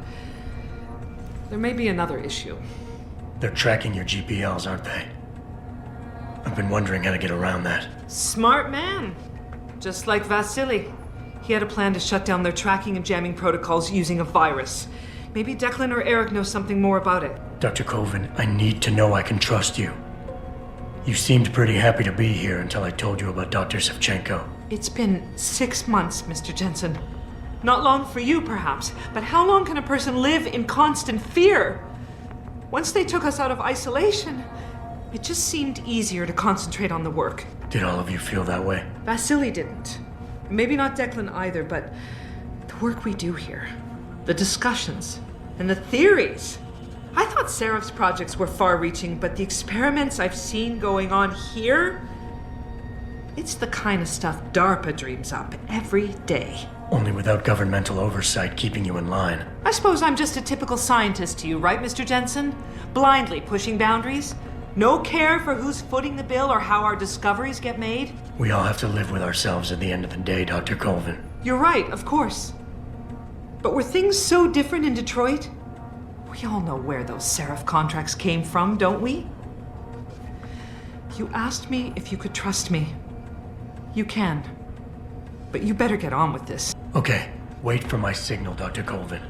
there may be another issue. They're tracking your GPLs, aren't they? I've been wondering how to get around that. Smart man. Just like Vasily. He had a plan to shut down their tracking and jamming protocols using a virus. Maybe Declan or Eric know something more about it. Dr. Colvin, I need to know I can trust you. You seemed pretty happy to be here until I told you about Dr. Savchenko. It's been 6 months, Mr. Jensen. Not long for you, perhaps, but how long can a person live in constant fear? Once they took us out of isolation, it just seemed easier to concentrate on the work. Did all of you feel that way? Vasily didn't. Maybe not Declan either, but the work we do here, the discussions, and the theories. I thought Sarif's projects were far-reaching, but the experiments I've seen going on here... It's the kind of stuff DARPA dreams up every day. Only without governmental oversight keeping you in line. I suppose I'm just a typical scientist to you, right, Mr. Jensen? Blindly pushing boundaries? No care for who's footing the bill or how our discoveries get made? We all have to live with ourselves at the end of the day, Dr. Colvin. You're right, of course. But were things so different in Detroit? We all know where those Sarif contracts came from, don't we? You asked me if you could trust me. You can. But you better get on with this. Okay, wait for my signal, Dr. Colvin.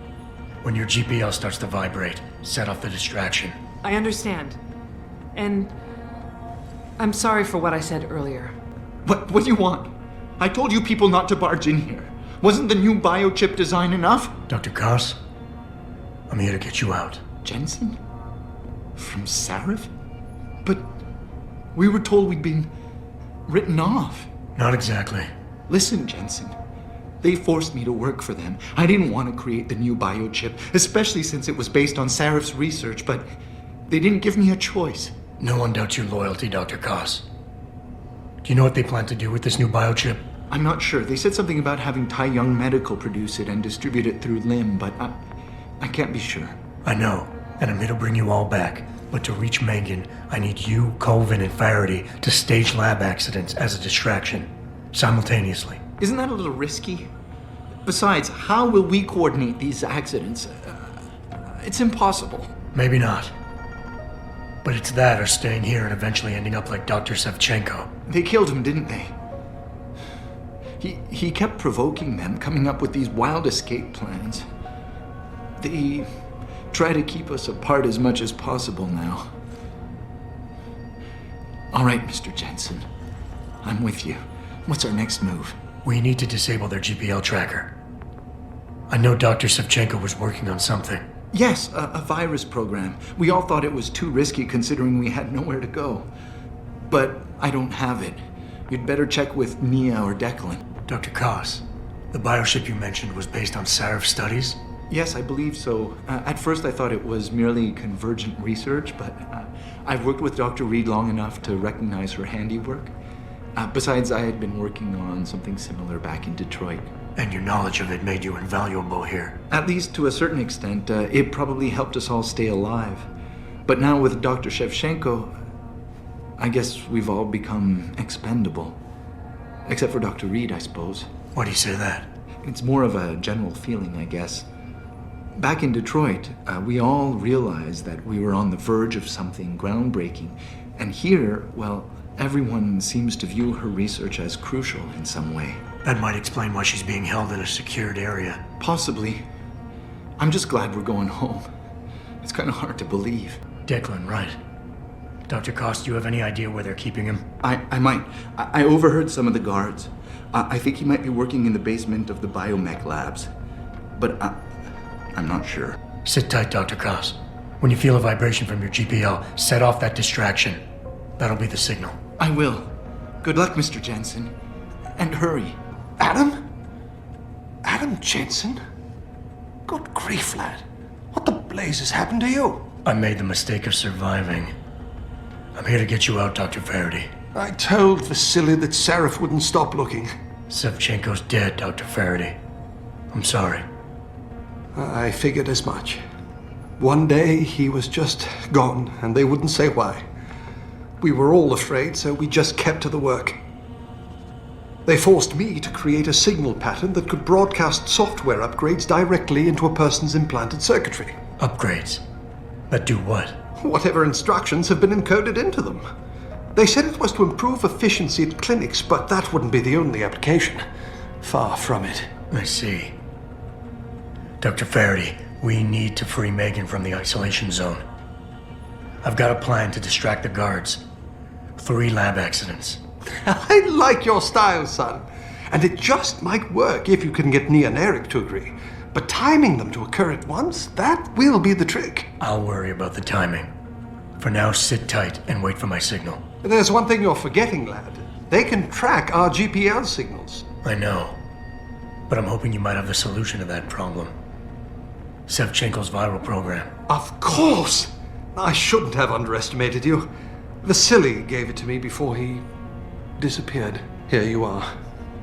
When your GPL starts to vibrate, set off the distraction. I understand. And I'm sorry for what I said earlier. What do you want? I told you people not to barge in here. Wasn't the new biochip design enough? Dr. Koss, I'm here to get you out. Jensen? From Sarif? But we were told we'd been written off. Not exactly. Listen, Jensen. They forced me to work for them. I didn't want to create the new biochip, especially since it was based on Sarif's research, but they didn't give me a choice. No one doubts your loyalty, Dr. Koss. Do you know what they plan to do with this new biochip? I'm not sure. They said something about having Tai Young Medical produce it and distribute it through LIM, but I can't be sure. I know, and I'm here to bring you all back. But to reach Megan, I need you, Colvin, and Faraday to stage lab accidents as a distraction, simultaneously. Isn't that a little risky? Besides, how will we coordinate these accidents? It's impossible. Maybe not. But it's that or staying here and eventually ending up like Dr. Sevchenko. They killed him, didn't they? He kept provoking them, coming up with these wild escape plans. They try to keep us apart as much as possible now. All right, Mr. Jensen. I'm with you. What's our next move? We need to disable their GPL tracker. I know Dr. Sevchenko was working on something. Yes, a virus program. We all thought it was too risky considering we had nowhere to go. But I don't have it. You'd better check with Nia or Declan. Dr. Koss, the biochip you mentioned was based on Sarif studies? Yes, I believe so. At first I thought it was merely convergent research, but I've worked with Dr. Reed long enough to recognize her handiwork. Besides, I had been working on something similar back in Detroit. And your knowledge of it made you invaluable here. At least to a certain extent, it probably helped us all stay alive. But now with Dr. Shevchenko, I guess we've all become expendable. Except for Dr. Reed, I suppose. Why do you say that? It's more of a general feeling, I guess. Back in Detroit, we all realized that we were on the verge of something groundbreaking. And here, well, everyone seems to view her research as crucial in some way. That might explain why she's being held in a secured area. Possibly. I'm just glad we're going home. It's kind of hard to believe. Declan, right. Dr. Koss, do you have any idea where they're keeping him? I might. I overheard some of the guards. I think he might be working in the basement of the biomech labs. But I'm not sure. Sit tight, Dr. Koss. When you feel a vibration from your GPL, set off that distraction. That'll be the signal. I will. Good luck, Mr. Jensen. And hurry. Adam? Adam Jensen? Good grief, lad. What the blazes happened to you? I made the mistake of surviving. I'm here to get you out, Dr. Faraday. I told Vasily that Sarif wouldn't stop looking. Sevchenko's dead, Dr. Faraday. I'm sorry. I figured as much. One day he was just gone, and they wouldn't say why. We were all afraid, so we just kept to the work. They forced me to create a signal pattern that could broadcast software upgrades directly into a person's implanted circuitry. Upgrades? That do what? Whatever instructions have been encoded into them. They said it was to improve efficiency at clinics, but that wouldn't be the only application. Far from it. I see. Dr. Faraday, we need to free Megan from the isolation zone. I've got a plan to distract the guards. 3 lab accidents. I like your style, son. And it just might work if you can get Nia and Eric to agree. But timing them to occur at once, that will be the trick. I'll worry about the timing. For now, sit tight and wait for my signal. There's one thing you're forgetting, lad. They can track our GPL signals. I know. But I'm hoping you might have the solution to that problem. Sevchenko's viral program. Of course! I shouldn't have underestimated you. Vasily gave it to me before he disappeared. Here you are.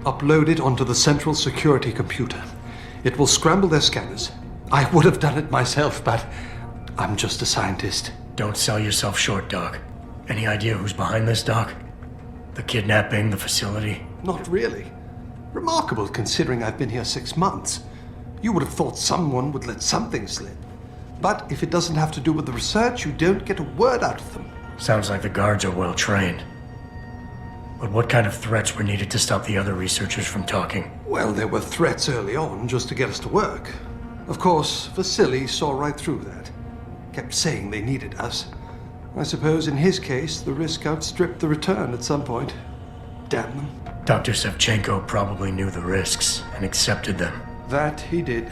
Upload it onto the central security computer. It will scramble their scanners. I would have done it myself, but I'm just a scientist. Don't sell yourself short, Doc. Any idea who's behind this, Doc? The kidnapping, the facility? Not really. Remarkable considering I've been here 6 months. You would have thought someone would let something slip. But if it doesn't have to do with the research, you don't get a word out of them. Sounds like the guards are well trained. But what kind of threats were needed to stop the other researchers from talking? Well, there were threats early on just to get us to work. Of course, Vasily saw right through that. Kept saying they needed us. I suppose in his case, the risk outstripped the return at some point. Damn them. Dr. Sevchenko probably knew the risks and accepted them. That he did.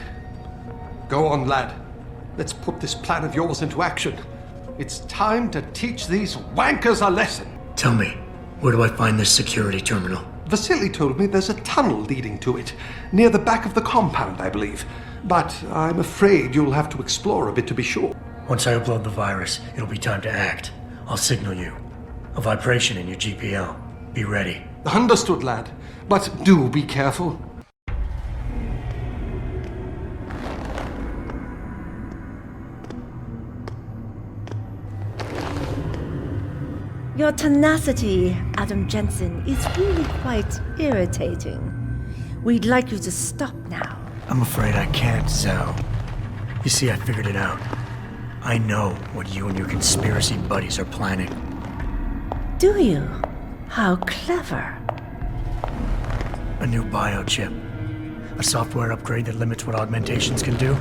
Go on, lad. Let's put this plan of yours into action. It's time to teach these wankers a lesson. Tell me, where do I find this security terminal? Vasily told me there's a tunnel leading to it, near the back of the compound, I believe. But I'm afraid you'll have to explore a bit to be sure. Once I upload the virus, it'll be time to act. I'll signal you. A vibration in your GPL. Be ready. Understood, lad. But do be careful. Your tenacity, Adam Jensen, is really quite irritating. We'd like you to stop now. I'm afraid I can't, Zhao. You see, I figured it out. I know what you and your conspiracy buddies are planning. Do you? How clever. A new biochip. A software upgrade that limits what augmentations can do.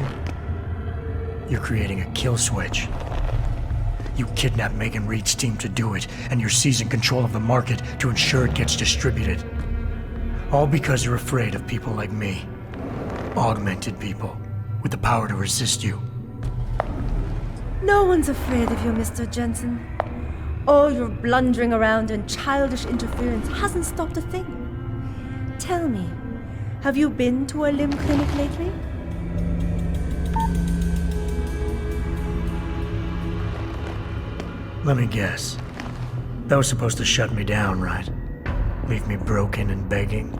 You're creating a kill switch. You kidnapped Megan Reed's team to do it, and you're seizing control of the market to ensure it gets distributed. All because you're afraid of people like me. Augmented people, with the power to resist you. No one's afraid of you, Mr. Jensen. All your blundering around and childish interference hasn't stopped a thing. Tell me, have you been to a limb clinic lately? Let me guess. That was supposed to shut me down, right? Leave me broken and begging?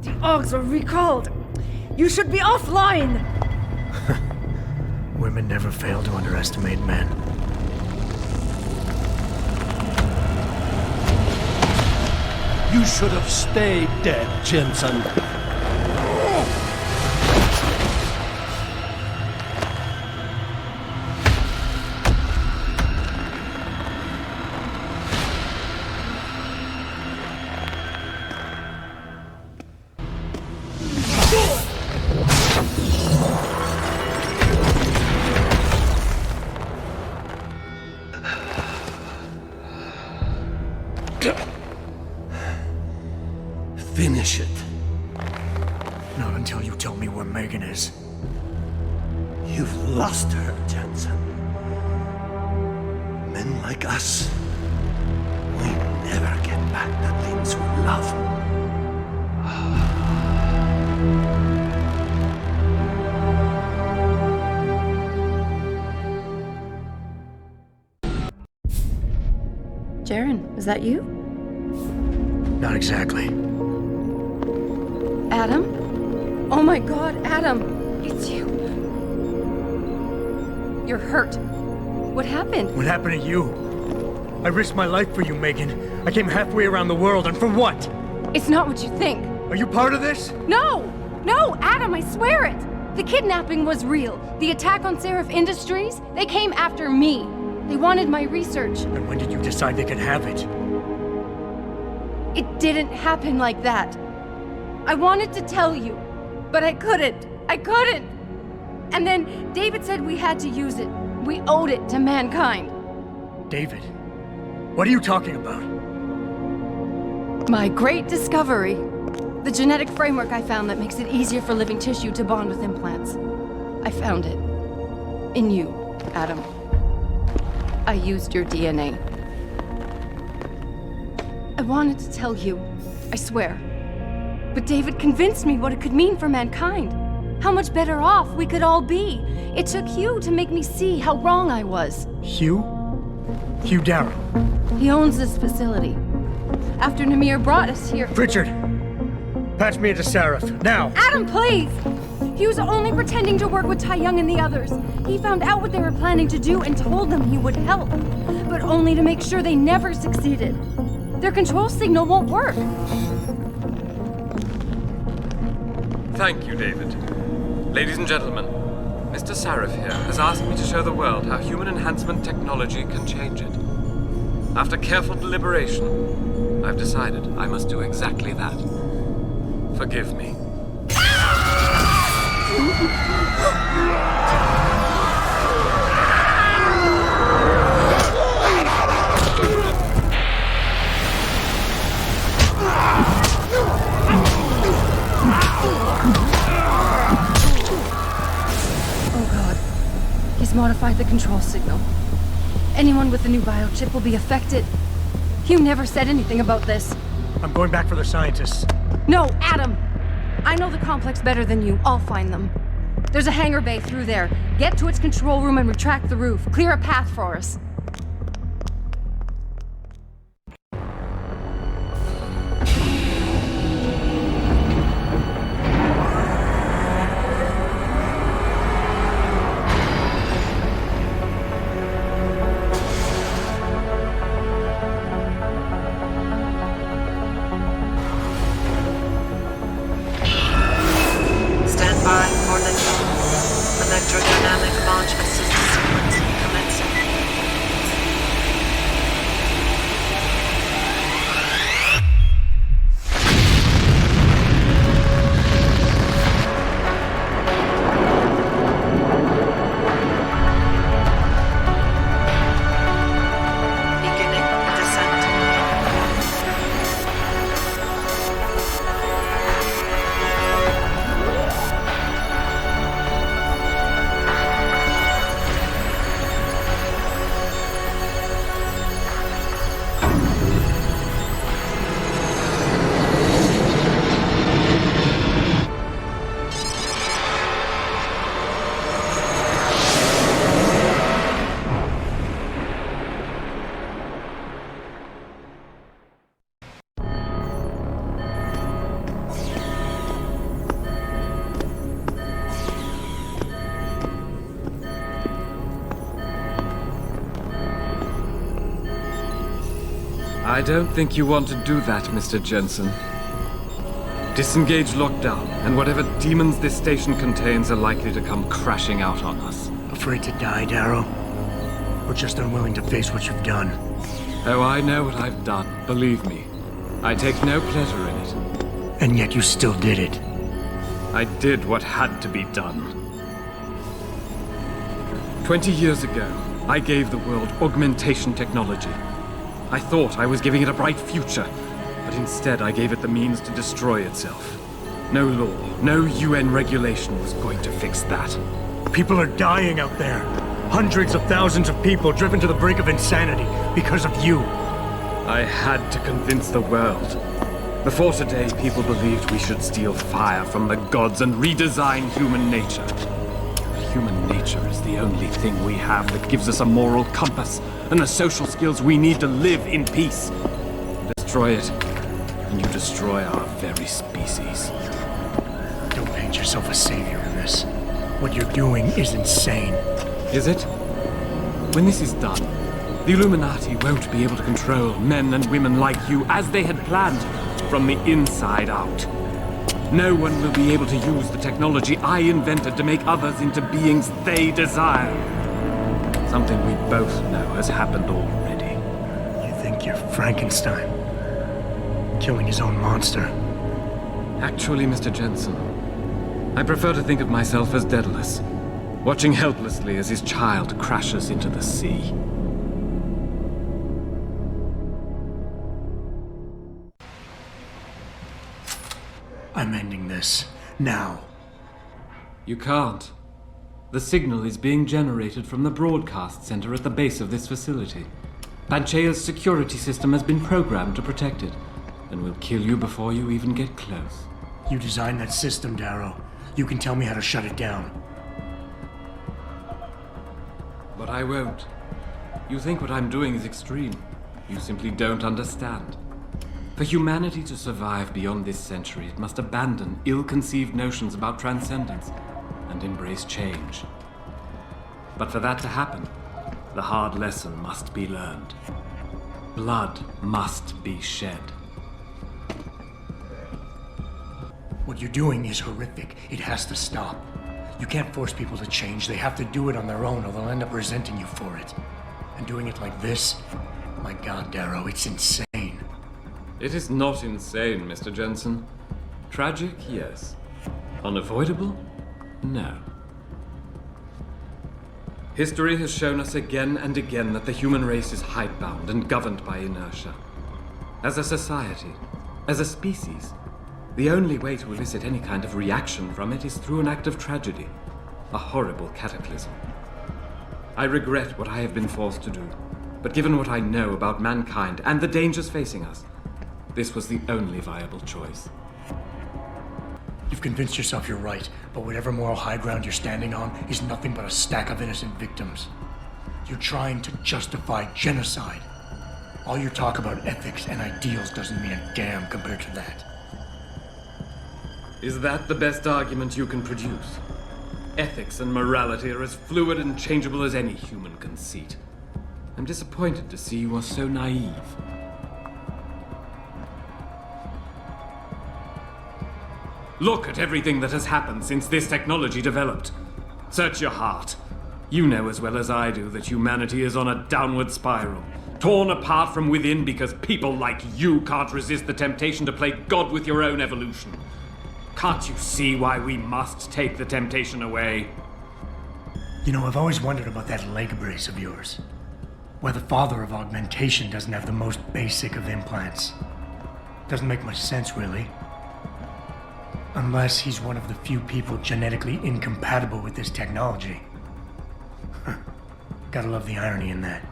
The Augs were recalled. You should be offline! Women never fail to underestimate men. You should have stayed dead, Jensen. Finish it. Not until you tell me where Megan is. You've lost her, Jensen. Men like us, we never get back the things we love. Jaren, is that you? Not exactly. Adam? Oh my god, Adam! It's you. You're hurt. What happened? What happened to you? I risked my life for you, Megan. I came halfway around the world, and for what? It's not what you think. Are you part of this? No! No, Adam, I swear it! The kidnapping was real. The attack on Sarif Industries, they came after me. They wanted my research. And when did you decide they could have it? It didn't happen like that. I wanted to tell you, but I couldn't. I couldn't! And then David said we had to use it. We owed it to mankind. David? What are you talking about? My great discovery. The genetic framework I found that makes it easier for living tissue to bond with implants. I found it. In you, Adam. I used your DNA. I wanted to tell you, I swear. But David convinced me what it could mean for mankind. How much better off we could all be. It took Hugh to make me see how wrong I was. Hugh? Hugh Darrow. He owns this facility. After Namir brought us here... Pritchard! Patch me into Sarif, now! Adam, please! He was only pretending to work with Tai Young and the others. He found out what they were planning to do and told them he would help. But only to make sure they never succeeded. Their control signal won't work. Thank you, David. Ladies and gentlemen, Mr. Sarif here has asked me to show the world how human enhancement technology can change it. After careful deliberation, I've decided I must do exactly that. Forgive me. He's modified the control signal. Anyone with the new biochip will be affected. Hugh never said anything about this. I'm going back for the scientists. No, Adam! I know the complex better than you. I'll find them. There's a hangar bay through there. Get to its control room and retract the roof. Clear a path for us. I don't think you want to do that, Mr. Jensen. Disengage lockdown, and whatever demons this station contains are likely to come crashing out on us. Afraid to die, Darrow? Or just unwilling to face what you've done? Oh, I know what I've done. Believe me. I take no pleasure in it. And yet you still did it. I did what had to be done. 20 years ago, I gave the world augmentation technology. I thought I was giving it a bright future, but instead I gave it the means to destroy itself. No law, no UN regulation was going to fix that. People are dying out there. Hundreds of thousands of people driven to the brink of insanity because of you. I had to convince the world. Before today, people believed we should steal fire from the gods and redesign human nature. But human nature is the only thing we have that gives us a moral compass and the social skills we need to live in peace. Destroy it, and you destroy our very species. Don't paint yourself a savior in this. What you're doing is insane. Is it? When this is done, the Illuminati won't be able to control men and women like you as they had planned, from the inside out. No one will be able to use the technology I invented to make others into beings they desire. Something we both know has happened already. You think you're Frankenstein? Killing his own monster? Actually, Mr. Jensen, I prefer to think of myself as Daedalus, watching helplessly as his child crashes into the sea. I'm ending this. Now. You can't. The signal is being generated from the broadcast center at the base of this facility. Panchea's security system has been programmed to protect it, and will kill you before you even get close. You designed that system, Darrow. You can tell me how to shut it down. But I won't. You think what I'm doing is extreme. You simply don't understand. For humanity to survive beyond this century, it must abandon ill-conceived notions about transcendence and embrace change. But for that to happen, the hard lesson must be learned. Blood must be shed. What you're doing is horrific. It has to stop. You can't force people to change. They have to do it on their own, or they'll end up resenting you for it. And doing it like this? My God, Darrow, it's insane. It is not insane, Mr. Jensen. Tragic, yes. Unavoidable? No. History has shown us again and again that the human race is hidebound and governed by inertia. As a society, as a species, the only way to elicit any kind of reaction from it is through an act of tragedy, a horrible cataclysm. I regret what I have been forced to do, but given what I know about mankind and the dangers facing us, this was the only viable choice. You've convinced yourself you're right, but whatever moral high ground you're standing on is nothing but a stack of innocent victims. You're trying to justify genocide. All your talk about ethics and ideals doesn't mean a damn compared to that. Is that the best argument you can produce? Ethics and morality are as fluid and changeable as any human conceit. I'm disappointed to see you are so naive. Look at everything that has happened since this technology developed. Search your heart. You know as well as I do that humanity is on a downward spiral, torn apart from within because people like you can't resist the temptation to play God with your own evolution. Can't you see why we must take the temptation away? You know, I've always wondered about that leg brace of yours. Why the father of augmentation doesn't have the most basic of implants. Doesn't make much sense, really. Unless he's one of the few people genetically incompatible with this technology. Gotta love the irony in that.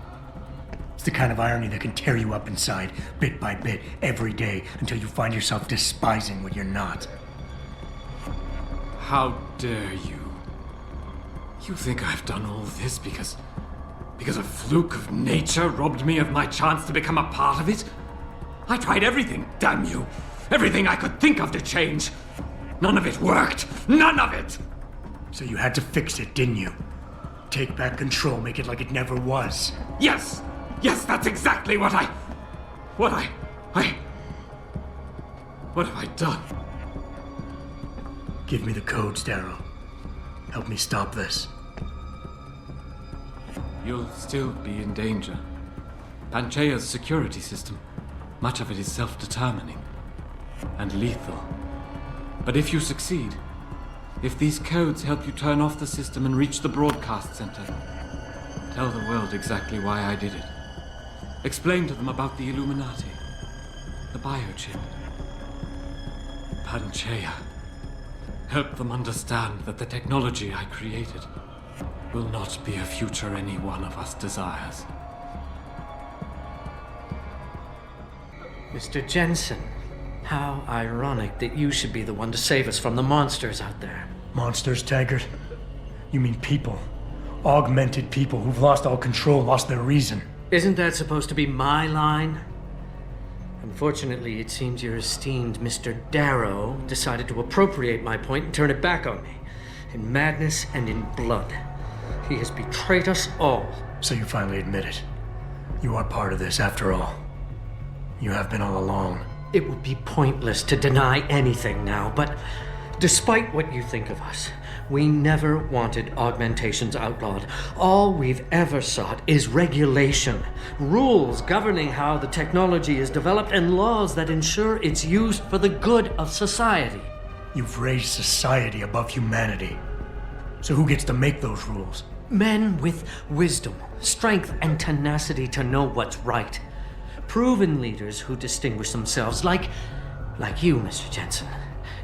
It's the kind of irony that can tear you up inside, bit by bit, every day, until you find yourself despising what you're not. How dare you? You think I've done all this because a fluke of nature robbed me of my chance to become a part of it? I tried everything, damn you! Everything I could think of to change! None of it worked! None of it! So you had to fix it, didn't you? Take back control, make it like it never was. Yes! Yes, that's exactly what have I done? Give me the codes, Darrow. Help me stop this. You'll still be in danger. Panchea's security system, much of it is self-determining and lethal. But if you succeed, if these codes help you turn off the system and reach the broadcast center, tell the world exactly why I did it. Explain to them about the Illuminati, the biochip, Panchea. Help them understand that the technology I created will not be a future any one of us desires. Mr. Jensen, how ironic that you should be the one to save us from the monsters out there. Monsters, Taggart? You mean people. Augmented people who've lost all control, lost their reason. Isn't that supposed to be my line? Unfortunately, it seems your esteemed Mr. Darrow decided to appropriate my point and turn it back on me. In madness and in blood. He has betrayed us all. So you finally admit it. You are part of this, after all. You have been all along. It would be pointless to deny anything now, but despite what you think of us, we never wanted augmentations outlawed. All we've ever sought is regulation, rules governing how the technology is developed, and laws that ensure its use for the good of society. You've raised society above humanity. So who gets to make those rules? Men with wisdom, strength, and tenacity to know what's right. Proven leaders who distinguish themselves like you, Mr. Jensen.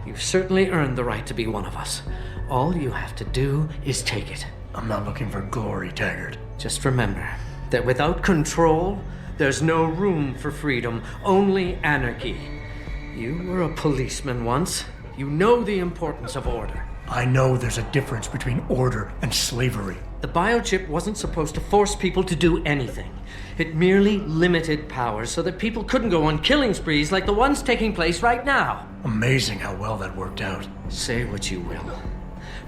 You've certainly earned the right to be one of us. All you have to do is take it. I'm not looking for glory, Taggart. Just remember that without control, there's no room for freedom, only anarchy. You were a policeman once. You know the importance of order. I know there's a difference between order and slavery. The biochip wasn't supposed to force people to do anything. It merely limited powers so that people couldn't go on killing sprees like the ones taking place right now. Amazing how well that worked out. Say what you will,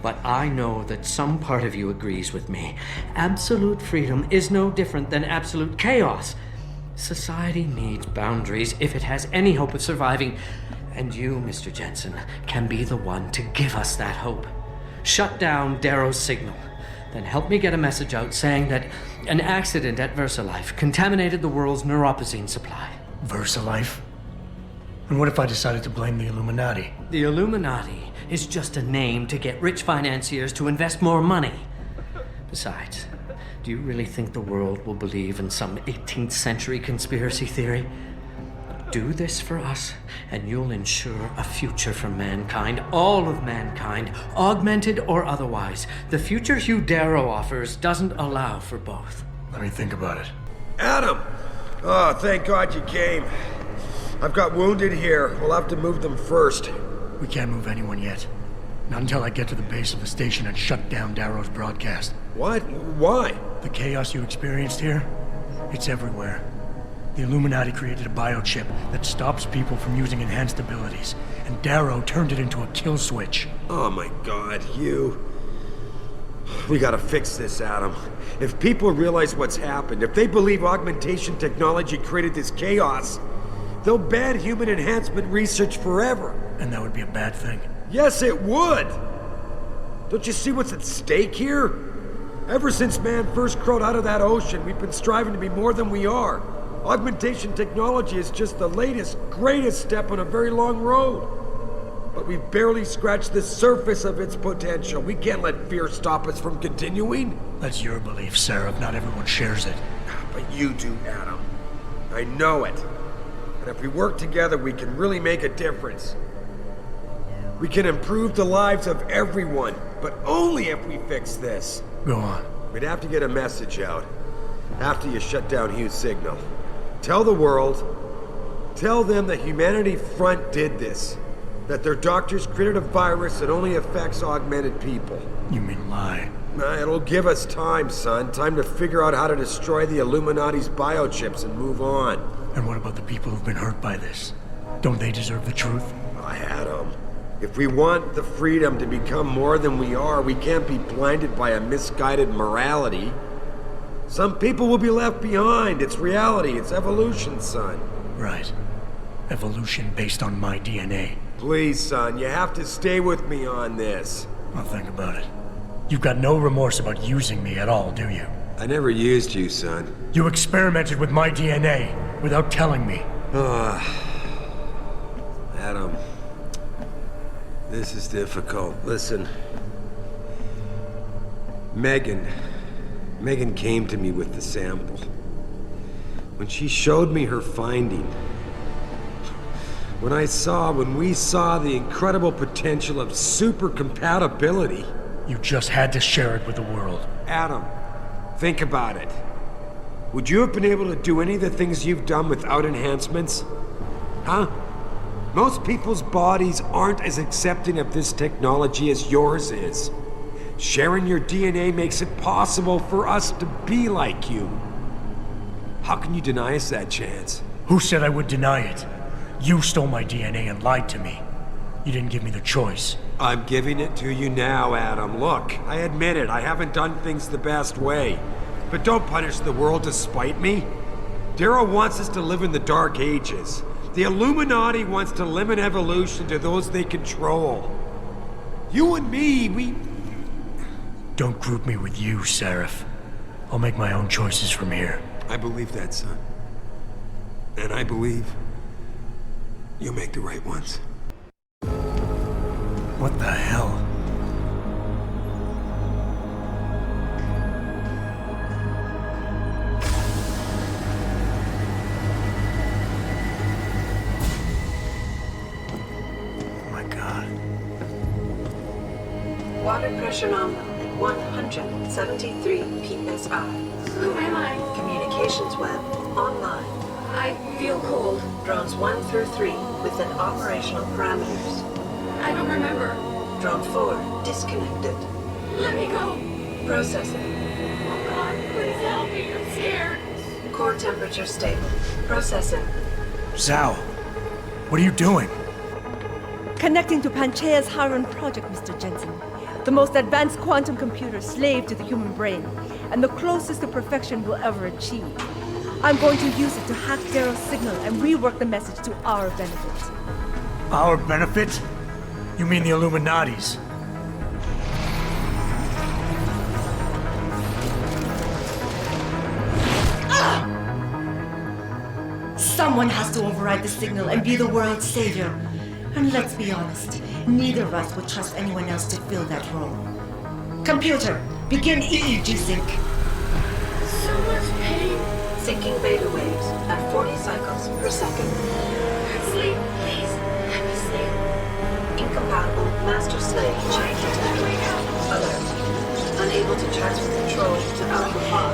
but I know that some part of you agrees with me. Absolute freedom is no different than absolute chaos. Society needs boundaries if it has any hope of surviving. And you, Mr. Jensen, can be the one to give us that hope. Shut down Darrow's signal. Then help me get a message out saying that an accident at VersaLife contaminated the world's Neuropozyne supply. VersaLife? And what if I decided to blame the Illuminati? The Illuminati is just a name to get rich financiers to invest more money. Besides, do you really think the world will believe in some 18th century conspiracy theory? Do this for us, and you'll ensure a future for mankind, all of mankind, augmented or otherwise. The future Hugh Darrow offers doesn't allow for both. Let me think about it. Adam! Oh, thank God you came. I've got wounded here. We'll have to move them first. We can't move anyone yet. Not until I get to the base of the station and shut down Darrow's broadcast. What? Why? The chaos you experienced here, it's everywhere. The Illuminati created a biochip that stops people from using enhanced abilities, and Darrow turned it into a kill switch. Oh my God, you... We gotta fix this, Adam. If people realize what's happened, if they believe augmentation technology created this chaos, they'll ban human enhancement research forever. And that would be a bad thing. Yes, it would! Don't you see what's at stake here? Ever since man first crawled out of that ocean, we've been striving to be more than we are. Augmentation technology is just the latest, greatest step on a very long road. But we've barely scratched the surface of its potential. We can't let fear stop us from continuing. That's your belief, Sarif. Not everyone shares it. But you do, Adam. I know it. And if we work together, we can really make a difference. We can improve the lives of everyone, but only if we fix this. Go on. We'd have to get a message out after you shut down Hugh's signal. Tell the world, tell them that Humanity Front did this. That their doctors created a virus that only affects augmented people. You mean lie? It'll give us time, son. Time to figure out how to destroy the Illuminati's biochips and move on. And what about the people who've been hurt by this? Don't they deserve the truth? I had them. If we want the freedom to become more than we are, we can't be blinded by a misguided morality. Some people will be left behind. It's reality. It's evolution, son. Right. Evolution based on my DNA. Please, son, you have to stay with me on this. I'll think about it. You've got no remorse about using me at all, do you? I never used you, son. You experimented with my DNA without telling me. Adam, this is difficult. Listen. Megan came to me with the sample. When she showed me her finding, when we saw the incredible potential of super compatibility. You just had to share it with the world. Adam, think about it. Would you have been able to do any of the things you've done without enhancements? Huh? Most people's bodies aren't as accepting of this technology as yours is. Sharing your DNA makes it possible for us to be like you. How can you deny us that chance? Who said I would deny it? You stole my DNA and lied to me. You didn't give me the choice. I'm giving it to you now, Adam. Look, I admit it. I haven't done things the best way. But don't punish the world to spite me. Darrow wants us to live in the Dark Ages. The Illuminati wants to limit evolution to those they control. You and me, we... Don't group me with you, Sarif. I'll make my own choices from here. I believe that, son. And I believe you'll make the right ones. What the hell? Oh my God. Water pressure nominal at 173 psi. Who am I? Communications web online. I feel cold. Drones 1 through 3 within operational parameters. I don't remember. Drone 4 disconnected. Let me go. Processing. Oh God, please help me. I'm scared. Core temperature stable. Processing. Zhao, what are you doing? Connecting to Panchaea's Haran project, Mr. Jensen. The most advanced quantum computer slave to the human brain, and the closest to perfection we'll ever achieve. I'm going to use it to hack Darrow's signal and rework the message to our benefit. Our benefit? You mean the Illuminati's? Someone has to override the signal and be the world's savior. And let's be honest, neither of us would trust anyone else to fill that role. Computer, begin EEG sync. So much pain. Syncing beta waves at 40 cycles per second. Sleep, please. Let me sleep. Incompatible master-slave chain detected. Alert. Unable to transfer control to Alpha Pod.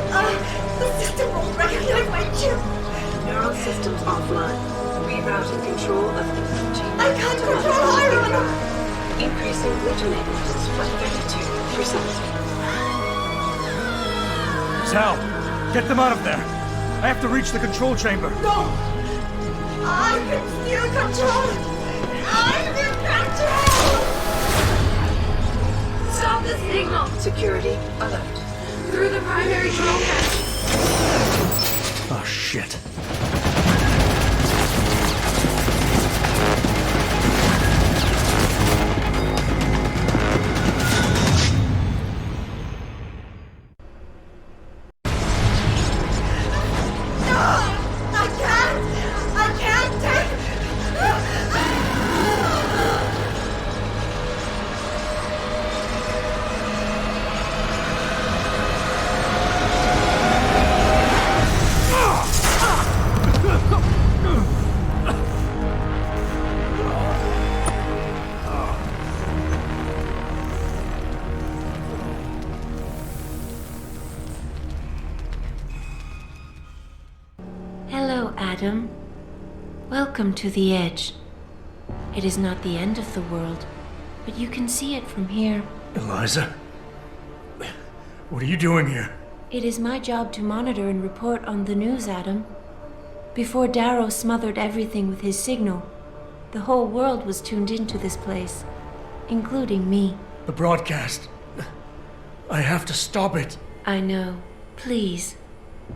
The system won't recognize my chip. Neural systems offline. Rerouting control of the I can't control Iron! Increasing glutamate levels by 32%. Zhao, get them out of there. I have to reach the control chamber. No! I can still control! I'm in control! Stop the signal! Security alert. Through the primary drone hatch. Oh, shit. Adam. Welcome to the Edge. It is not the end of the world, but you can see it from here. Eliza? What are you doing here? It is my job to monitor and report on the news, Adam. Before Darrow smothered everything with his signal, the whole world was tuned into this place, including me. The broadcast. I have to stop it. I know. Please,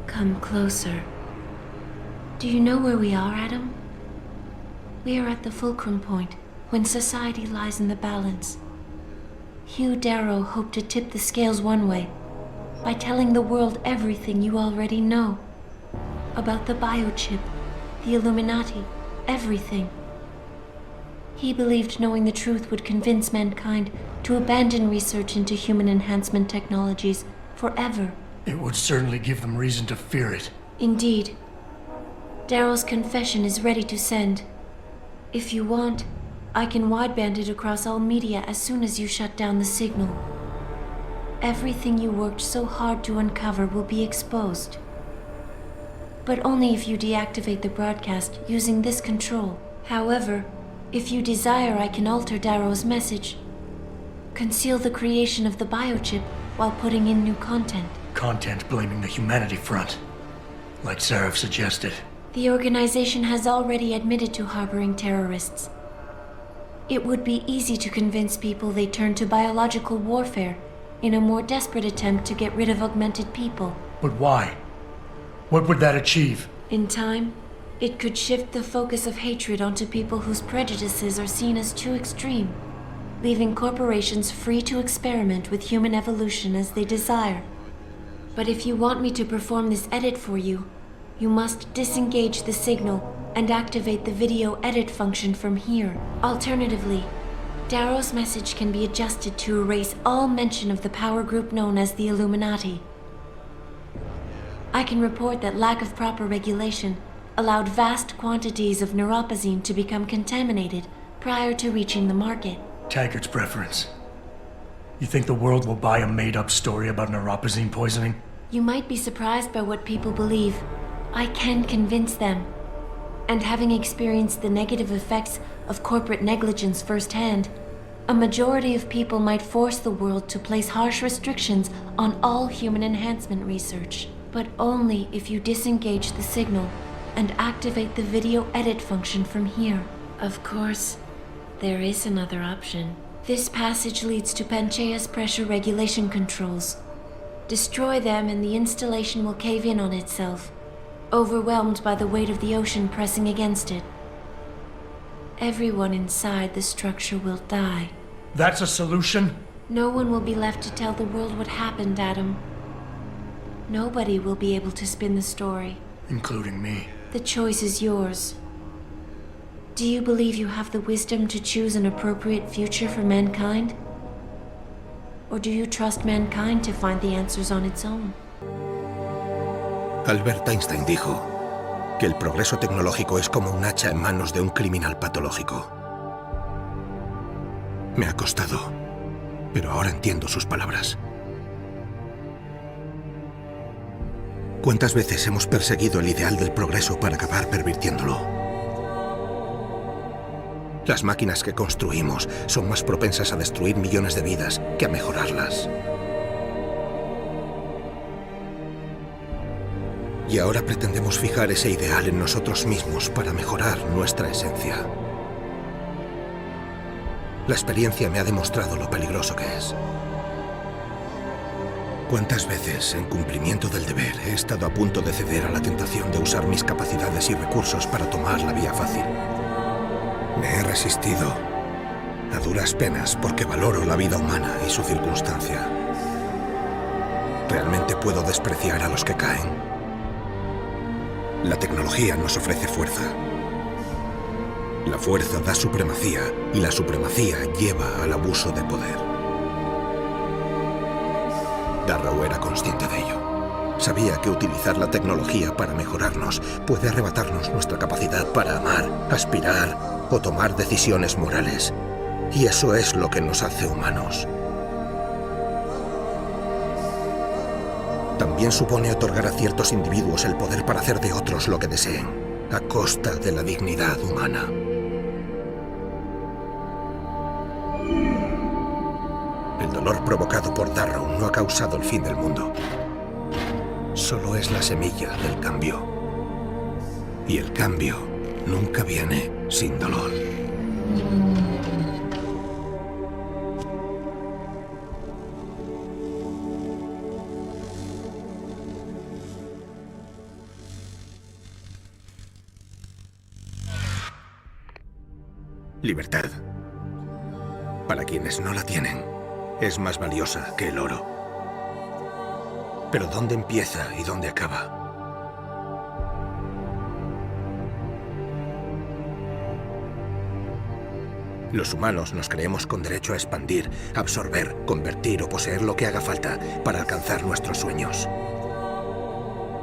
come closer. Do you know where we are, Adam? We are at the fulcrum point, when society lies in the balance. Hugh Darrow hoped to tip the scales one way, by telling the world everything you already know. About the biochip, the Illuminati, everything. He believed knowing the truth would convince mankind to abandon research into human enhancement technologies forever. It would certainly give them reason to fear it. Indeed. Darrow's confession is ready to send. If you want, I can wideband it across all media as soon as you shut down the signal. Everything you worked so hard to uncover will be exposed. But only if you deactivate the broadcast using this control. However, if you desire, I can alter Darrow's message. Conceal the creation of the biochip while putting in new content. Content blaming the humanity front, like Sarif suggested. The organization has already admitted to harboring terrorists. It would be easy to convince people they turn to biological warfare in a more desperate attempt to get rid of augmented people. But why? What would that achieve? In time, it could shift the focus of hatred onto people whose prejudices are seen as too extreme, leaving corporations free to experiment with human evolution as they desire. But if you want me to perform this edit for you, you must disengage the signal and activate the video edit function from here. Alternatively, Darrow's message can be adjusted to erase all mention of the power group known as the Illuminati. I can report that lack of proper regulation allowed vast quantities of Neuropozyne to become contaminated prior to reaching the market. Taggart's preference. You think the world will buy a made-up story about Neuropozyne poisoning? You might be surprised by what people believe. I can convince them. And having experienced the negative effects of corporate negligence firsthand, A majority of people might force the world to place harsh restrictions on all human enhancement research, but only if you disengage the signal and activate the video edit function from here. Of course, there is another option. This passage leads to Panchaea's pressure regulation controls. Destroy them and the installation will cave in on itself, overwhelmed by the weight of the ocean pressing against it. Everyone inside the structure will die. That's a solution? No one will be left to tell the world what happened, Adam. Nobody will be able to spin the story. Including me. The choice is yours. Do you believe you have the wisdom to choose an appropriate future for mankind? Or do you trust mankind to find the answers on its own? Albert Einstein dijo que el progreso tecnológico es como un hacha en manos de un criminal patológico. Me ha costado, pero ahora entiendo sus palabras. ¿Cuántas veces hemos perseguido el ideal del progreso para acabar pervirtiéndolo? Las máquinas que construimos son más propensas a destruir millones de vidas que a mejorarlas. Y ahora pretendemos fijar ese ideal en nosotros mismos para mejorar nuestra esencia. La experiencia me ha demostrado lo peligroso que es. ¿Cuántas veces, en cumplimiento del deber, he estado a punto de ceder a la tentación de usar mis capacidades y recursos para tomar la vía fácil? Me he resistido, a duras penas, porque valoro la vida humana y su circunstancia. ¿Realmente puedo despreciar a los que caen? La tecnología nos ofrece fuerza. La fuerza da supremacía, y la supremacía lleva al abuso de poder. Darrow era consciente de ello. Sabía que utilizar la tecnología para mejorarnos puede arrebatarnos nuestra capacidad para amar, aspirar o tomar decisiones morales. Y eso es lo que nos hace humanos. También supone otorgar a ciertos individuos el poder para hacer de otros lo que deseen, a costa de la dignidad humana. El dolor provocado por Darrow no ha causado el fin del mundo. Solo es la semilla del cambio. Y el cambio nunca viene sin dolor. Libertad, para quienes no la tienen, es más valiosa que el oro. Pero ¿dónde empieza y dónde acaba? Los humanos nos creemos con derecho a expandir, absorber, convertir o poseer lo que haga falta para alcanzar nuestros sueños.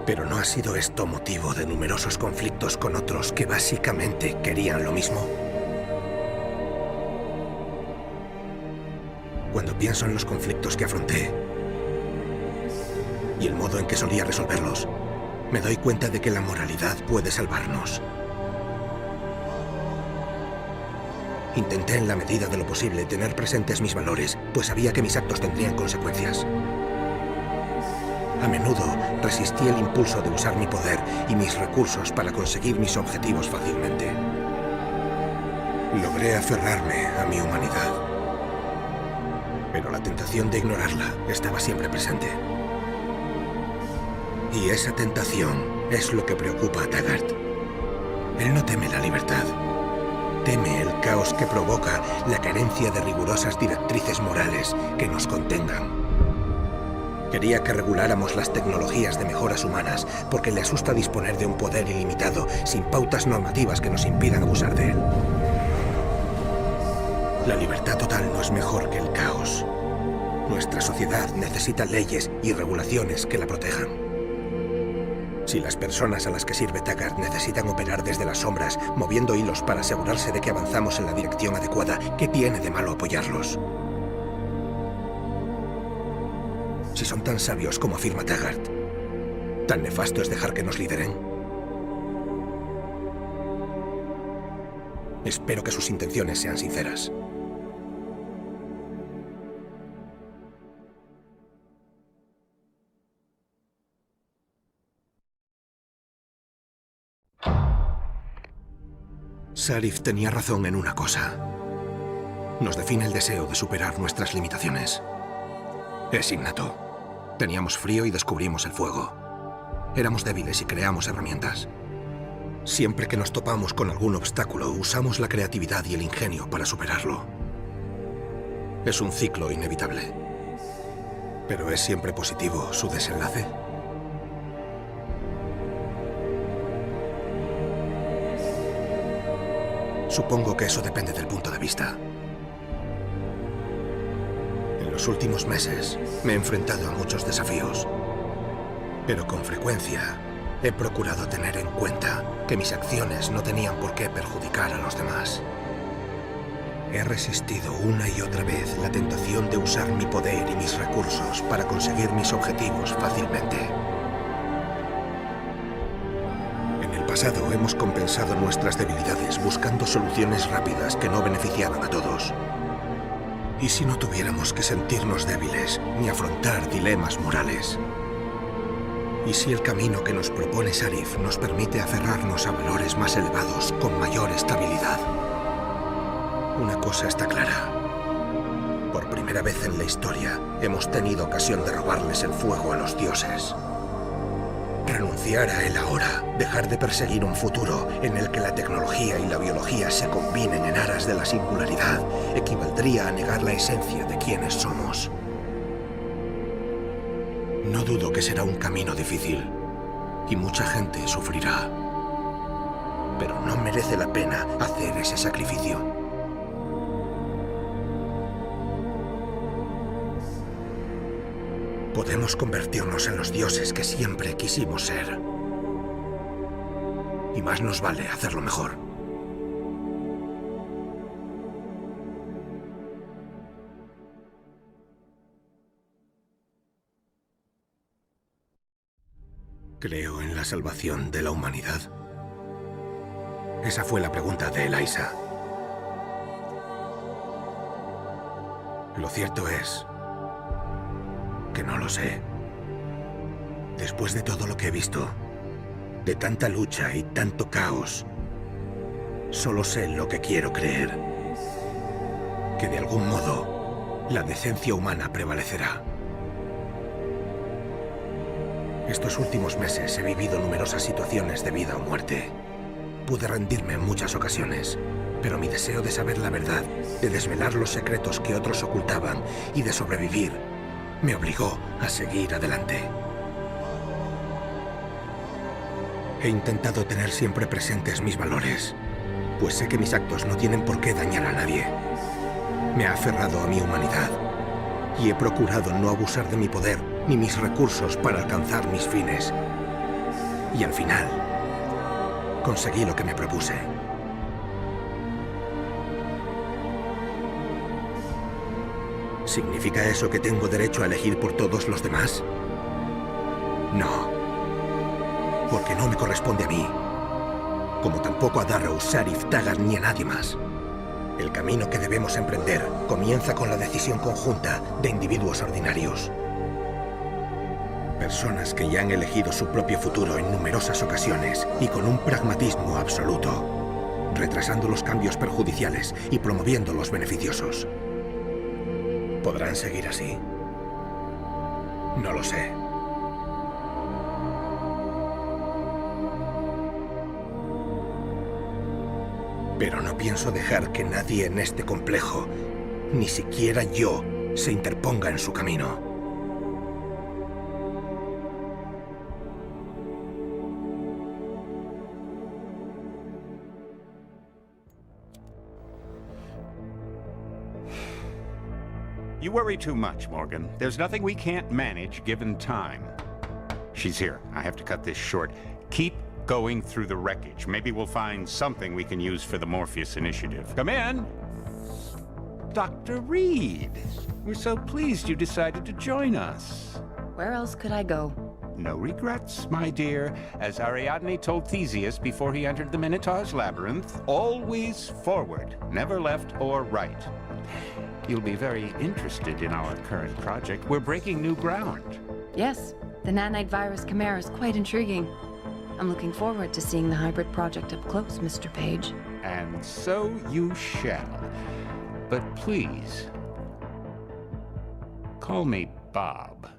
Pero ¿no ha sido esto motivo de numerosos conflictos con otros que básicamente querían lo mismo? Cuando pienso en los conflictos que afronté y el modo en que solía resolverlos, me doy cuenta de que la moralidad puede salvarnos. Intenté en la medida de lo posible tener presentes mis valores, pues sabía que mis actos tendrían consecuencias. A menudo resistí el impulso de usar mi poder y mis recursos para conseguir mis objetivos fácilmente. Logré aferrarme a mi humanidad, pero la tentación de ignorarla estaba siempre presente. Y esa tentación es lo que preocupa a Taggart. Él no teme la libertad. Teme el caos que provoca la carencia de rigurosas directrices morales que nos contengan. Quería que reguláramos las tecnologías de mejoras humanas porque le asusta disponer de un poder ilimitado sin pautas normativas que nos impidan abusar de él. La libertad total no es mejor que el caos. Nuestra sociedad necesita leyes y regulaciones que la protejan. Si las personas a las que sirve Taggart necesitan operar desde las sombras, moviendo hilos para asegurarse de que avanzamos en la dirección adecuada, ¿qué tiene de malo apoyarlos? Si son tan sabios como afirma Taggart, ¿tan nefasto es dejar que nos lideren? Espero que sus intenciones sean sinceras. Sarif tenía razón en una cosa. Nos define el deseo de superar nuestras limitaciones. Es innato. Teníamos frío y descubrimos el fuego. Éramos débiles y creamos herramientas. Siempre que nos topamos con algún obstáculo, usamos la creatividad y el ingenio para superarlo. Es un ciclo inevitable. ¿Pero es siempre positivo su desenlace? Supongo que eso depende del punto de vista. En los últimos meses me he enfrentado a muchos desafíos, pero con frecuencia he procurado tener en cuenta que mis acciones no tenían por qué perjudicar a los demás. He resistido una y otra vez la tentación de usar mi poder y mis recursos para conseguir mis objetivos fácilmente. En el pasado hemos compensado nuestras debilidades buscando soluciones rápidas que no beneficiaban a todos. ¿Y si no tuviéramos que sentirnos débiles ni afrontar dilemas morales? ¿Y si el camino que nos propone Sarif nos permite aferrarnos a valores más elevados con mayor estabilidad? Una cosa está clara. Por primera vez en la historia hemos tenido ocasión de robarles el fuego a los dioses. Renunciar a él ahora, dejar de perseguir un futuro en el que la tecnología y la biología se combinen en aras de la singularidad, equivaldría a negar la esencia de quienes somos. No dudo que será un camino difícil y mucha gente sufrirá. Pero no merece la pena hacer ese sacrificio. Podemos convertirnos en los dioses que siempre quisimos ser. Y más nos vale hacerlo mejor. ¿Creo en la salvación de la humanidad? Esa fue la pregunta de Eliza. Lo cierto es que no lo sé. Después de todo lo que he visto, de tanta lucha y tanto caos, solo sé lo que quiero creer. Que de algún modo, la decencia humana prevalecerá. Estos últimos meses he vivido numerosas situaciones de vida o muerte. Pude rendirme en muchas ocasiones, pero mi deseo de saber la verdad, de desvelar los secretos que otros ocultaban y de sobrevivir, me obligó a seguir adelante. He intentado tener siempre presentes mis valores, pues sé que mis actos no tienen por qué dañar a nadie. Me he aferrado a mi humanidad y he procurado no abusar de mi poder ni mis recursos para alcanzar mis fines. Y al final, conseguí lo que me propuse. ¿Significa eso que tengo derecho a elegir por todos los demás? No. Porque no me corresponde a mí. Como tampoco a Darrow, Sarif, Taggart ni a nadie más. El camino que debemos emprender comienza con la decisión conjunta de individuos ordinarios. Personas que ya han elegido su propio futuro en numerosas ocasiones y con un pragmatismo absoluto, retrasando los cambios perjudiciales y promoviendo los beneficiosos. ¿Podrán seguir así? No lo sé. Pero no pienso dejar que nadie en este complejo, ni siquiera yo, se interponga en su camino. You worry too much, Morgan. There's nothing we can't manage given time. She's here. I have to cut this short. Keep going through the wreckage. Maybe we'll find something we can use for the Morpheus initiative. Come in. Dr. Reed. We're so pleased you decided to join us. Where else could I go? No regrets, my dear. As Ariadne told Theseus before he entered the Minotaur's labyrinth, always forward, never left or right. You'll be very interested in our current project. We're breaking new ground. Yes, the nanite virus chimera is quite intriguing. I'm looking forward to seeing the hybrid project up close, Mr. Page. and so you shall. But please, call me Bob.